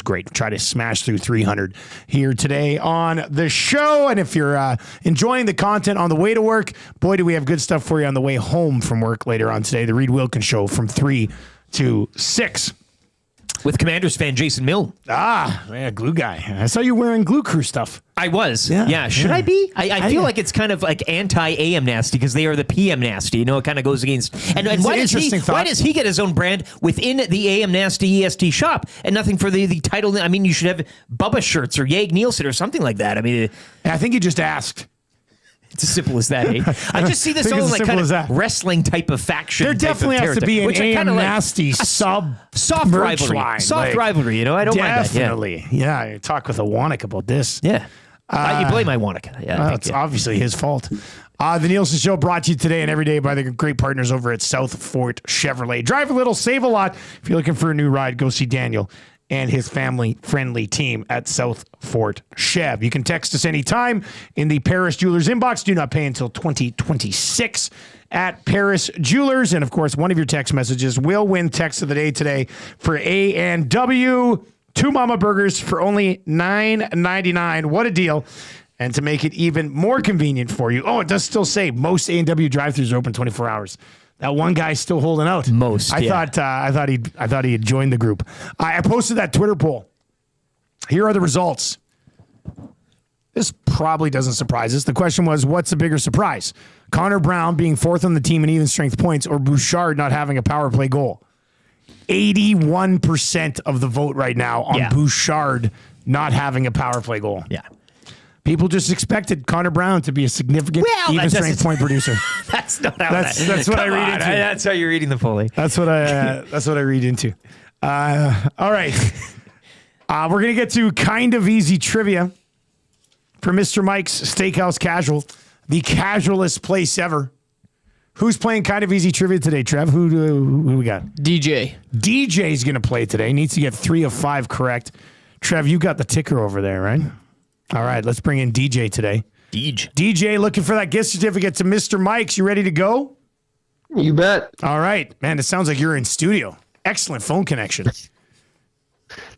great. Try to smash through 300 here today on the show. And if you're enjoying the content on the way to work, boy, do we have good stuff for you on the way home from work later on today. The Reed Wilkins Show from 3 to 6. With Commanders fan Jason Milne. Man, glue guy. I saw you wearing Glue Crew stuff. I was. Yeah. Should I be? I feel like it's kind of like anti-AM nasty because they are the PM nasty. You know, it kind of goes against. And why does he get his own brand within the AM nasty EST shop and nothing for the title? I mean, you should have Bubba shirts or Yag Nielsen or something like that. I mean, I think you just asked. It's as simple as that, eh? I just see this all like kind of wrestling type of faction. There definitely has to be an AM nasty soft rivalry. Line. Soft rivalry, you know? I don't mind that. Definitely. Yeah, I talk with Awanik about this. Yeah. You blame Iwanik. Yeah, it's obviously his fault. The Nielsen Show brought to you today and every day by the great partners over at South Fort Chevrolet. Drive a little, save a lot. If you're looking for a new ride, go see Daniel and his family-friendly team at South Fort Chev. You can text us anytime in the Paris Jewelers inbox. Do not pay until 2026 at Paris Jewelers. And, of course, one of your text messages will win text of the day today for A&W. 2 Mama Burgers for only $9.99. What a deal. And to make it even more convenient for you, it does still say most A&W drive-thrus are open 24 hours. That one guy's still holding out. I thought he had joined the group. I posted that Twitter poll. Here are the results. This probably doesn't surprise us. The question was, what's the bigger surprise? Conor Brown being 4th on the team in even strength points or Bouchard not having a power play goal? 81% of the vote right now on Bouchard not having a power play goal. Yeah. People just expected Conor Brown to be a significant even strength point producer. That's not how that's what I read into. That's how you're reading the poll. That's what I read into. All right. We're going to get to kind of easy trivia for Mr. Mike's Steakhouse Casual, the casualest place ever. Who's playing kind of easy trivia today, Trev? Who we got? DJ. DJ's going to play today. Needs to get 3 of 5 correct. Trev, you got the ticker over there, right? All right, let's bring in DJ today. DJ looking for that gift certificate to Mr. Mike's. You ready to go? You bet. All right. Man, it sounds like you're in studio. Excellent phone connection.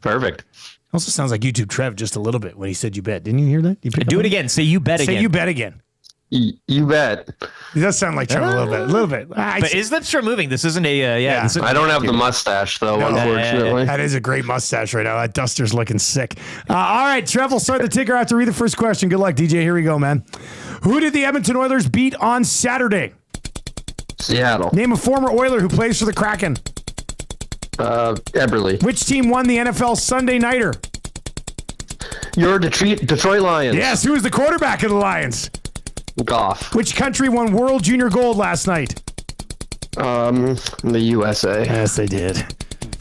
Perfect. Also sounds like YouTube Trev just a little bit when he said you bet. Didn't you hear that? Do it again. Say you bet again. Say you bet again. You bet. It does sound like Trev a little bit. But his lips are moving. This isn't a, I don't have the mustache, though, unfortunately. That is a great mustache right now. That duster's looking sick. All right, Trev will start the ticker after read the first question. Good luck, DJ. Here we go, man. Who did the Edmonton Oilers beat on Saturday? Seattle. Name a former Oiler who plays for the Kraken. Eberle. Which team won the NFL Sunday Nighter? Your Detroit Lions. Yes, who was the quarterback of the Lions? Goff. Which country won World Junior Gold last night? The USA. Yes, they did.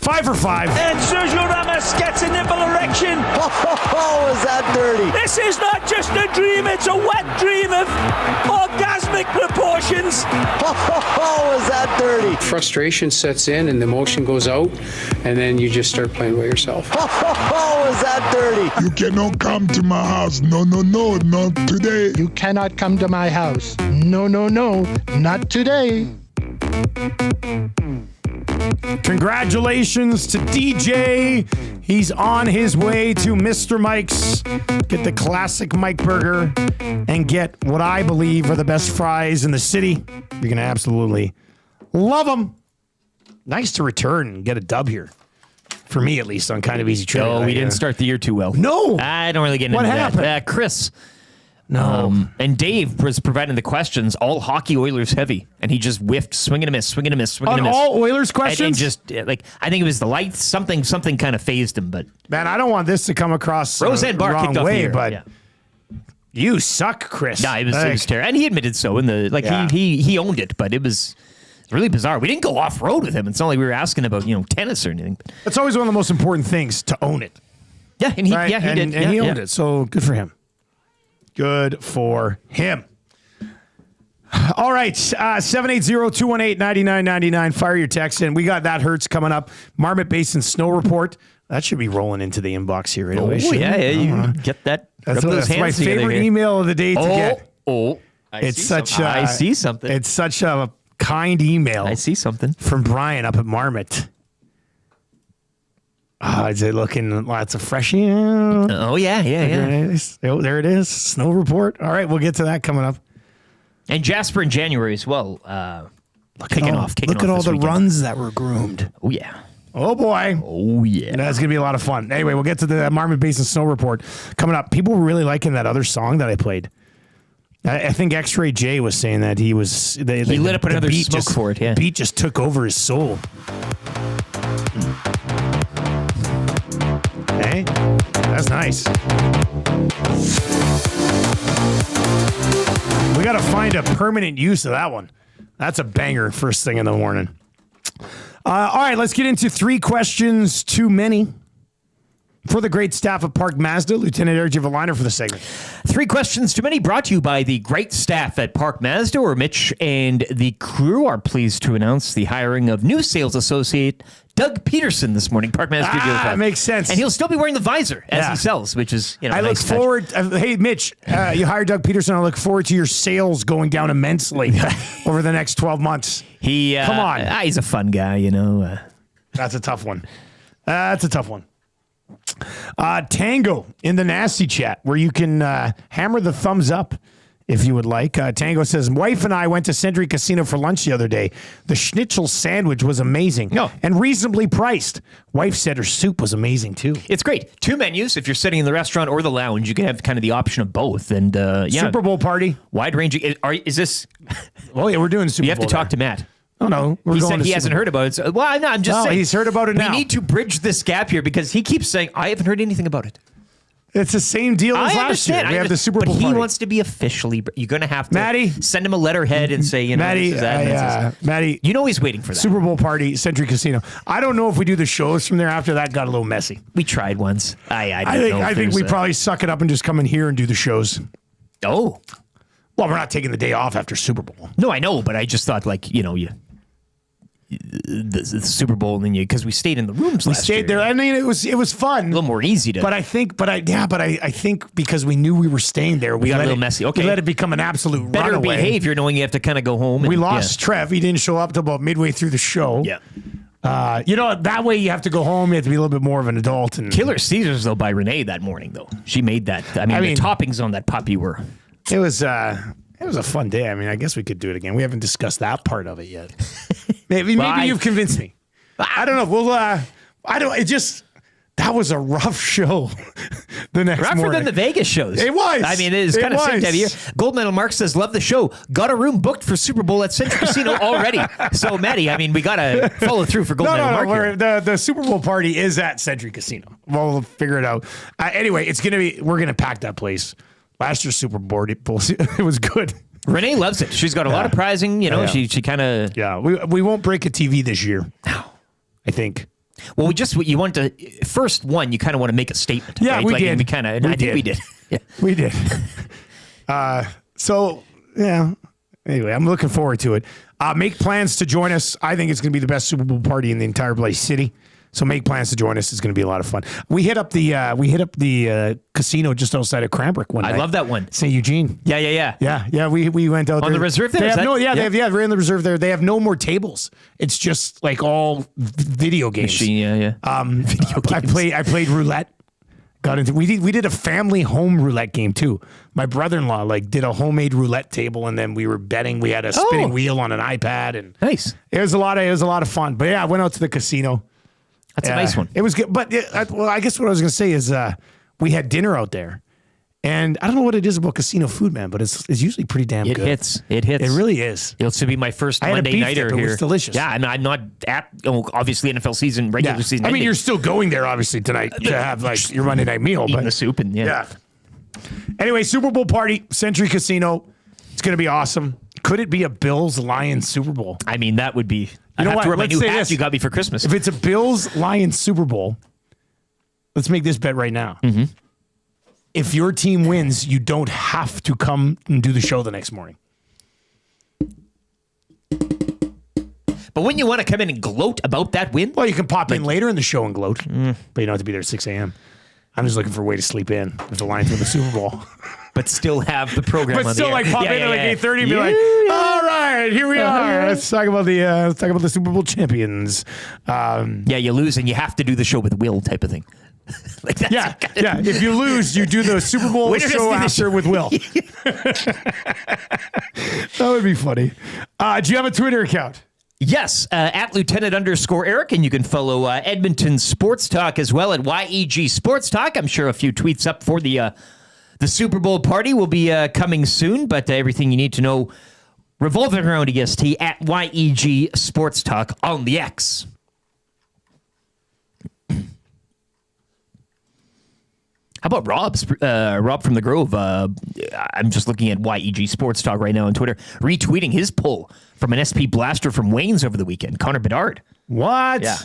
5 for 5. And Sergio Ramos gets a nipple erection. Oh, is that dirty? This is not just a dream, it's a wet dream of orgasmic proportions. Oh, is that dirty? Frustration sets in and the emotion goes out, and then you just start playing by yourself. Oh, is that dirty? You cannot come to my house. No, not today. You cannot come to my house. No, not today. Congratulations to DJ. He's on his way to Mr. Mike's. Get the classic Mike burger and get what I believe are the best fries in the city. You're going to absolutely love them. Nice to return and get a dub here. For me, at least, on Kind of Easy Trivia. Oh, we didn't start the year too well. No. I don't really get into What that. happened? Chris. No. And Dave was providing the questions, all hockey Oilers heavy, and he just whiffed, swing and a miss, swing and a miss, swing and a miss. On all Oilers questions? And just, I think it was the lights, something kind of phased him, but. Man, I don't want this to come across Roseanne the Barr wrong kicked off way, the year, but yeah. You suck, Chris. No, it was terrible. And he admitted so in the, he owned it, but it was really bizarre. We didn't go off-road with him. It's not like we were asking about, tennis or anything. That's always one of the most important things, to own it. Yeah, and he, right? he did. And he owned it, so good for him. Good for him. All right, 780-218-9999. Fire your text in. We got That Hurts coming up. Marmot Basin Snow Report. That should be rolling into the inbox here right away. You get that. That's my favorite email of the day to get. I see something. It's such a kind email. I see something. From Brian up at Marmot. Is it looking lots of fresh? Oh, yeah. Oh, there it is. Snow report. All right, we'll get to that coming up. And Jasper in January as well. Kicking off Look at all the weekend. runs that were groomed. Oh, yeah. Oh, boy. Oh, yeah. That's going to be a lot of fun. Anyway, we'll get to the Marmot Basin Snow report coming up. People were really liking that other song that I played. I think X-Ray J was saying that he was... He lit up another smoke for it, yeah. Beat just took over his soul. Hey, that's nice. We got to find a permanent use of that one. That's a banger first thing in the morning. All right, let's get into 3 questions too many. For the great staff of Park Mazda, Lieutenant Eric, do you have a liner for the segment? 3 questions too many brought to you by the great staff at Park Mazda, where Mitch and the crew are pleased to announce the hiring of new sales associate Doug Peterson this morning. Park Mazda Dealer Club. Makes sense. And he'll still be wearing the visor as he sells, which is, I look forward. Hey, Mitch, you hired Doug Peterson. I look forward to your sales going down immensely over the next 12 months. Come on. He's a fun guy, That's a tough one. Tango in the nasty chat, where you can hammer the thumbs up if you would like. Tango says, wife and I went to Century Casino for lunch the other day. The schnitzel sandwich was amazing and reasonably priced. Wife said her soup was amazing too. It's great. 2 menus. If you're sitting in the restaurant or the lounge, you can have kind of the option of both. And Super Bowl party. Wide ranging. Is this? Oh, yeah, we're doing Super Bowl. You have to talk to Matt. No. He said he hasn't heard about it. So, well, no, I'm just saying. He's heard about it now. We need to bridge this gap here because he keeps saying, I haven't heard anything about it. It's the same deal as last year. We have the Super Bowl party. But he party. wants to be officially. You're going to have to Maddie, send him a letterhead and say, Maddie, this is that. Maddie, you know he's waiting for that. Super Bowl party, Century Casino. I don't know if we do the shows from there after that got a little messy. We tried once. I think we probably suck it up and just come in here and do the shows. Oh. Well, we're not taking the day off after Super Bowl. No, I know, but I just thought the Super Bowl, and then because we stayed in the rooms last year. We stayed there. I mean, it was fun. A little more easy to. But I think because we knew we were staying there, we got a little it, messy. Okay, we let it become an absolute better runaway. behavior, knowing you have to kind of go home. We lost Trev. He didn't show up till about midway through the show. Yeah. That way you have to go home. You have to be a little bit more of an adult. And Killer Caesars though by Renee that morning though. She made that. I mean the toppings on that puppy were. It was a fun day. I mean, I guess we could do it again. We haven't discussed that part of it yet. Maybe you've convinced me. I don't know. That was a rough show. The next rougher morning. than the Vegas shows. It was. I mean, it's kind of same time of year. Gold Medal Mark says, love the show. Got a room booked for Super Bowl at Century Casino already. So, Maddie, I mean, we got to follow through for Gold Medal Mark. The Super Bowl party is at Century Casino. We'll figure it out. Anyway, we're going to pack that place. Last year's Super Bowl, it was good. Renee loves it. She's got a lot of prizing. She kind of... Yeah, we won't break a TV this year. No. I think. Well, you want to first one. You kind of want to make a statement. Yeah, right? we like, did. We kind of. I think we did. Yeah. We did. So yeah. Anyway, I'm looking forward to it. Make plans to join us. I think it's going to be the best Super Bowl party in the entire Blaze City. So make plans to join us. It's going to be a lot of fun. We hit up the casino just outside of Cranbrook one night. I love that one. St. Eugene. Yeah. We went out on there. the reserve there. They have we're in the reserve there. They have no more tables. It's just like all video games. Video games. I played roulette. Got into we did a family home roulette game too. My brother-in-law did a homemade roulette table, and then we were betting. We had a spinning wheel on an iPad, and nice. It was a lot of fun. But yeah, I went out to the casino. That's a nice one. It was good. But I guess what I was going to say is we had dinner out there. And I don't know what it is about casino food, man, but it's usually pretty damn good. It hits. It really is. It'll be my first I had a Monday beef nighter dip. It here. was delicious. Yeah, and I'm not at obviously NFL season, regular season. I mean, ending. you're still going there obviously tonight to have your Monday night meal, eating but the soup and yeah. Anyway, Super Bowl party, Century Casino. It's going to be awesome. Could it be a Bills-Lions Super Bowl? I mean, that would be. You know have what? to wear my Let's new say hat this. you got me for Christmas. If it's a Bills-Lions Super Bowl, let's make this bet right now. Mm-hmm. If your team wins, you don't have to come and do the show the next morning. But wouldn't you want to come in and gloat about that win? Well, you can pop in later in the show and gloat, but you don't have to be there at 6 a.m. I'm just looking for a way to sleep in if the Lions win the Super Bowl. But still have the program But on still, the air. pop in at 8:30 and be like, all right, here we are. Let's talk about the Super Bowl champions. You lose and you have to do the show with Will type of thing. That's yeah. If you lose, you do the Super Bowl show after with Will. That would be funny. Do you have a Twitter account? Yes, at Lieutenant_Eric, and you can follow Edmonton Sports Talk as well at YEG Sports Talk. I'm sure a few tweets up for the Super Bowl party will be coming soon, but everything you need to know revolving around EST at YEG Sports Talk on the X. How about Rob from the Grove? I'm just looking at YEG Sports Talk right now on Twitter, retweeting his pull from an SP blaster from Wayne's over the weekend. Connor Bedard. What? Yeah.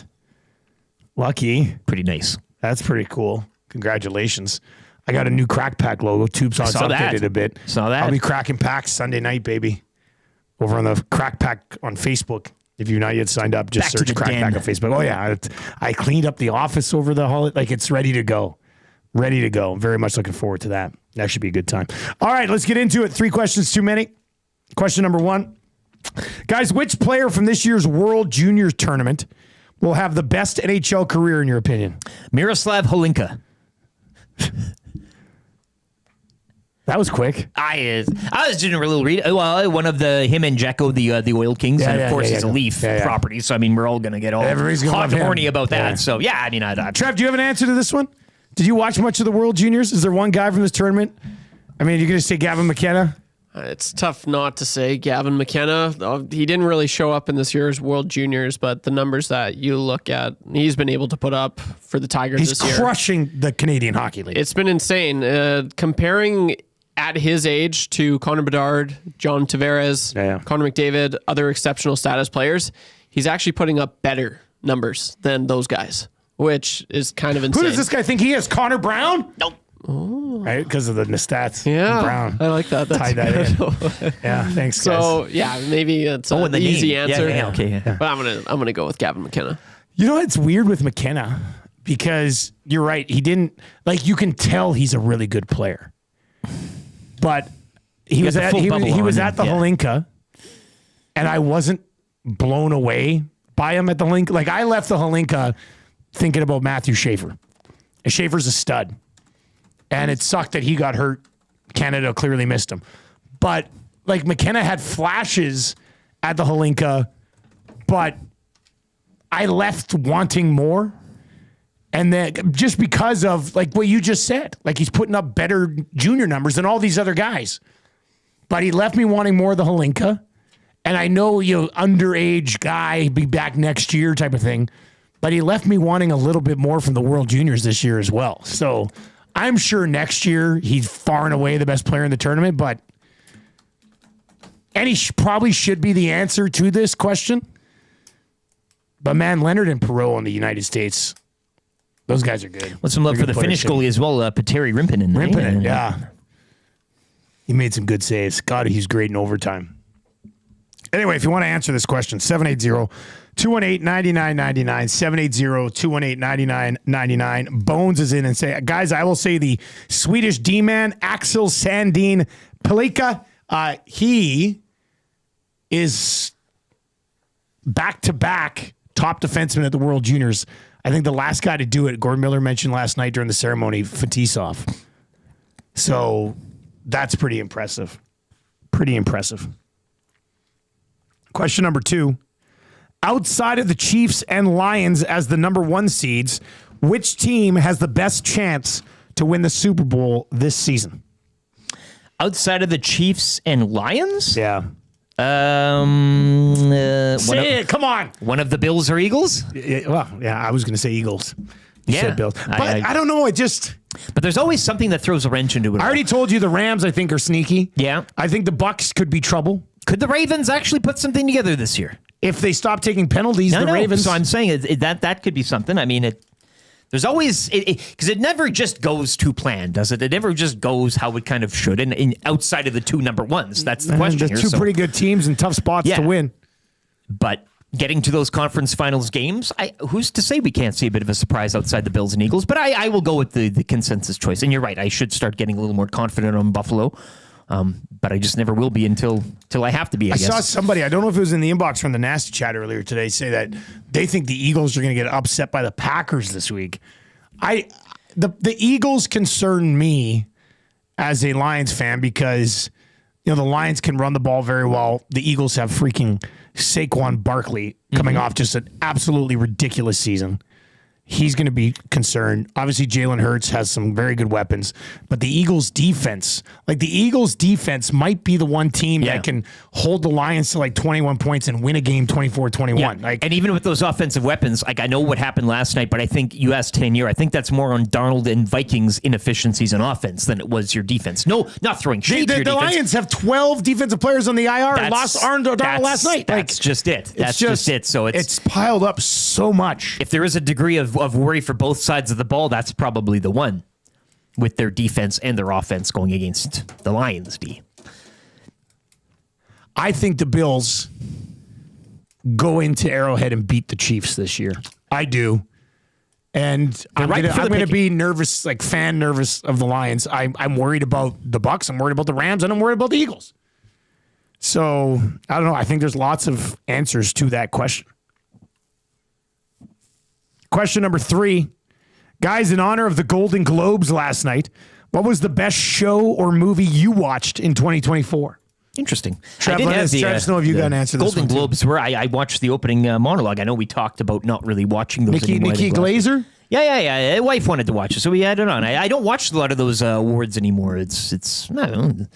Lucky. Pretty nice. That's pretty cool. Congratulations. I got a new Crack Pack logo. Tube Sauce updated a bit. Saw that. I'll be cracking packs Sunday night, baby. Over on the Crack Pack on Facebook. If you're not yet signed up, just search Crack Pack on Facebook. Oh, yeah. I cleaned up the office over the holiday. It's ready to go. Ready to go. Very much looking forward to that. That should be a good time. All right, let's get into it. 3 questions too many. Question number 1. Guys, which player from this year's World Juniors tournament will have the best NHL career in your opinion? Miroslav Holinka. That was quick. I was doing a little read. Well, one of him and Jacko, the Oil Kings, and of course he's a Leaf property. So I mean, we're all gonna get all Everybody's gonna hot love and him. horny about that. Yeah. So yeah, I mean, Trev, do you have an answer to this one? Did you watch much of the World Juniors? Is there one guy from this tournament? I mean, you're gonna say Gavin McKenna? It's tough not to say Gavin McKenna. He didn't really show up in this year's World Juniors, but the numbers that you look at, he's been able to put up for the Tigers He's this year. He's crushing the Canadian Hockey League. It's been insane. Comparing at his age to Connor Bedard, John Tavares, Connor McDavid, other exceptional status players, he's actually putting up better numbers than those guys, which is kind of insane. Who does this guy think he is? Conor Brown? Nope. Oh. Right, because of the stats. Yeah, Brown. I like that. That's tied that in. Yeah, thanks, guys. So yeah, maybe it's an easy answer. Yeah. But I'm gonna go with Gavin McKenna. You know, it's weird with McKenna because you're right. He didn't you can tell he's a really good player, but he was at the Holinka, and I wasn't blown away by him at the Holinka. I left the Holinka thinking about Matthew Schaefer. And Schaefer's a stud. And it sucked that he got hurt. Canada clearly missed him. But, McKenna had flashes at the Holinka, but I left wanting more. And then just because of, what you just said, he's putting up better junior numbers than all these other guys. But he left me wanting more of the Holinka. And I know, underage guy, be back next year type of thing. But he left me wanting a little bit more from the World Juniors this year as well. So I'm sure next year he's far and away the best player in the tournament, and he probably should be the answer to this question. But man, Leonard and Perreault in the United States, those guys are good. Well, some love for the Finnish goalie as well, Petteri Rimponen. Rimponen, yeah. He made some good saves. God, he's great in overtime. Anyway, if you want to answer this question, 780-218-9999, 780-218-9999. Bones is in and say, guys, I will say the Swedish D-man, Axel Sandin Pelika. He is back-to-back top defenseman at the World Juniors. I think the last guy to do it, Gordon Miller mentioned last night during the ceremony, Fetisov. So that's pretty impressive. Pretty impressive. Question number 2. Outside of the Chiefs and Lions as the number 1 seeds, which team has the best chance to win the Super Bowl this season? Outside of the Chiefs and Lions? Yeah. Say it. Come on. One of the Bills or Eagles? Well, yeah, I was going to say Eagles. You said Bills. But I don't know. But there's always something that throws a wrench into it. I already told you the Rams, I think, are sneaky. Yeah. I think the Bucks could be trouble. Could the Ravens actually put something together this year? If they stop taking penalties, the Ravens. So I'm saying that could be something. I mean, there's always, because it never just goes to plan, does it? It never just goes how it kind of should. And outside of the 2 number 1s, that's the question. There's 2 pretty good teams and tough spots to win. But getting to those conference finals games, who's to say we can't see a bit of a surprise outside the Bills and Eagles? But I will go with the consensus choice. And you're right, I should start getting a little more confident on Buffalo. But I just never will be until I have to be, I guess. Saw somebody, I don't know if it was in the inbox from the Nasty Chat earlier today, say that they think the Eagles are going to get upset by the Packers this week. The Eagles concern me as a Lions fan because, the Lions can run the ball very well. The Eagles have freaking Saquon Barkley coming off just an absolutely ridiculous season. He's going to be concerned. Obviously, Jalen Hurts has some very good weapons, but the Eagles' defense might be the one team that can hold the Lions to like 21 points and win a game 24-21. Yeah. And even with those offensive weapons, I know what happened last night, but I think you asked Tanier, I think that's more on Darnold and Vikings' inefficiencies on offense than it was your defense. No, not throwing shade to your defense. The Lions have 12 defensive players on the IR and lost Darnold last night. That's just it. That's just it. So it's piled up so much. If there is a degree of worry for both sides of the ball, that's probably the one with their defense and their offense going against the Lions D. I think the Bills go into Arrowhead and beat the Chiefs this year. I do. And I'm going to be nervous, like fan nervous of the Lions. I'm worried about the Bucks. I'm worried about the Rams, and I'm worried about the Eagles. So I don't know. I think there's lots of answers to that question. Question number 3. Guys, in honor of the Golden Globes last night, what was the best show or movie you watched in 2024? Interesting. Trev, let us know if you got an answer to this Golden Globes, where I watched the opening monologue. I know we talked about not really watching those anymore. Nikki Glaser? Yeah. Wife wanted to watch it, so we had it on. I don't watch a lot of those awards anymore. It's I don't know.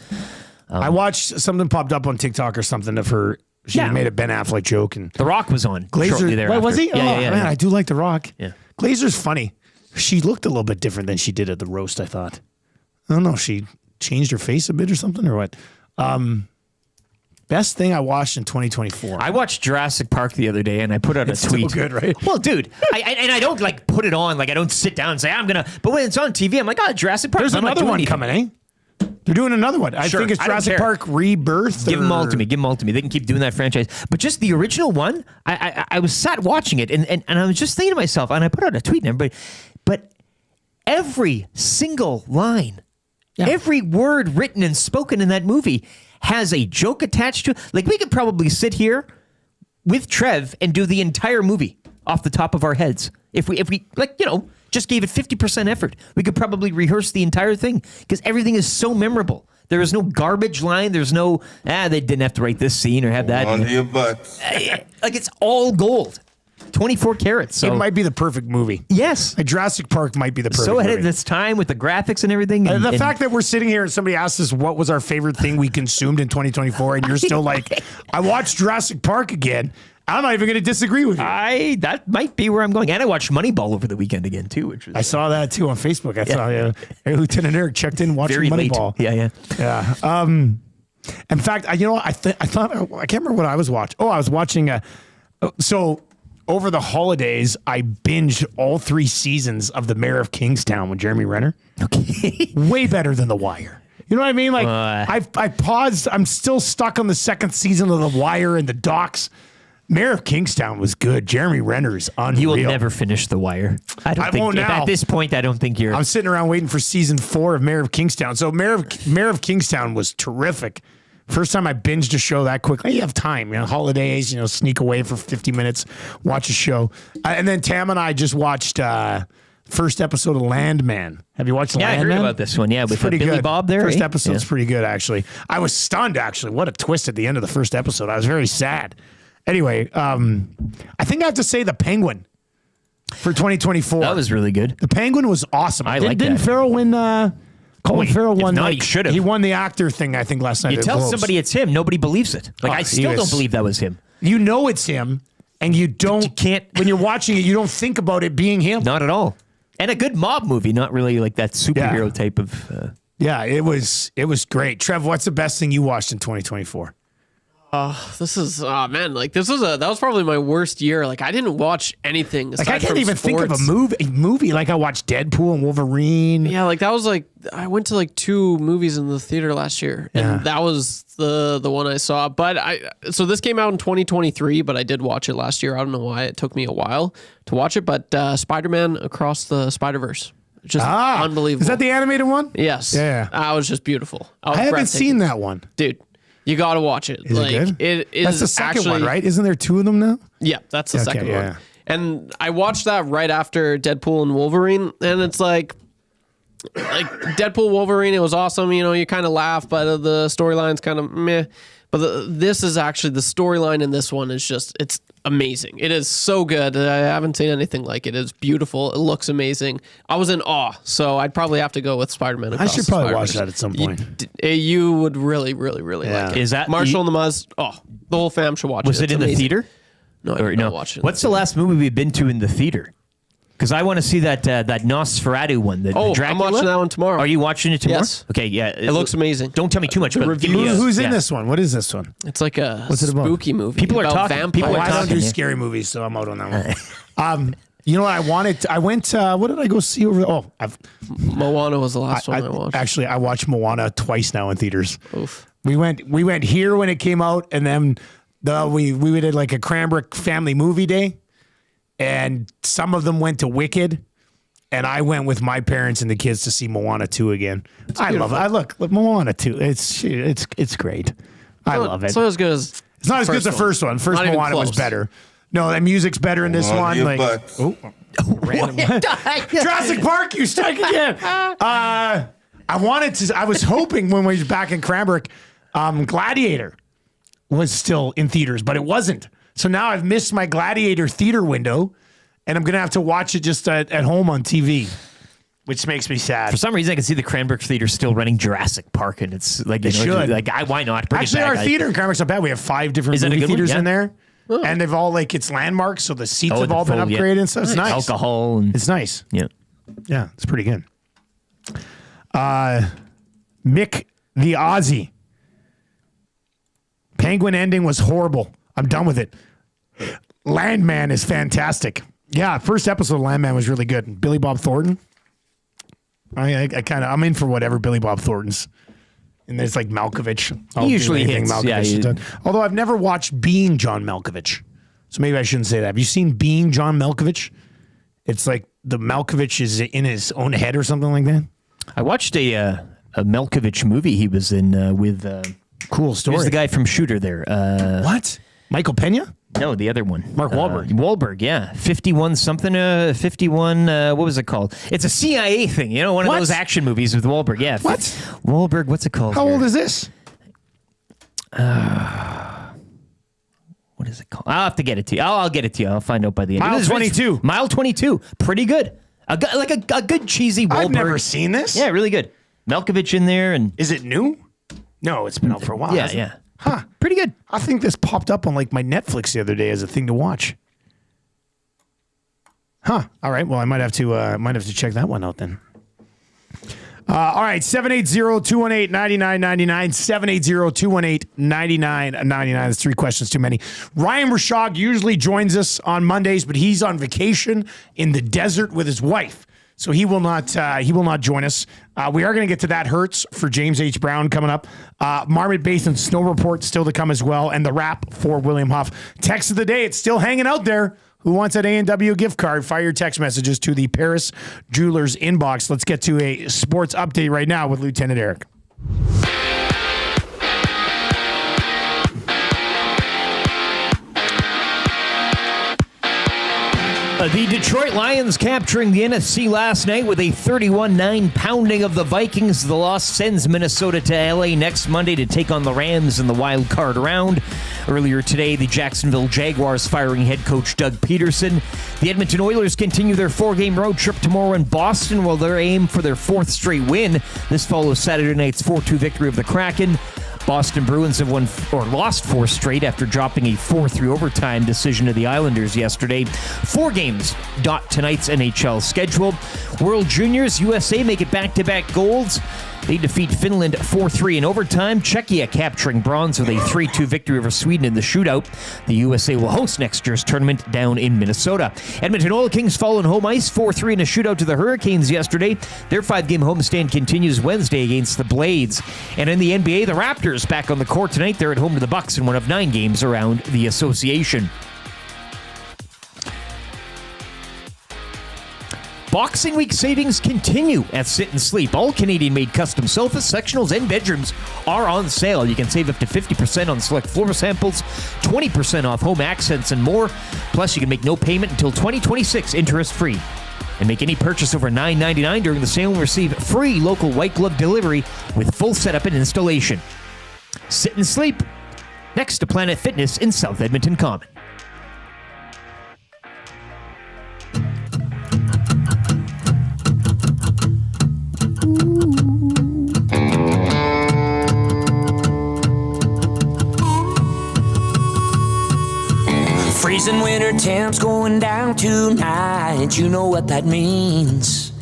I watched something popped up on TikTok or something of her. She made a Ben Affleck joke, and The Rock was on. Glazer there. Was he? Man, I do like The Rock. Yeah. Glazer's funny. She looked a little bit different than she did at the roast, I thought. I don't know. She changed her face a bit or something, or what? Best thing I watched in 2024. I watched Jurassic Park the other day, and I put out a tweet. It's so good, right? Well, dude, I don't like put it on. Like I don't sit down and say I'm gonna. But when it's on TV, I'm like, Jurassic Park. There's another one coming, eh? They're doing another one. I think it's Jurassic Park Rebirth. Give them all to me. They can keep doing that franchise. But just the original one, I was sat watching it, and I was just thinking to myself, and I put out a tweet and everybody, but every single line, every word written and spoken in that movie has a joke attached to it. Like, we could probably sit here with Trev and do the entire movie off the top of our heads. If we just gave it 50% effort, we could probably rehearse the entire thing because everything is so memorable. There is no garbage line. There's no, they didn't have to write this scene or have that. On to your butt. Like, it's all gold. 24 carats. So. It might be the perfect movie. Yes. Jurassic Park might be the perfect movie. So ahead of this time with the graphics and everything. The fact that we're sitting here and somebody asked us what was our favorite thing we consumed in 2024, and you're still like, I watched Jurassic Park again. I'm not even going to disagree with you. That might be where I'm going. And I watched Moneyball over the weekend again, too. Which was, I saw that, too, on Facebook. I saw Lieutenant Eric checked in watching Moneyball. Yeah. In fact, I thought, I can't remember what I was watching. Oh, I was watching, so over the holidays, I binged all 3 seasons of The Mayor of Kingstown with Jeremy Renner. Okay. Way better than The Wire. You know what I mean? Like, I paused. I'm still stuck on the 2nd season of The Wire and The Docs. Mayor of Kingstown was good. Jeremy Renner is unreal. You will never finish The Wire. I won't now. At this point, I don't think you're. I'm sitting around waiting for season 4 of Mayor of Kingstown. So Mayor of Kingstown was terrific. First time I binged a show that quickly. You have time, holidays, sneak away for 50 minutes, watch a show. And then Tam and I just watched first episode of Landman. Have you watched Landman? Yeah, I heard about this one. Yeah, with pretty Billy good. Bob there. First episode's pretty good, actually. I was stunned, actually. What a twist at the end of the first episode. I was very sad. Anyway, I think I have to say The Penguin for 2024. That was really good. The Penguin was awesome. Didn't Farrell win? Colin Farrell won. He should have. He won the actor thing, I think, last night. You tell somebody it's him, nobody believes it. I still don't believe that was him. You know it's him, and you can't. When you're watching it, you don't think about it being him. Not at all. And a good mob movie, not really like that superhero type of. Yeah, it was great. Trev, what's the best thing you watched in 2024? This is man, like that was probably my worst year. Like I didn't watch anything. Like I can't even think of a sports. movie. Like I watched Deadpool and Wolverine. Yeah, like that was like I went to like 2 movies in the theater last year, and that was the one I saw. But so this came out in 2023, but I did watch it last year. I don't know why it took me a while to watch it, but Spider-Man Across the Spider-Verse. Just unbelievable. Is that the animated one? Yes. Yeah. That was just beautiful. I haven't seen that one, dude. You got to watch it. Is it good? It is. That's the second one, right? Isn't there 2 of them now? Yeah, that's the second one. And I watched that right after Deadpool and Wolverine, and it's like Deadpool, Wolverine. It was awesome. You kind of laugh, but the storyline's kind of meh. But this is actually the storyline in this one is it's amazing. It is so good. I haven't seen anything like it. It's beautiful. It looks amazing. I was in awe. So I'd probably have to go with Spider-Man. I should probably watch that at some point. You would really, really, really like it. Is that Marshall and the Muzz? Oh, the whole fam should watch it. Was it in the theater? No, I didn't watch it. What's the last movie we've been to in the theater? Because I want to see that Nosferatu one. The Dracula. I'm watching that one tomorrow. Are you watching it tomorrow? Yes. Okay, yeah. It looks amazing. Don't tell me too much. But give me Who's in this one? What is this one? It's like a What's it about? spooky movie. People are about talking. Vampires. People are I don't talking, do yeah. scary movies, so I'm out on that one. You know what I wanted? I went. What did I go see over? Moana was the last one I watched. Actually, I watched Moana twice now in theaters. Oof. We went here when it came out, and then we did like a Cranbrook family movie day, and some of them went to Wicked. And I went with my parents and the kids to see Moana 2 again. I love it. Look, Moana 2. It's great. I love it. It's not as good as It's not as good as the first one. First Not even Moana was close. better. No, that music's better in this one. Like, random. Jurassic Park, you strike again. I was hoping when we was back in Cranbrook, Gladiator was still in theaters, but it wasn't. So now I've missed my Gladiator theater window. And I'm going to have to watch it just at home on TV, which makes me sad. For some reason, I can see the Cranbrook Theater still running Jurassic Park, and it's like, should. like, why not? Bring Actually, it back. our theater in Cranbrook's not bad. We have 5 different movie theaters in there. Oh. And they've all, it's landmarks, so the seats have all been full, upgraded and stuff. It's nice. Alcohol. And, It's nice. yeah. Yeah, it's pretty good. Mick the Aussie. Penguin ending was horrible. I'm done with it. Landman is fantastic. Yeah, first episode of Landman was really good. Billy Bob Thornton. I'm in for whatever Billy Bob Thornton's. And there's like Malkovich. He usually hits. Has done. Although I've never watched Being John Malkovich. So maybe I shouldn't say that. Have you seen Being John Malkovich? It's like the Malkovich is in his own head or something like that. I watched a Malkovich movie he was in with... cool story. Who's the guy from Shooter there? What? Michael Pena? No, the other one. Mark Wahlberg. Wahlberg, yeah. 51 something, 51, what was it called? It's a CIA thing, one of those action movies with Wahlberg, yeah. What? Wahlberg, what's it called? How old is this? What is it called? I'll have to get it to you. I'll get it to you. I'll find out by the end. Mile 22. Mile 22. Pretty good. A good cheesy Wahlberg. I've never seen this. Yeah, really good. Malkovich in there. And is it new? No, it's been out for a while. Yeah. Huh. Pretty good. I think this popped up on my Netflix the other day as a thing to watch. Huh. All right. Well, I might have to check that one out then. All right, 780-218-9999, 780-218-9999. That's 3 questions too many. Ryan Rashog usually joins us on Mondays, but he's on vacation in the desert with his wife. So he will not join us. We are going to get to that hurts for James H. Brown coming up. Marmot Basin snow report still to come as well, and the wrap for William Huff. Text of the day, it's still hanging out there. Who wants an A&W gift card? Fire your text messages to the Paris Jewelers inbox. Let's get to a sports update right now with Lieutenant Eric. The Detroit Lions capturing the NFC last night with a 31-9 pounding of the Vikings. The loss sends Minnesota to LA next Monday to take on the Rams in the wild card round. Earlier today, the Jacksonville Jaguars firing head coach Doug Peterson. The Edmonton Oilers continue their 4-game road trip tomorrow in Boston while they aim for their 4th straight win. This follows Saturday night's 4-2 victory of the Kraken. Boston Bruins have lost 4 straight after dropping a 4-3 overtime decision to the Islanders yesterday. 4 games dot tonight's NHL schedule. World Juniors, USA make it back-to-back golds. They defeat Finland 4-3 in overtime. Czechia capturing bronze with a 3-2 victory over Sweden in the shootout. The USA will host next year's tournament down in Minnesota. Edmonton Oil Kings fall on home ice 4-3 in a shootout to the Hurricanes yesterday. Their 5-game homestand continues Wednesday against the Blades. And in the NBA, the Raptors back on the court tonight. They're at home to the Bucks in one of 9 games around the association. Boxing Week savings continue at Sit and Sleep. All Canadian-made custom sofas, sectionals, and bedrooms are on sale. You can save up to 50% on select floor samples, 20% off home accents, and more. Plus, you can make no payment until 2026, interest-free. And make any purchase over $9.99 during the sale and receive free local white glove delivery with full setup and installation. Sit and Sleep, next to Planet Fitness in South Edmonton Common. Freezing winter temps going down tonight. You know what that means.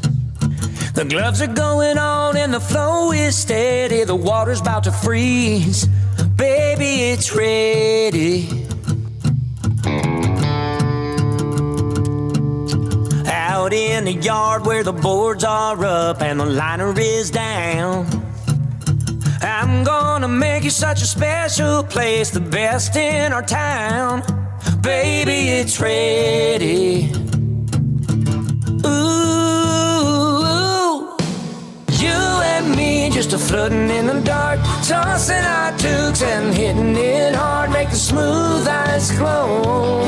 The gloves are going on and the flow is steady. The water's about to freeze. Baby, it's ready. Out in the yard where the boards are up and the liner is down, I'm gonna make you such a special place, the best in our town. Baby, it's ready. Ooh, you and me just a floating in the dark, tossing our tubes and hitting it hard, make the smooth ice glow.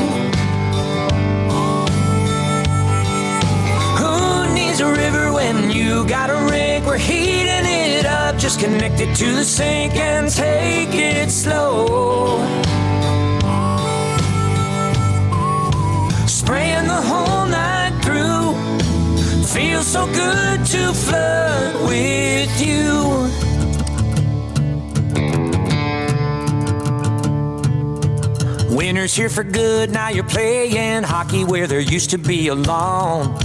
Who needs a river when you got a rink? We're heating it up, just connect it to the sink and take it slow. Spraying the whole night through, feels so good to flirt with you. Winter's here for good, now you're playing hockey where there used to be a lawn.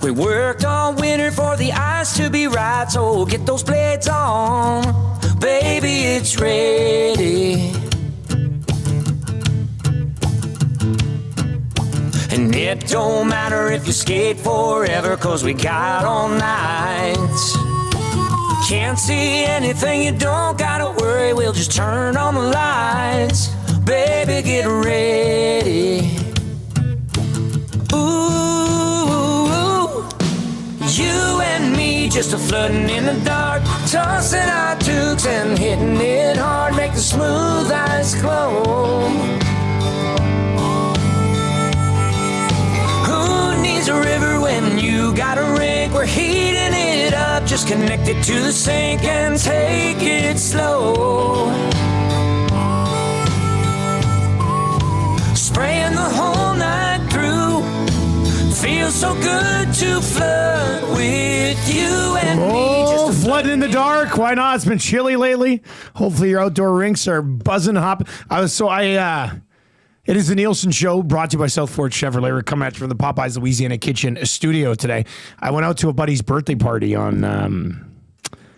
We worked all winter for the ice to be right, so get those blades on. Baby, it's ready. And it don't matter if you skate forever, 'cause we got all nights. Can't see anything, you don't gotta worry, we'll just turn on the lights. Baby, get ready. Ooh, you and me just a floating in the dark, tossing our tubes and hitting it hard, make the smooth ice glow. A river when you got a rink, we're heating it up, just connect it to the sink and take it slow. Spraying the whole night through, feels so good to flirt with you and me. Oh, flooding in the dark. Why not? It's been chilly lately. Hopefully your outdoor rinks are buzzing hop. It is the Nielson Show, brought to you by Southport Chevrolet. We're coming at you from the Popeyes Louisiana Kitchen studio today. I went out to a buddy's birthday party on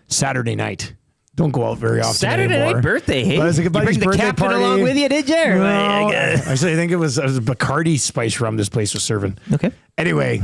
Saturday night. Don't go out very often Saturday anymore. night birthday, hey? But it was like a You buddy's bring the birthday captain party. along with you, did you? Or No, what? actually, I think it was a Bacardi spice rum this place was serving. Okay. Anyway,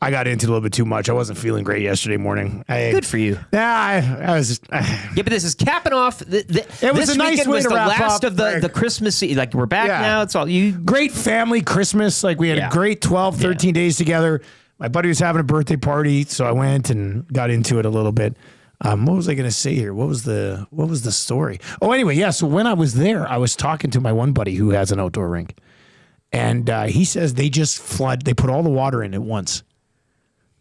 I got into it a little bit too much. I wasn't feeling great yesterday morning. Good for you. Yeah, I was. Yeah, but this is capping off. It was this a nice weekend way was to the wrap last up, of the Christmas. Like we're back now. It's all you. Great family Christmas. Like we had a great 12, 13 days together. My buddy was having a birthday party, so I went and got into it a little bit. What was I going to say here? What was the story? Oh, anyway, yeah. So when I was there, I was talking to my one buddy who has an outdoor rink, and he says they just flood. They put all the water in at once.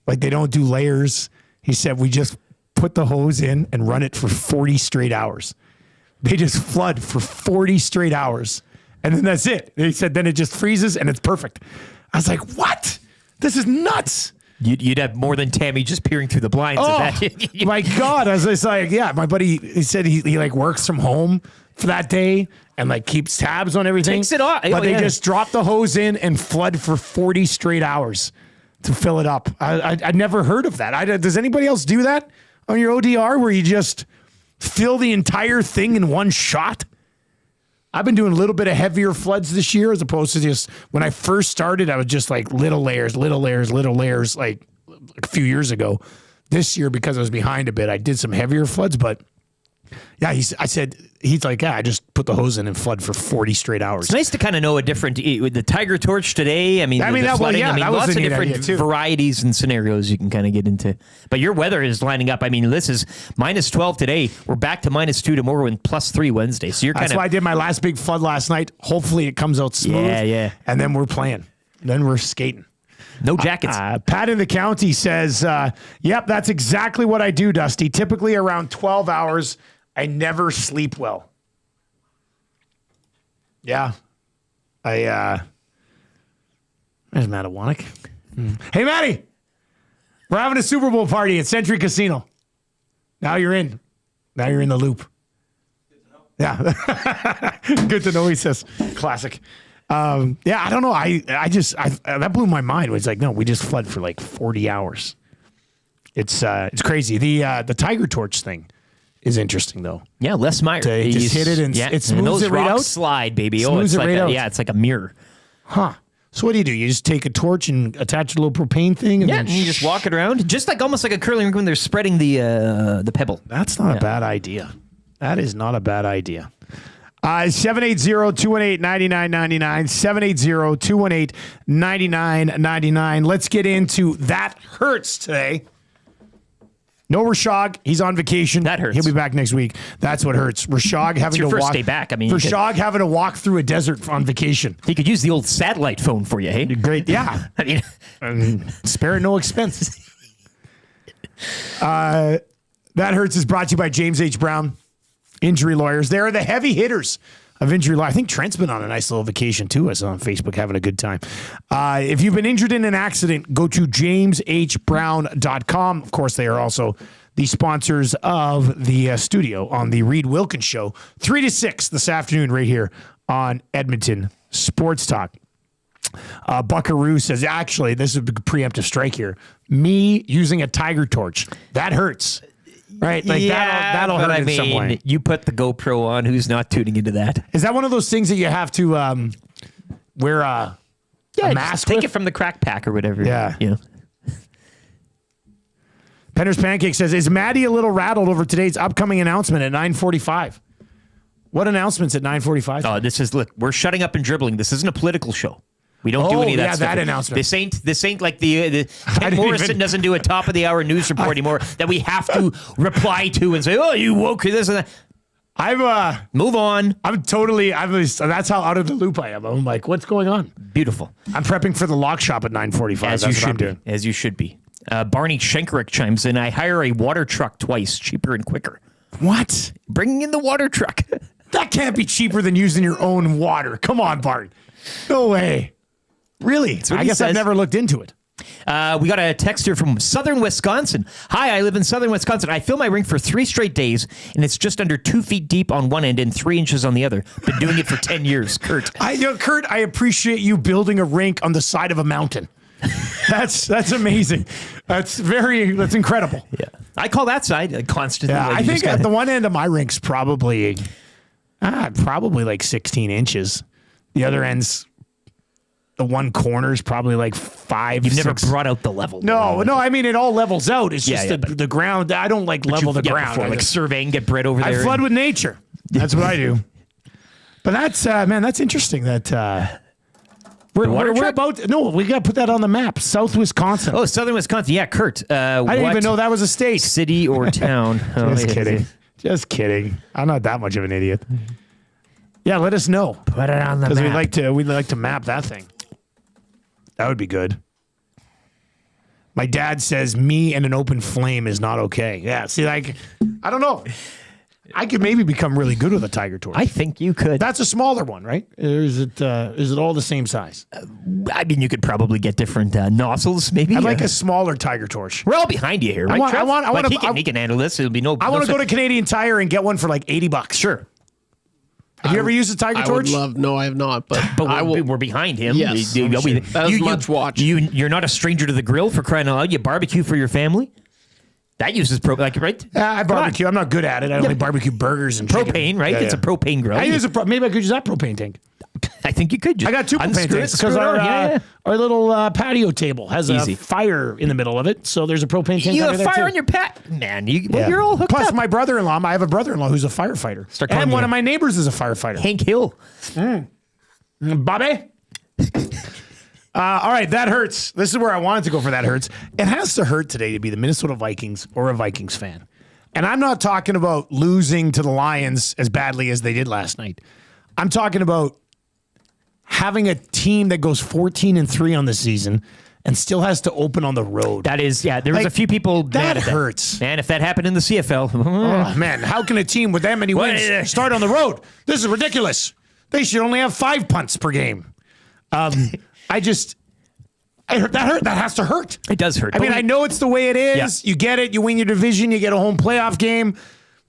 Like they don't do layers. He said, we just put the hose in and run it for 40 straight hours. They just flood for 40 straight hours. And then that's it. He said, then it just freezes and it's perfect. I was like, what? This is nuts. You'd have more than Tammy just peering through the blinds. Oh, my God. I was just like, yeah, my buddy, he said he like works from home for that day and like keeps tabs on everything. Takes it off. But they just drop the hose in and flood for 40 straight hours to fill it up. I never heard of that. Does anybody else do that on your ODR where you just fill the entire thing in one shot? I've been doing a little bit of heavier floods this year as opposed to just when I first started, I was just like little layers, like a few years ago. This year, because I was behind a bit, I did some heavier floods, but yeah, he's like, yeah, I just put the hose in and flood for 40 straight hours. It's nice to kind of know a different, with the Tiger Torch today. I mean, the flooding, lots of different varieties and scenarios you can kind of get into. But your weather is lining up. I mean, this is -12 today. We're back to -2 tomorrow and +3 Wednesday. So you're That's why I did my last big flood last night. Hopefully it comes out smooth. Yeah. And then we're playing. Then we're skating. No jackets. Pat in the county says, yep, that's exactly what I do, Dusty. Typically around 12 hours. I never sleep well. Yeah. There's Matt Awanek. Hey, Matty. We're having a Super Bowl party at Century Casino. Now you're in. Now you're in the loop. Yeah. Good to know, he says. Classic. Yeah, I don't know. I that blew my mind. It was like, no, we just flood for like 40 hours. It's crazy. The Tiger Torch thing is interesting though. Yeah, Les Meyer. You just hit it and it smooths it right out. Slide, baby. Smooths It's like right out. yeah, it's like a mirror. Huh. So what do? You just take a torch and attach a little propane thing, and then and you just walk it around, just like almost like a curling rink when they're spreading the pebble. That's not a bad idea. That is not a bad idea. 780-218-9999. 780-218-9999. Let's get into That Hurts today. No Rashog. He's on vacation. That hurts. He'll be back next week. That's what hurts. Rashog having your to first walk. day back. I mean, Rashog having to walk through a desert on vacation. He could use the old satellite phone for you, hey? Great. Yeah. I mean, spare no expense. That Hurts is brought to you by James H. Brown Injury Lawyers. They are the heavy hitters of injury law. I think Trent's been on a nice little vacation too. I saw on Facebook having a good time. If you've been injured in an accident, go to jameshbrown.com. Of course, they are also the sponsors of the studio on the Reed Wilkins Show, 3 to 6 this afternoon right here on Edmonton Sports Talk. Buckaroo says, actually, this is a preemptive strike here. Me using a Tiger Torch, that hurts. Right, like that'll hurt in some way. You put the GoPro on. Who's not tuning into that? Is that one of those things that you have to wear a mask? Take with? it from the crack pack or whatever. Yeah. You know. Penner's Pancake says, is Maddie a little rattled over today's upcoming announcement at 9:45? What announcements at 9:45? Oh, look, we're shutting up and dribbling. This isn't a political show. We don't do any of that stuff. That announcement. This ain't like the Ken Morrison doesn't do a top of the hour news report anymore that we have to reply to and say, oh, you woke this and that. Move on. That's how out of the loop I am. I'm like, what's going on? Beautiful. I'm prepping for the lock shop at 9:45. That's what I'm doing. As you should be. Barney Schenkerick chimes in, I hire a water truck twice, cheaper and quicker. What? Bringing in the water truck. That can't be cheaper than using your own water. Come on, Bart. No way. Really? I guess I've never looked into it. We got a text here from southern Wisconsin. Hi, I live in southern Wisconsin. I fill my rink for 3 straight days, and it's just under 2 feet deep on one end and 3 inches on the other. Been doing it for 10 years, Kurt. Kurt, I appreciate you building a rink on the side of a mountain. That's amazing. That's incredible. Yeah, I call that side constantly. Yeah, I think at the one end of my rink's probably like 16 inches. The other end's. The one corner is probably like 5. You've never brought out the level. No. I mean, it all levels out. It's just the ground. I don't level the ground. Before, surveying, get bread over there. I flood with nature. That's what I do. But that's that's interesting. That we're about. No, we got to put that on the map. South Wisconsin. Oh, southern Wisconsin. Yeah, Kurt. I didn't even know that was a state, city, or town. Just kidding. Just kidding. I'm not that much of an idiot. Yeah, let us know. Put it on the map. Because we'd like to map that thing. That would be good. My dad says me and an open flame is not okay. Yeah, see, I don't know. I could maybe become really good with a tiger torch. I think you could. That's a smaller one, right? Or is it all the same size? I mean, you could probably get different nozzles, maybe. I'd like a smaller tiger torch. We're all behind you here, right? He can handle this. It'll be no. I want to go to Canadian Tire and get one for like $80. Sure. Have you ever used a tiger torch? No, I have not. But we're behind him. Yes, that is much watch. You're not a stranger to the grill, for crying out loud. You barbecue for your family. That uses right? I barbecue. I'm not good at it. I only barbecue burgers and propane, chicken. right? Yeah, it's a propane grill. Maybe I could use that propane tank. I think you could. I got 2 propane tanks because our little patio table has a fire in the middle of it. So there's a propane tank. You have fire on your man. You're all hooked Plus, up. my brother-in-law. I have a brother-in-law who's a firefighter, and one of my neighbors is a firefighter. Hank Hill. Bobby. All right, that hurts. This is where I wanted to go for that hurts. It has to hurt today to be the Minnesota Vikings or a Vikings fan. And I'm not talking about losing to the Lions as badly as they did last night. I'm talking about having a team that goes 14-3 on the season and still has to open on the road. That is, there was a few people that hurts. Man, if that happened in the CFL. Oh, man, how can a team with that many wins start on the road? This is ridiculous. They should only have 5 punts per game. That has to hurt. It does hurt. I mean, I know it's the way it is. Yeah. You get it. You win your division. You get a home playoff game.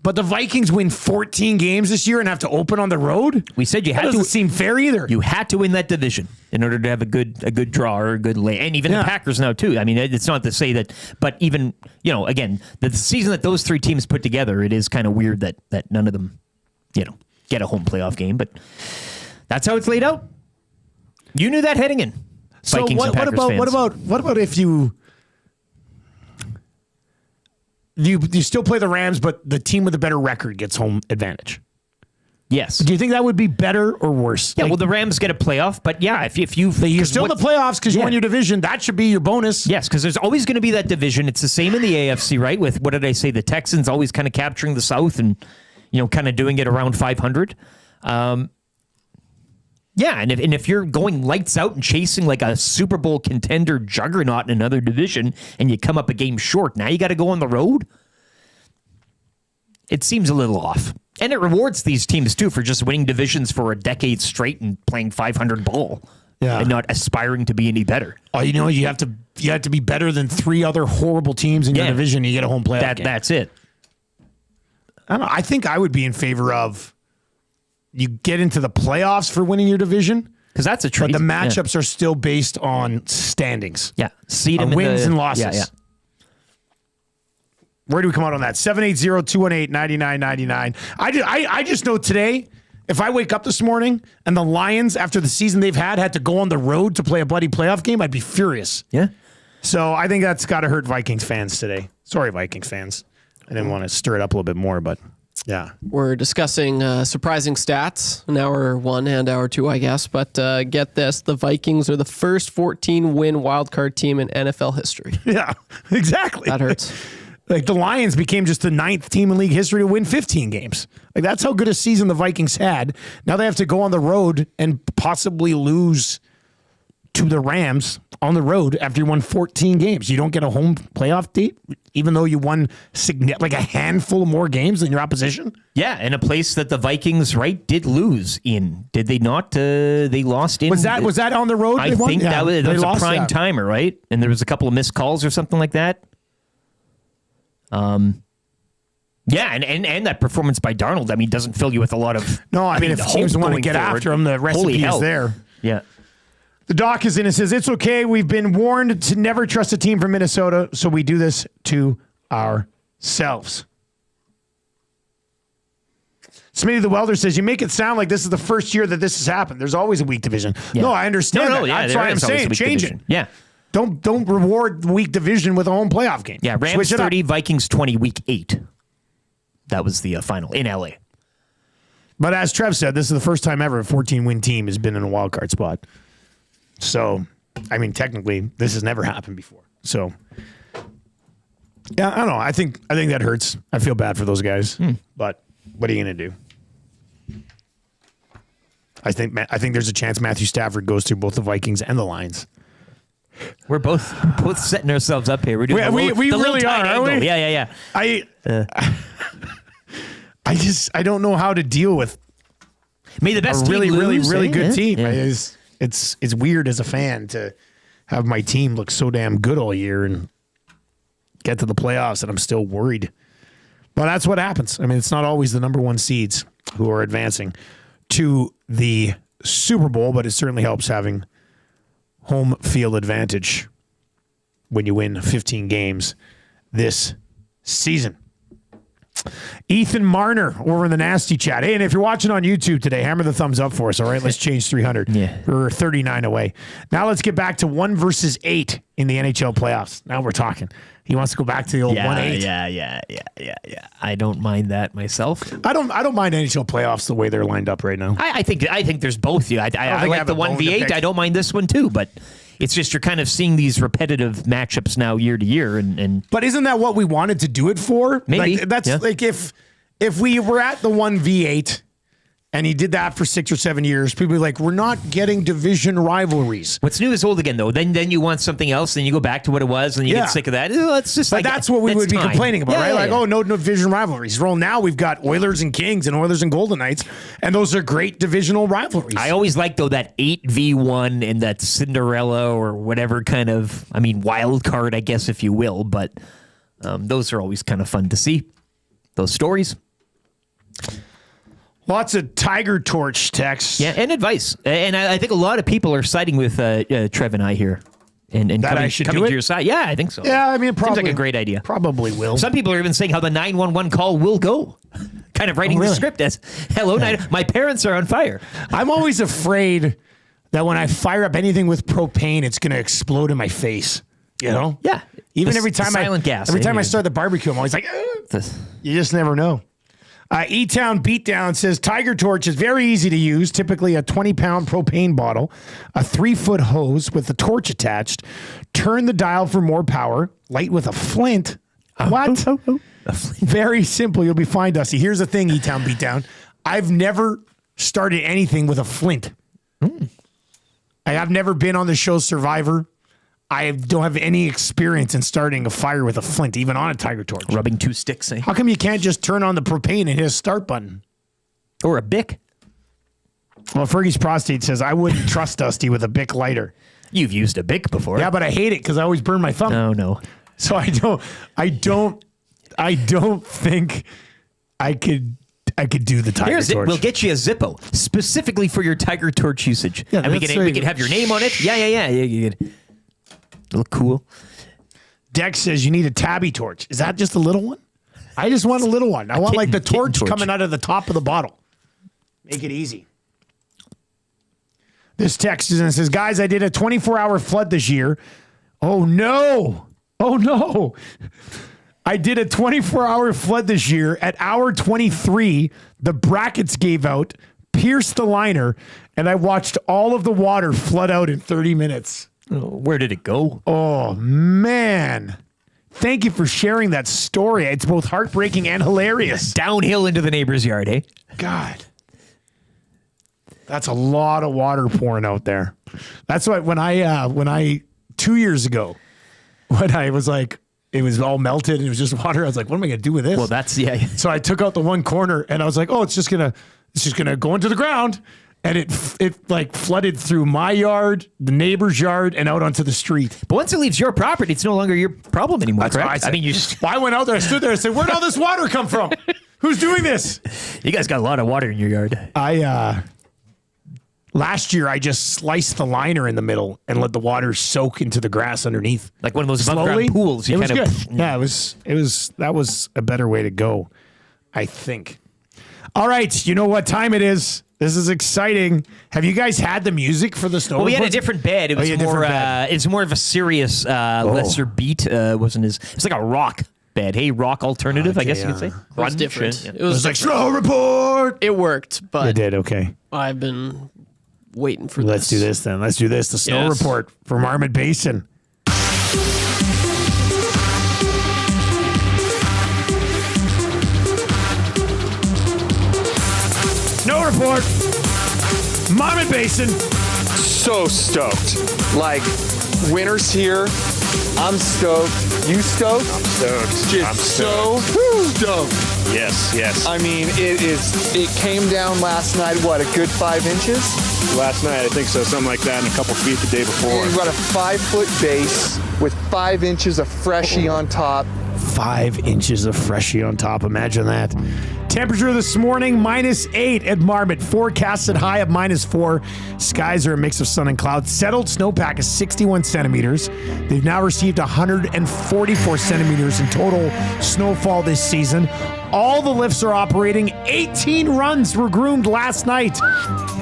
But the Vikings win 14 games this year and have to open on the road? We said you had to. Doesn't seem fair either. You had to win that division in order to have a good draw or a good lay. And even the Packers now, too. I mean, it's not to say that, but even, again, the season that those 3 teams put together, it is kind of weird that none of them, get a home playoff game. But that's how it's laid out. You knew that heading in. So Vikings and Packers fans. what about if you still play the Rams, but the team with a better record gets home advantage? Yes. Do you think that would be better or worse? Yeah, well, the Rams get a playoff, but if you're still in the playoffs because you won your division, that should be your bonus. Yes, because there's always going to be that division. It's the same in the AFC, right? With what did I say? The Texans always kind of capturing the South and kind of doing it around 500. Yeah, and if you're going lights out and chasing like a Super Bowl contender juggernaut in another division and you come up a game short, now you got to go on the road? It seems a little off. And it rewards these teams, too, for just winning divisions for a decade straight and playing 500 ball and not aspiring to be any better. Oh, you have to be better than 3 other horrible teams in your division. You get a home playoff game. That's it. I don't know. I think I would be in favor of you get into the playoffs for winning your division. Because that's a trade. But the matchups are still based on standings. Yeah. Seed them wins and losses. Yeah. Where do we come out on that? 780-218-9999. I just know today, if I wake up this morning and the Lions, after the season they've had to go on the road to play a bloody playoff game, I'd be furious. Yeah. So I think that's got to hurt Vikings fans today. Sorry, Vikings fans. I didn't want to stir it up a little bit more, but yeah. We're discussing surprising stats in hour 1 and hour 2, I guess. But get this, the Vikings are the first 14-win wildcard team in NFL history. Yeah, exactly. That hurts. Like the Lions became just the 9th team in league history to win 15 games. Like that's how good a season the Vikings had. Now they have to go on the road and possibly lose to the Rams on the road after you won 14 games. You don't get a home playoff date, even though you won like a handful more games than your opposition. Yeah, in a place that the Vikings, right, did lose in. Did they not? They lost in. Was that on the road? I think that was a prime timer, right? And there was a couple of missed calls or something like that. Yeah, and that performance by Darnold, I mean, doesn't fill you with a lot of. No, I mean if teams want to get after him, the recipe is there. Yeah. The doc is in and says, it's okay. We've been warned to never trust a team from Minnesota, so we do this to ourselves. Smitty the Welder says, you make it sound like this is the first year that this has happened. There's always a weak division. Yeah. No, I understand that. Yeah, that's why I'm saying change it. Yeah. Don't reward the weak division with a home playoff game. Yeah, Rams 30, Vikings 20, week 8. That was the final in LA. But as Trev said, this is the first time ever a 14-win team has been in a wild card spot. So, I mean, technically, this has never happened before. So, yeah, I don't know. I think that hurts. I feel bad for those guys. But what are you going to do? I think there's a chance Matthew Stafford goes through both the Vikings and the Lions. We're both setting ourselves up here. We're doing we really are, aren't we? Yeah. I don't know how to deal with. May the best a really, team really, lose, really good team. Yeah. It's weird as a fan to have my team look so damn good all year and get to the playoffs, and I'm still worried. But that's what happens. I mean, it's not always the number one seeds who are advancing to the Super Bowl, but it certainly helps having home field advantage when you win 15 games this season. Ethan Marner over in the Nasty Chat. Hey, and if you're watching on YouTube today, hammer the thumbs up for us, all right? Let's change 300. Yeah. We're 39 away. Now let's get back to 1 versus 8 in the NHL playoffs. Now we're talking. He wants to go back to the old 1-8. Yeah. I don't mind that myself. I don't mind NHL playoffs the way they're lined up right now. I think there's both. Yeah, I like the 1v8. I don't mind this one too, but it's just you're kind of seeing these repetitive matchups now year to year, and but isn't that what we wanted to do it for? Maybe like, that's like if we were at the 1v8 and he did that for 6 or 7 years, people be like, we're not getting division rivalries. What's new is old again, though. Then you want something else, then you go back to what it was, and you get sick of that. It's just but that's what we would be complaining about, right? Like, yeah. no division rivalries. Well, now we've got Oilers and Kings and Oilers and Golden Knights, and those are great divisional rivalries. I always like, though, that 8v1 and that Cinderella or whatever kind of, wild card, I guess, if you will. But those are always kind of fun to see. Those stories. Lots of Tiger Torch texts. Yeah, and advice. And I think a lot of people are siding with Trev and I here. And that coming, I should coming do to it? your side. Yeah, I think so. Yeah, I mean, it probably seems like a great idea. Probably will. Some people are even saying how the 911 call will go. Kind of writing the script as, hello, my parents are on fire. I'm always afraid that when I fire up anything with propane, it's going to explode in my face. You know? Yeah. Even every time gas. Every time I start the barbecue, I'm always like, you just never know. E-Town Beatdown says Tiger Torch is very easy to use, typically a 20-pound propane bottle, a 3-foot hose with the torch attached, turn the dial for more power, light with a flint. What? Very simple. You'll be fine, Dusty. Here's the thing, E-Town Beatdown. I've never started anything with a flint. I've never been on the show Survivor. I don't have any experience in starting a fire with a flint, even on a Tiger Torch. Rubbing 2 sticks. How come you can't just turn on the propane and hit a start button? Or a Bic. Well, Fergie's Prostate says, I wouldn't trust Dusty with a Bic lighter. You've used a Bic before. Yeah, but I hate it because I always burn my thumb. No. So I don't think I could do the Tiger Torch. We'll get you a Zippo specifically for your Tiger Torch usage. Yeah, and we can have your name on it. Yeah. You could look cool. Dex says you need a tabby torch. Is that just a little one? I just want a little one. I want like the torch coming out of the top of the bottle. Make it easy. This text is and says, guys, I did a 24-hour flood this year. Oh no. I did a 24-hour flood this year. At hour 23, the brackets gave out, pierced the liner, and I watched all of the water flood out in 30 minutes. Where did it go? Oh, man. Thank you for sharing that story. It's both heartbreaking and hilarious. Downhill into the neighbor's yard, eh? God. That's a lot of water pouring out there. That's what when I 2 years ago, when I was like, it was all melted and it was just water. I was like, what am I going to do with this? Well, that's So I took out the one corner and I was like, oh, it's just gonna go into the ground. And it like flooded through my yard, the neighbor's yard, and out onto the street. But once it leaves your property, it's no longer your problem anymore, That's correct? what I said. I mean, you just... I went out there, I stood there, and said, where'd all this water come from? Who's doing this? You guys got a lot of water in your yard. Last year, I just sliced the liner in the middle and let the water soak into the grass underneath. Like one of those above ground pools. It was good. Yeah, that was a better way to go, I think. All right, you know what time it is. This is exciting. Have you guys had the music for the snow? Well, we had a report? different bed. It was it's more of a serious, lesser beat. Wasn't as it's like a rock bed. Hey, rock alternative, I guess you could say. It was different. Yeah. It was like snow report. It worked, but It did, okay. I've been waiting for Let's do this then. Let's do this. The snow report for Marmot Basin. Snow report. Marmot Basin. So stoked. Like, winter's here. I'm stoked. You stoked? I'm stoked. Just so stoked. Yes. I mean, it came down last night, what, a good 5 inches? Last night, I think so. Something like that, and a couple feet the day before. You've got a 5-foot base with 5 inches of freshie on top. 5 inches of freshie on top. Imagine that. Temperature this morning, -8 at Marmot. Forecasted high of -4. Skies are a mix of sun and clouds. Settled snowpack is 61 centimeters. They've now received 144 centimeters in total snowfall this season. All the lifts are operating. 18 runs were groomed last night.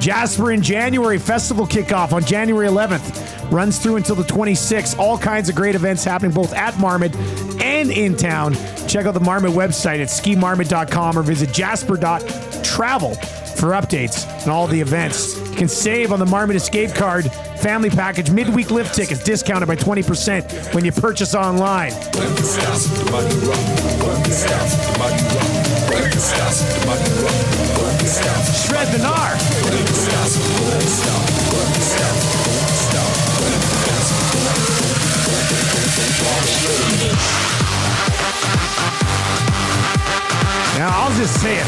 Jasper in January. Festival kickoff on January 11th. Runs through until the 26th. All kinds of great events happening both at Marmot and in town. Check out the Marmot website at skimarmot.com or visit jasper.travel for updates on all the events. You can save on the Marmot Escape Card family package. Midweek lift tickets discounted by 20% when you purchase online. Shred the gnar. Now, I'll just say it.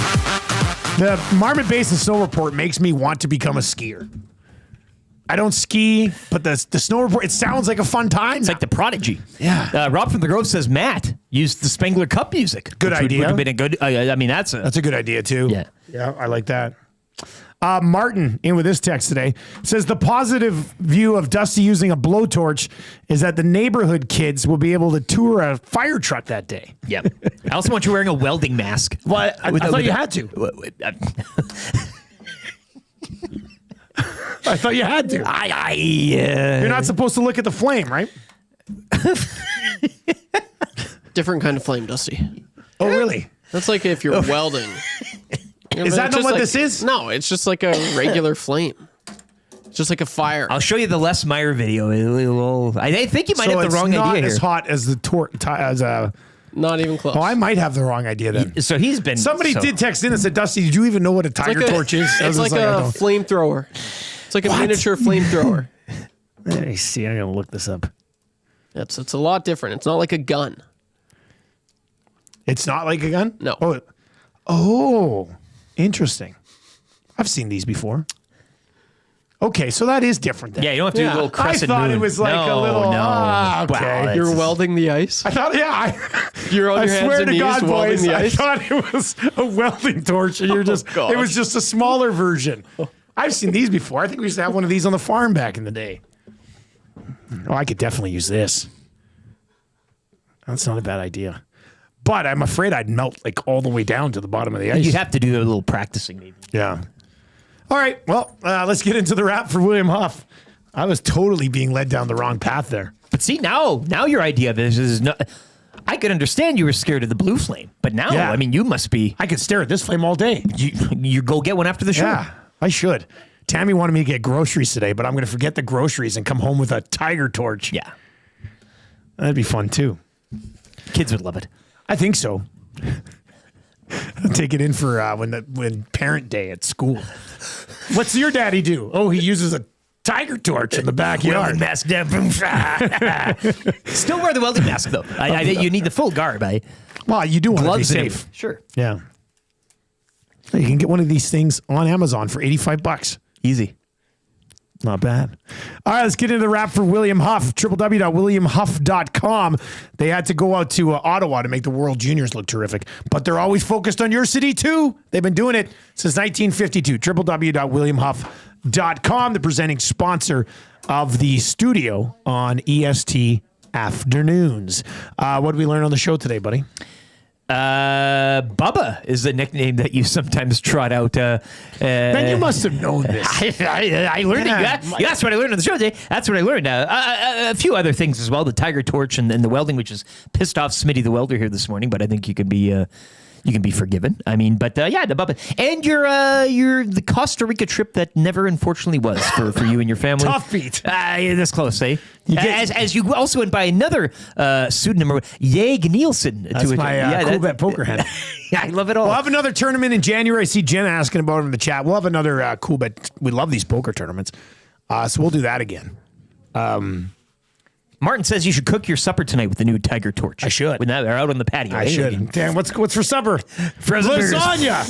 The Marmot Basin Snow Report makes me want to become a skier. I don't ski, but the Snow Report, it sounds like a fun time. It's like the Prodigy. Yeah. Rob from the Grove says Matt used the Spengler Cup music. Good idea. Would have been a good. I mean, that's a good idea too. Yeah. Yeah, I like that. Martin, in with this text today, says the positive view of Dusty using a blowtorch is that the neighborhood kids will be able to tour a fire truck that day. Yeah. I also want you wearing a welding mask. Well, I thought you had to. I thought you had to. You're not supposed to look at the flame, right? Different kind of flame, Dusty. Oh, really? That's like if you're welding. Is that not what this is? No, it's just like a regular flame. It's just like a fire. I'll show you the Les Meyer video. I think you might have the wrong idea here. It's not as hot as the Not even close. Oh, I might have the wrong idea then. So he's been. Somebody did text in and said, Dusty, did you even know what a tiger torch is? It's like a flamethrower. It's like a miniature flamethrower. Let me see. I'm going to look this up. It's a lot different. It's not like a gun. It's not like a gun? No. Oh, interesting. I've seen these before. Okay, so that is different then. Yeah, you don't have to do a little crescent I thought moon. it was like a little. No. Okay. Wow, You're welding the ice? I thought, You're on I your hands swear and to knees God, welding boys, the I ice? thought it was a welding torch, and it was just a smaller version. I've seen these before. I think we used to have one of these on the farm back in the day. Oh, I could definitely use this. That's not a bad idea. But I'm afraid I'd melt like all the way down to the bottom of the ice. You'd have to do a little practicing, maybe. Yeah. All right. Well, let's get into the rap for William Huff. I was totally being led down the wrong path there. But see, now your idea of this is not. I could understand you were scared of the blue flame, but now, Yeah. I mean, you must be. I could stare at this flame all day. You go get one after the show. Yeah, I should. Tammy wanted me to get groceries today, but I'm going to forget the groceries and come home with a tiger torch. Yeah. That'd be fun too. Kids would love it. I think so. Take it in for when Parent Day at school. What's your daddy do? Oh, he uses a tiger torch in the backyard. Welding mask. Still wear the welding mask, though. You need the full garb. Well, you do want to be Gloves and safe. Sure. Yeah. You can get one of these things on Amazon for $85. Easy. Not bad. All right, let's get into the wrap for William Huff. www.williamhuff.com. They had to go out to Ottawa to make the World Juniors look terrific, but they're always focused on your city too. They've been doing it since 1952. www.williamhuff.com, the presenting sponsor of the studio on EST Afternoons. What did we learn on the show today, buddy? Bubba is the nickname that you sometimes trot out. Man, you must have known this. I learned it. That's what I learned on the show today. That's what I learned. A few other things as well. The tiger torch and the welding, which has pissed off Smitty the welder here this morning, but I think you can be forgiven. I mean, but the Bubba. And your the Costa Rica trip that never unfortunately was for you and your family. Tough beat. That's close, eh? As you also went by another pseudonym, Yeg Nielson. That's my cool bet poker hand. Yeah, I love it all. We'll have another tournament in January. I see Jen asking about it in the chat. We'll have another cool bet. We love these poker tournaments. So we'll do that again. Martin says you should cook your supper tonight with the new tiger torch. I should. When they're out on the patio. I should. Dan, what's for supper? Lasagna.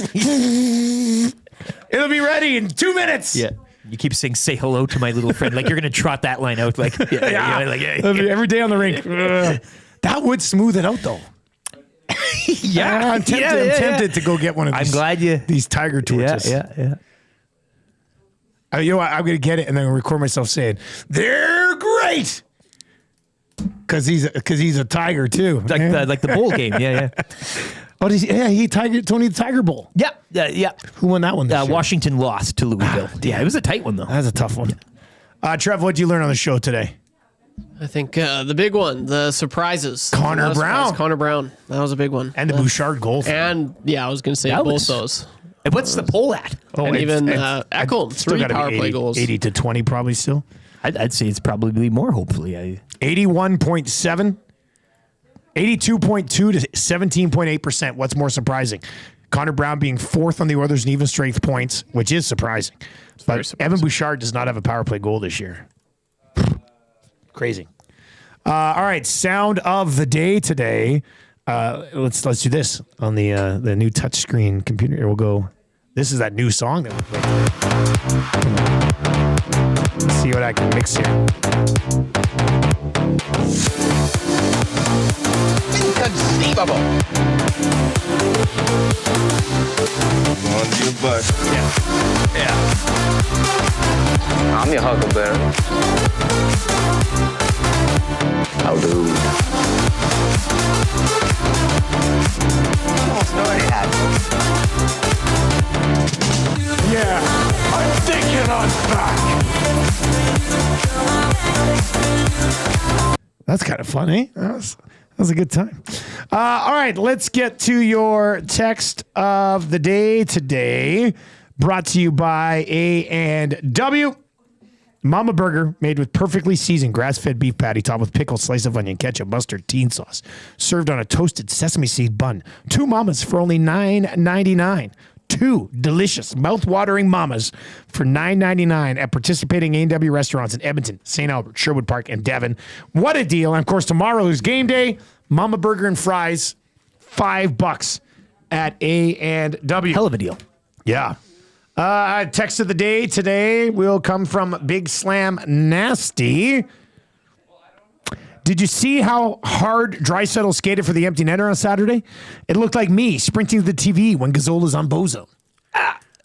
It'll be ready in 2 minutes. Yeah. You keep saying "say hello" to my little friend, like you're going to trot that line out, like every day on the rink. That would smooth it out, though. I'm tempted to go get one of these. I'm glad these tiger torches. Yeah. You know what? I'm going to get it and then record myself saying they're great because he's a tiger too, like the bowl game. Yeah. Oh, he Tony the Tiger Bowl. Yeah. Who won that one? Washington lost to Louisville. Yeah, it was a tight one though. That's a tough one. Trev, what did you learn on the show today? I think the big one, the surprises. Connor Brown. Connor Brown. That was a big one. And the Bouchard goal. And I was going to say both those. And what's the poll at? And even Ekholm, 3 power play goals. 80 to 20 probably still. I'd say it's probably more, hopefully. 81.7. 82.2 to 17.8%. What's more surprising? Connor Brown being 4th on the Oilers in even strength points, which is surprising. But Evan Bouchard does not have a power play goal this year. Crazy. All right, sound of the day today. Let's do this on the new touchscreen computer. Here we'll go. This is that new song that we played. Let's see what I can mix here. Inconceivable. On your butt. Yeah. I'm your huckleberry. I'll do. Yeah, I'm thinking on back. That's kind of fun, eh? That was a good time. All right, let's get to your text of the day today. Brought to you by A&W. Mama Burger, made with perfectly seasoned grass-fed beef patty topped with pickles, slice of onion, ketchup, mustard, teen sauce. Served on a toasted sesame seed bun. 2 mamas for only $9.99. 2 delicious, mouth-watering mamas for $9.99 at participating A&W restaurants in Edmonton, St. Albert, Sherwood Park, and Devon. What a deal. And, of course, tomorrow is game day. Mama Burger and fries, $5 at A&W. Hell of a deal. Yeah. Text of the day today will come from Big Slam Nasty. Did you see how hard Draisaitl skated for the empty netter on Saturday? It looked like me sprinting to the TV when Gazzola's on Bozo.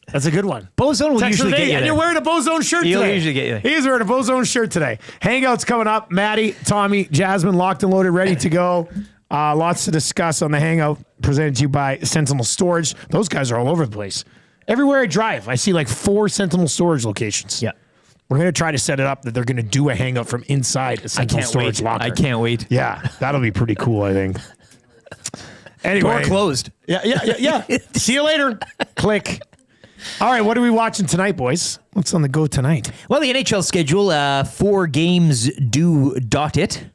That's a good one. Bozone will usually get you and there. you're wearing a Bozone shirt today. He'll usually get you there. He's wearing a Bozone shirt today. Hangouts coming up. Maddie, Tommy, Jasmine, locked and loaded, ready to go. Lots to discuss on the Hangout presented to you by Sentinel Storage. Those guys are all over the place. Everywhere I drive, I see like 4 Sentinel Storage locations. Yeah. We're going to try to set it up that they're going to do a hangout from inside a Sentinel Storage locker. I can't wait. Yeah, that'll be pretty cool, I think. Anyway. Door closed. Yeah. See you later. Click. All right, what are we watching tonight, boys? What's on the go tonight? Well, the NHL schedule, 4 games do dot it.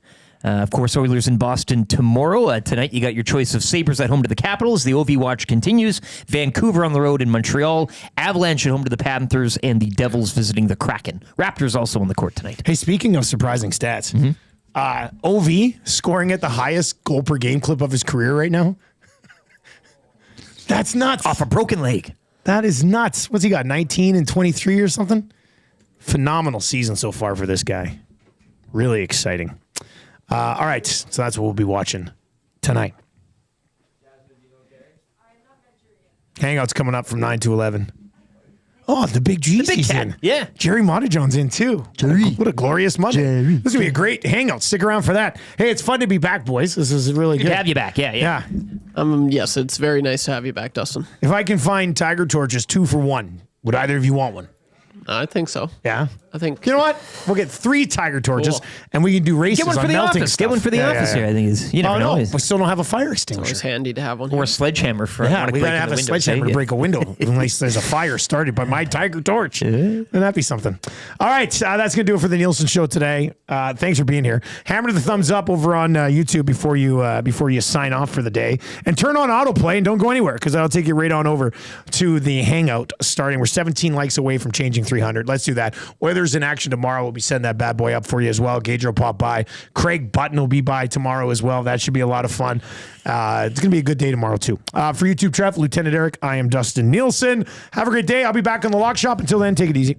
Of course, Oilers in Boston tomorrow. Tonight, you got your choice of Sabres at home to the Capitals. The OV watch continues. Vancouver on the road in Montreal. Avalanche at home to the Panthers, and the Devils visiting the Kraken. Raptors also on the court tonight. Hey, speaking of surprising stats, OV scoring at the highest goal per game clip of his career right now. That's nuts. Off a broken leg. That is nuts. What's he got, 19 and 23 or something? Phenomenal season so far for this guy. Really exciting. All right, so that's what we'll be watching tonight. Hangouts coming up from 9 to 11. Oh, the big G's in. Yeah. Jerry Montajon's in too. What a glorious Monday. This is going to be a great hangout. Stick around for that. Hey, it's fun to be back, boys. This is really good. Good to have you back. Yeah. Yes, it's very nice to have you back, Dustin. If I can find Tiger Torches 2 for 1, would either of you want one? I think so. Yeah? I think. You know what? We'll get 3 Tiger Torches, and we can do races Get one for on the melting office. stuff. Get one for the office here. I think is you never know. No, we still don't have a fire It's extinguisher. always handy to have one. Or a sledgehammer for. Yeah, we gotta have a sledgehammer to break a window unless there's a fire started by my Tiger Torch. Wouldn't that be something? All right, that's gonna do it for the Nielson Show today. Thanks for being here. Hammer the thumbs up over on YouTube before you sign off for the day, and turn on autoplay and don't go anywhere because that'll take you right on over to the Hangout. Starting, we're 17 likes away from changing 300. Let's do that. Oilers in action tomorrow. We'll be sending that bad boy up for you as well. Gage will pop by. Craig Button will be by tomorrow as well. That should be a lot of fun. It's going to be a good day tomorrow, too. For YouTube, Trev, Lieutenant Eric, I am Dustin Nielsen. Have a great day. I'll be back in the lock shop. Until then, take it easy.